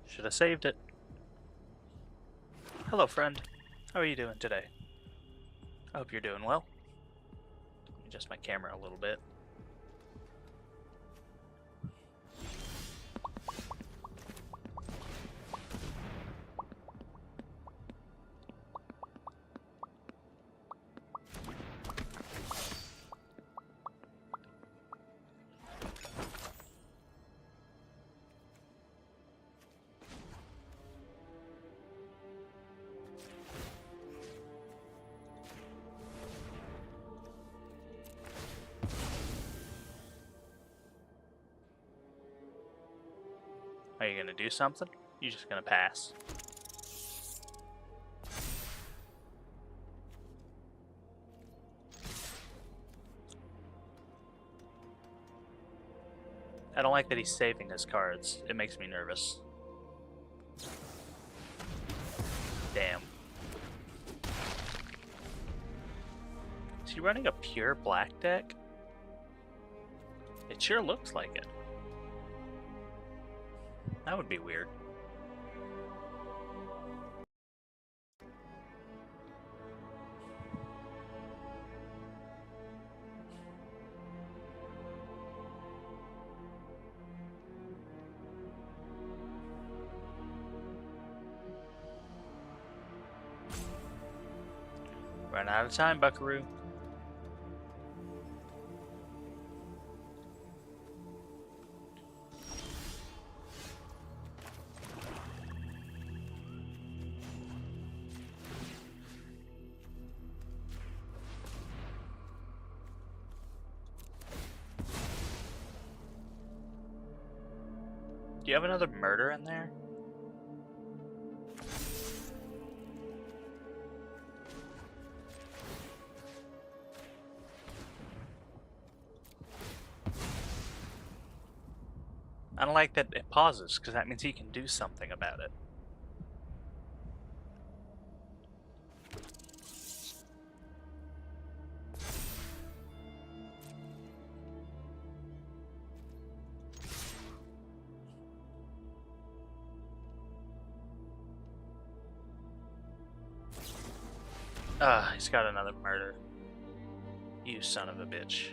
Should have saved it. Hello, friend. How are you doing today? I hope you're doing well. Let me adjust my camera a little bit. Are you gonna do something? You're just gonna pass. I don't like that he's saving his cards. It makes me nervous. Damn. Is he running a pure black deck? It sure looks like it. That would be weird. Run out of time, Buckaroo. Do you have another murder in there? I don't like that it pauses, because that means he can do something about it. Ah, he's got another murder. You son of a bitch.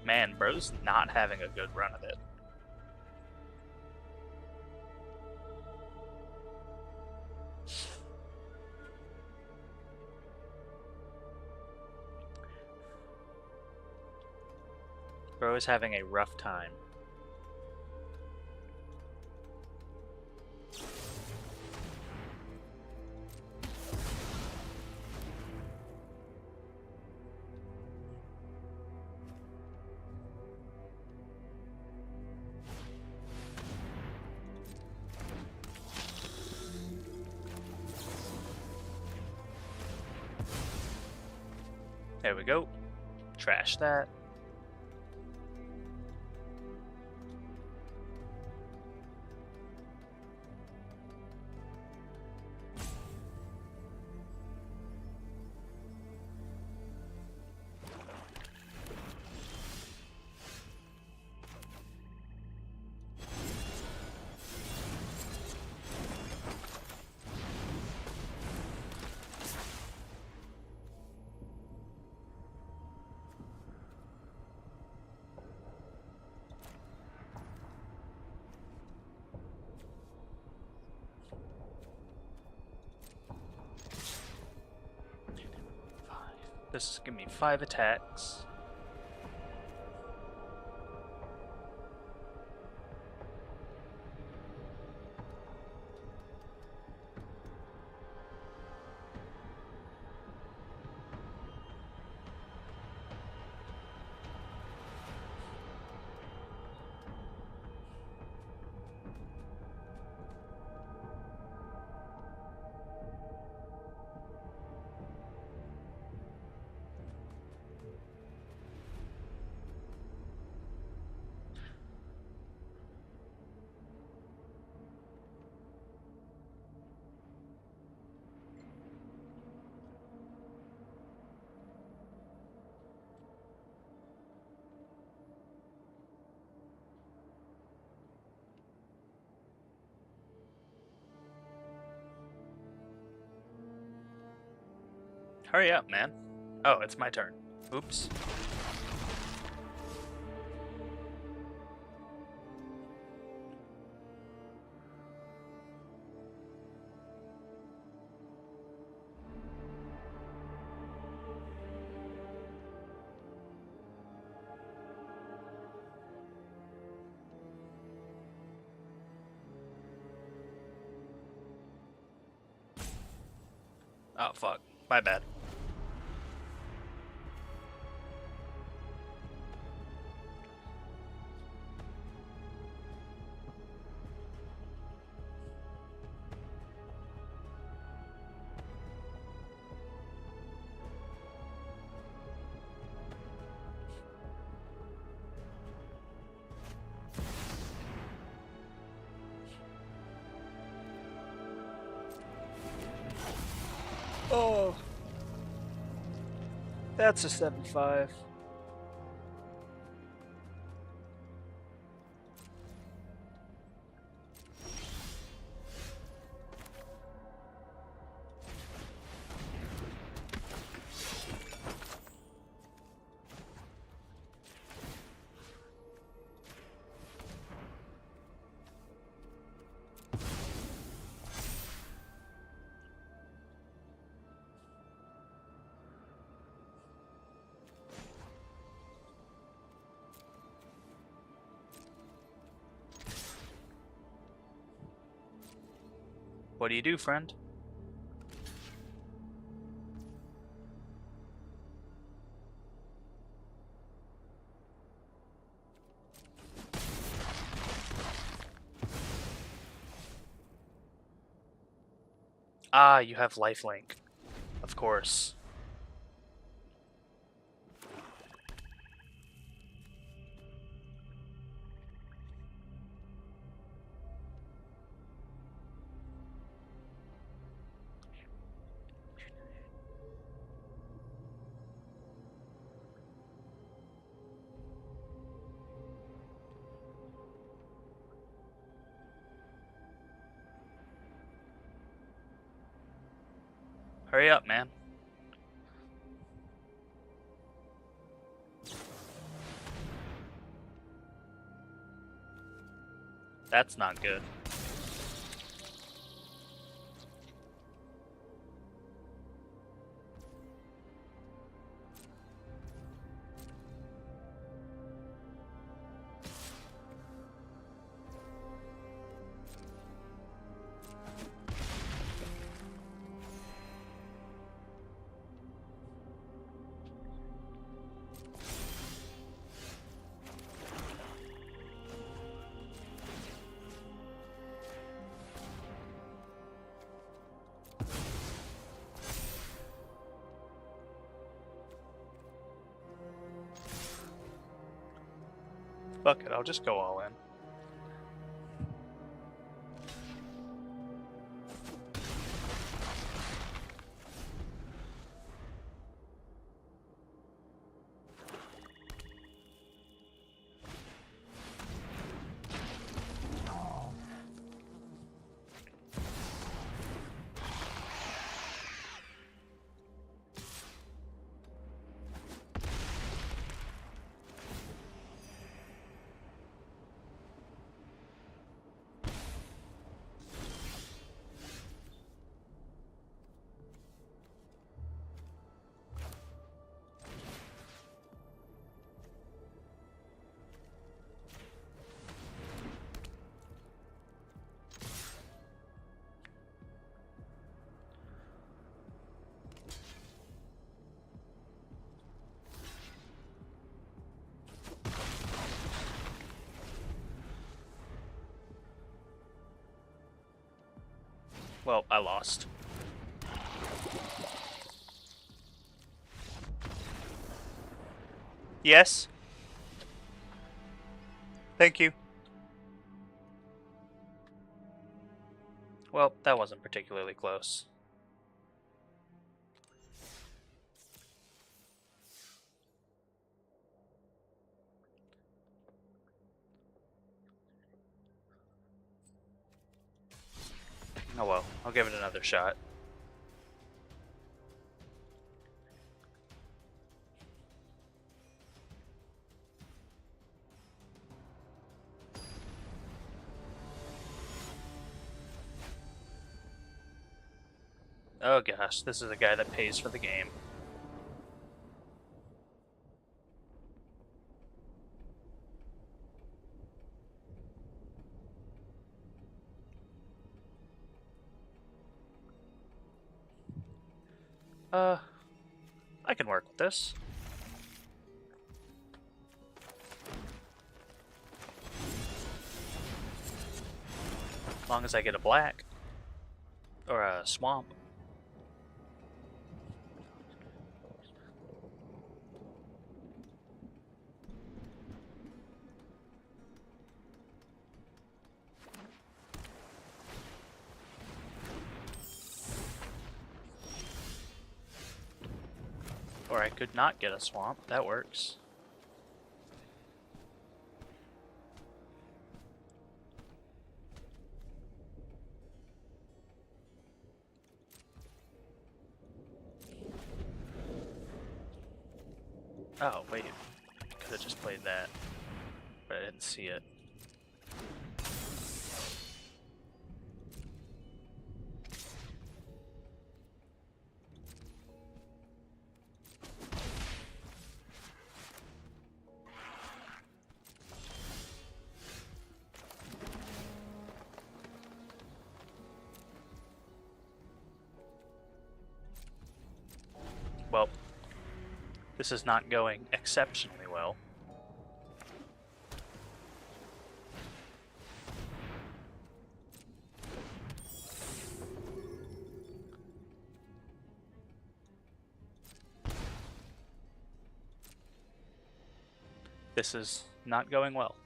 Man, bro's not having a good run of it. Bro is having a rough time. There we go. Trash that. This is gonna be 5 attacks. Hurry up, man. Oh, it's my turn. Oops. Oh, fuck. My bad. Oh, that's a 7-5. What do you do, friend? Ah, you have lifelink. Of course. Hurry up, man. That's not good. Fuck it, I'll just go all in. Well, I lost. Yes? Thank you. Well, that wasn't particularly close. Oh well, I'll give it another shot. Oh gosh, this is a guy that pays for the game. I can work with this. As long as I get a black. Or a swamp. Or I could not get a swamp. That works. Oh, wait. Could have just played that. But I didn't see it. Well, this is not going exceptionally well. This is not going well.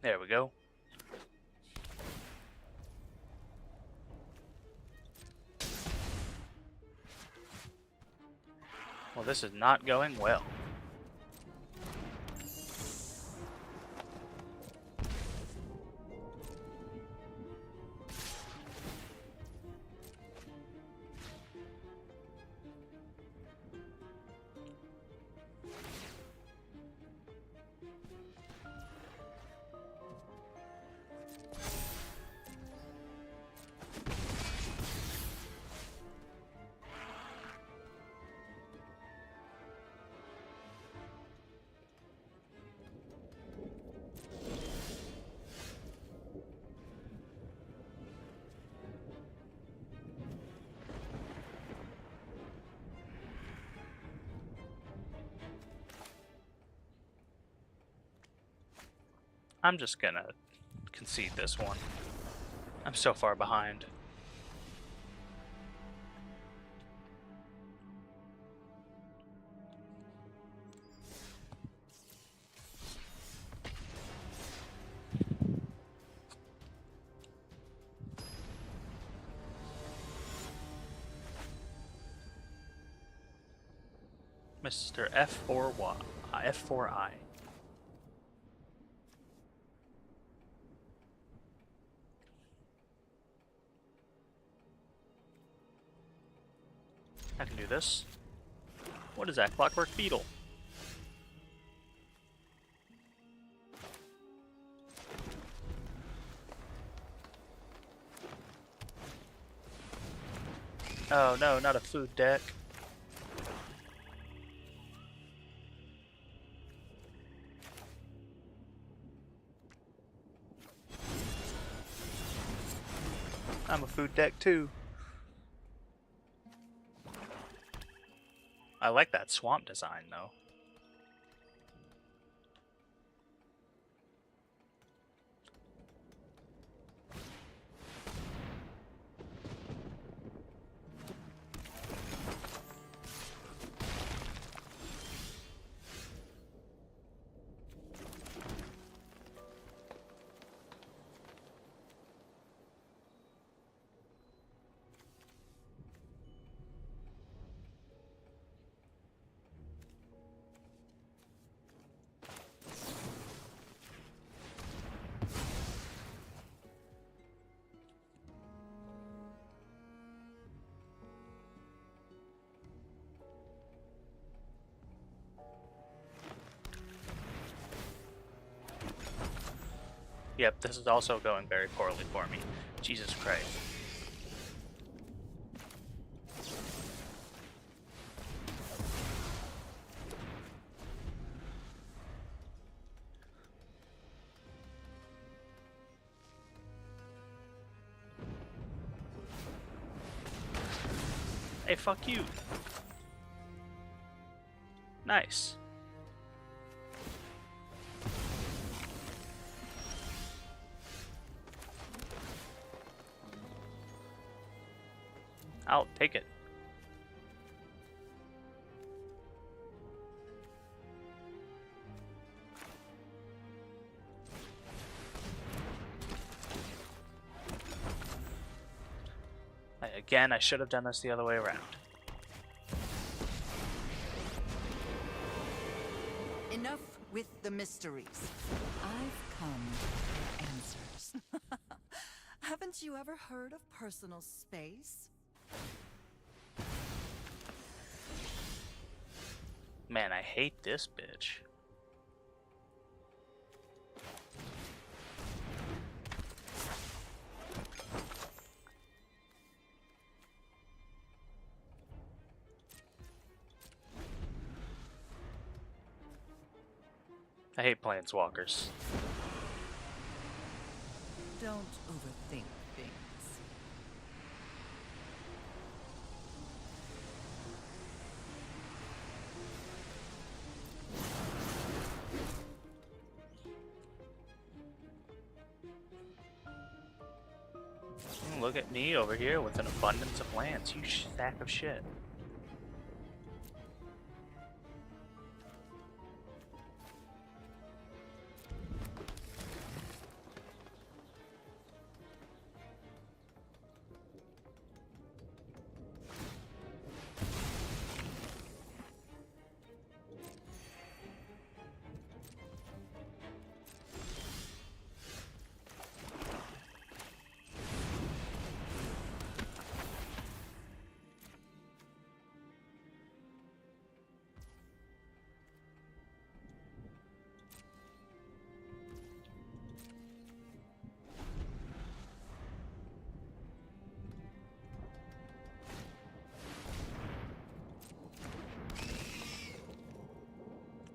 There we go. Well, this is not going well. I'm just gonna concede this one. I'm so far behind. Mr. F4Y, F4I. I can do this. What is that? Clockwork Beetle. Oh no, not a food deck. I'm a food deck too. I like that swamp design though. Yep, this is also going very poorly for me. Jesus Christ. Hey, fuck you. Nice. I'll take it. Again, I should have done this the other way around. Enough with the mysteries. I've come for answers. Haven't you ever heard of personal space? Man, I hate this bitch. I hate planeswalkers. Don't overthink things. Look at me over here with an abundance of lands, you sack of shit.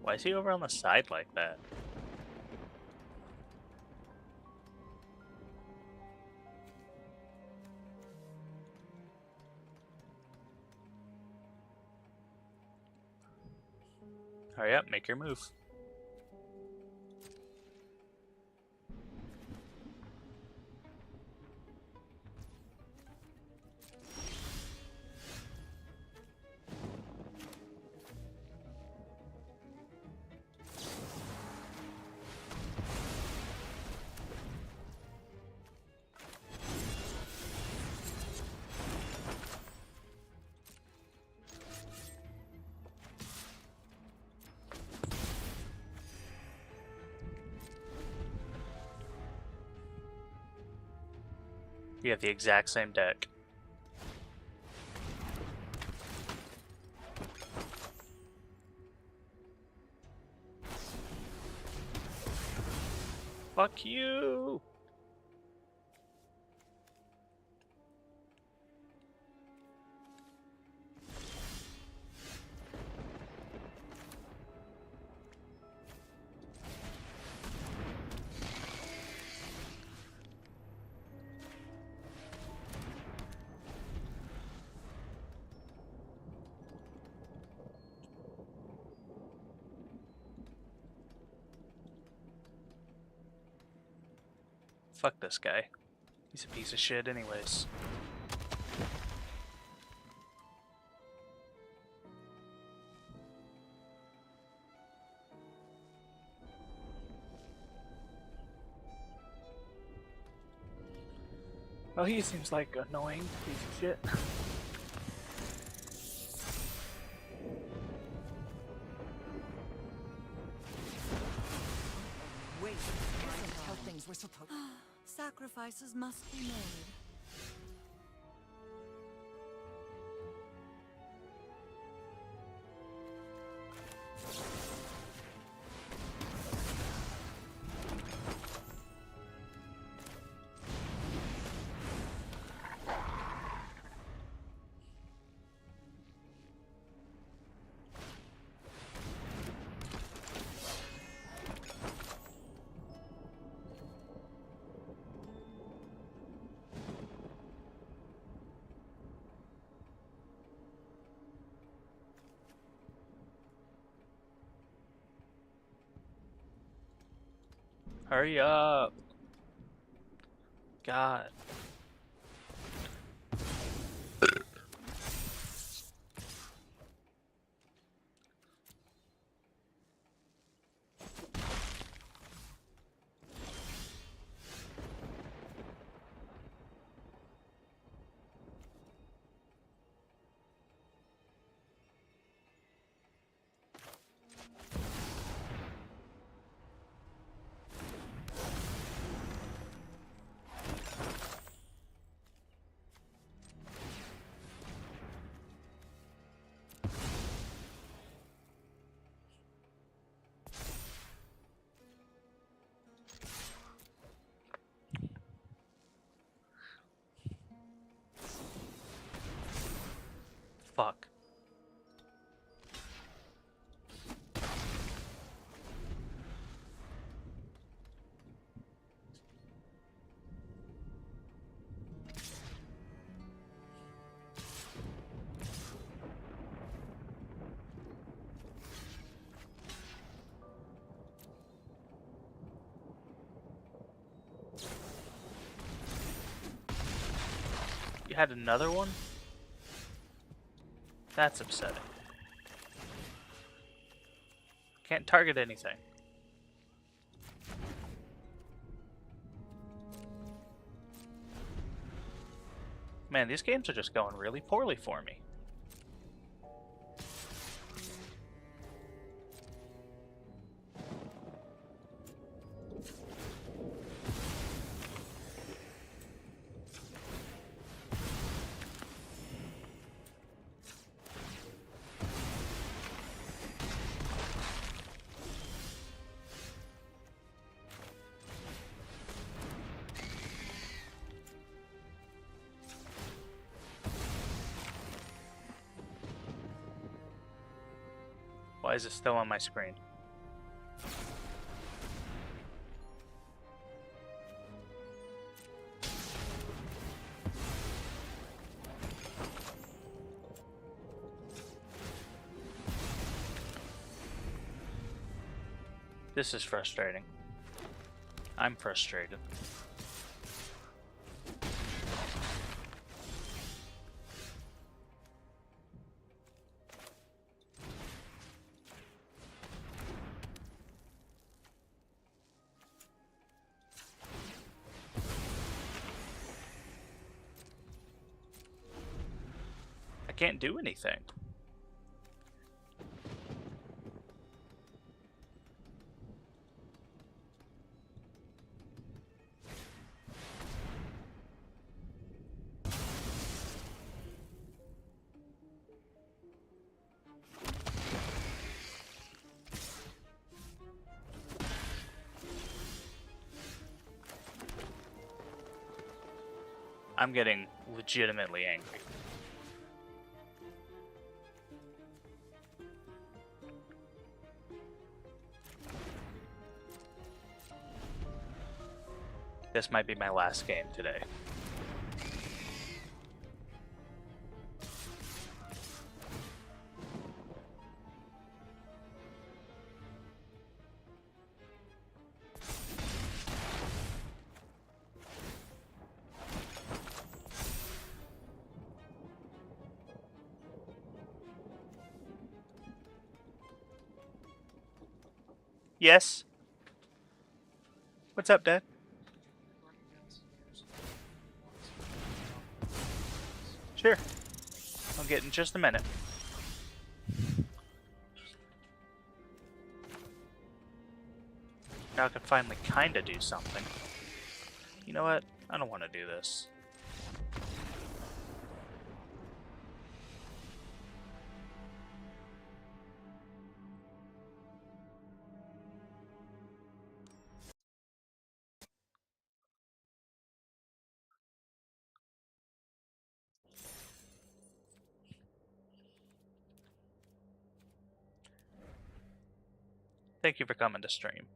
Why is he over on the side like that? Hurry up, make your move. You have the exact same deck. Fuck you! Fuck this guy. He's a piece of shit anyways. Well, he seems like an annoying piece of shit. Wait, this isn't how things were supposed. Sacrifices must be made. Hurry up. God. Fuck. You had another one? That's upsetting. Can't target anything. Man, these games are just going really poorly for me. Why is it still on my screen? This is frustrating. I'm frustrated. I can't do anything. I'm getting legitimately angry. This might be my last game today. Yes? What's up, Dad? Sure. I'll get in just a minute. Now I can finally kinda do something. You know what? I don't want to do this. Thank you for coming to stream.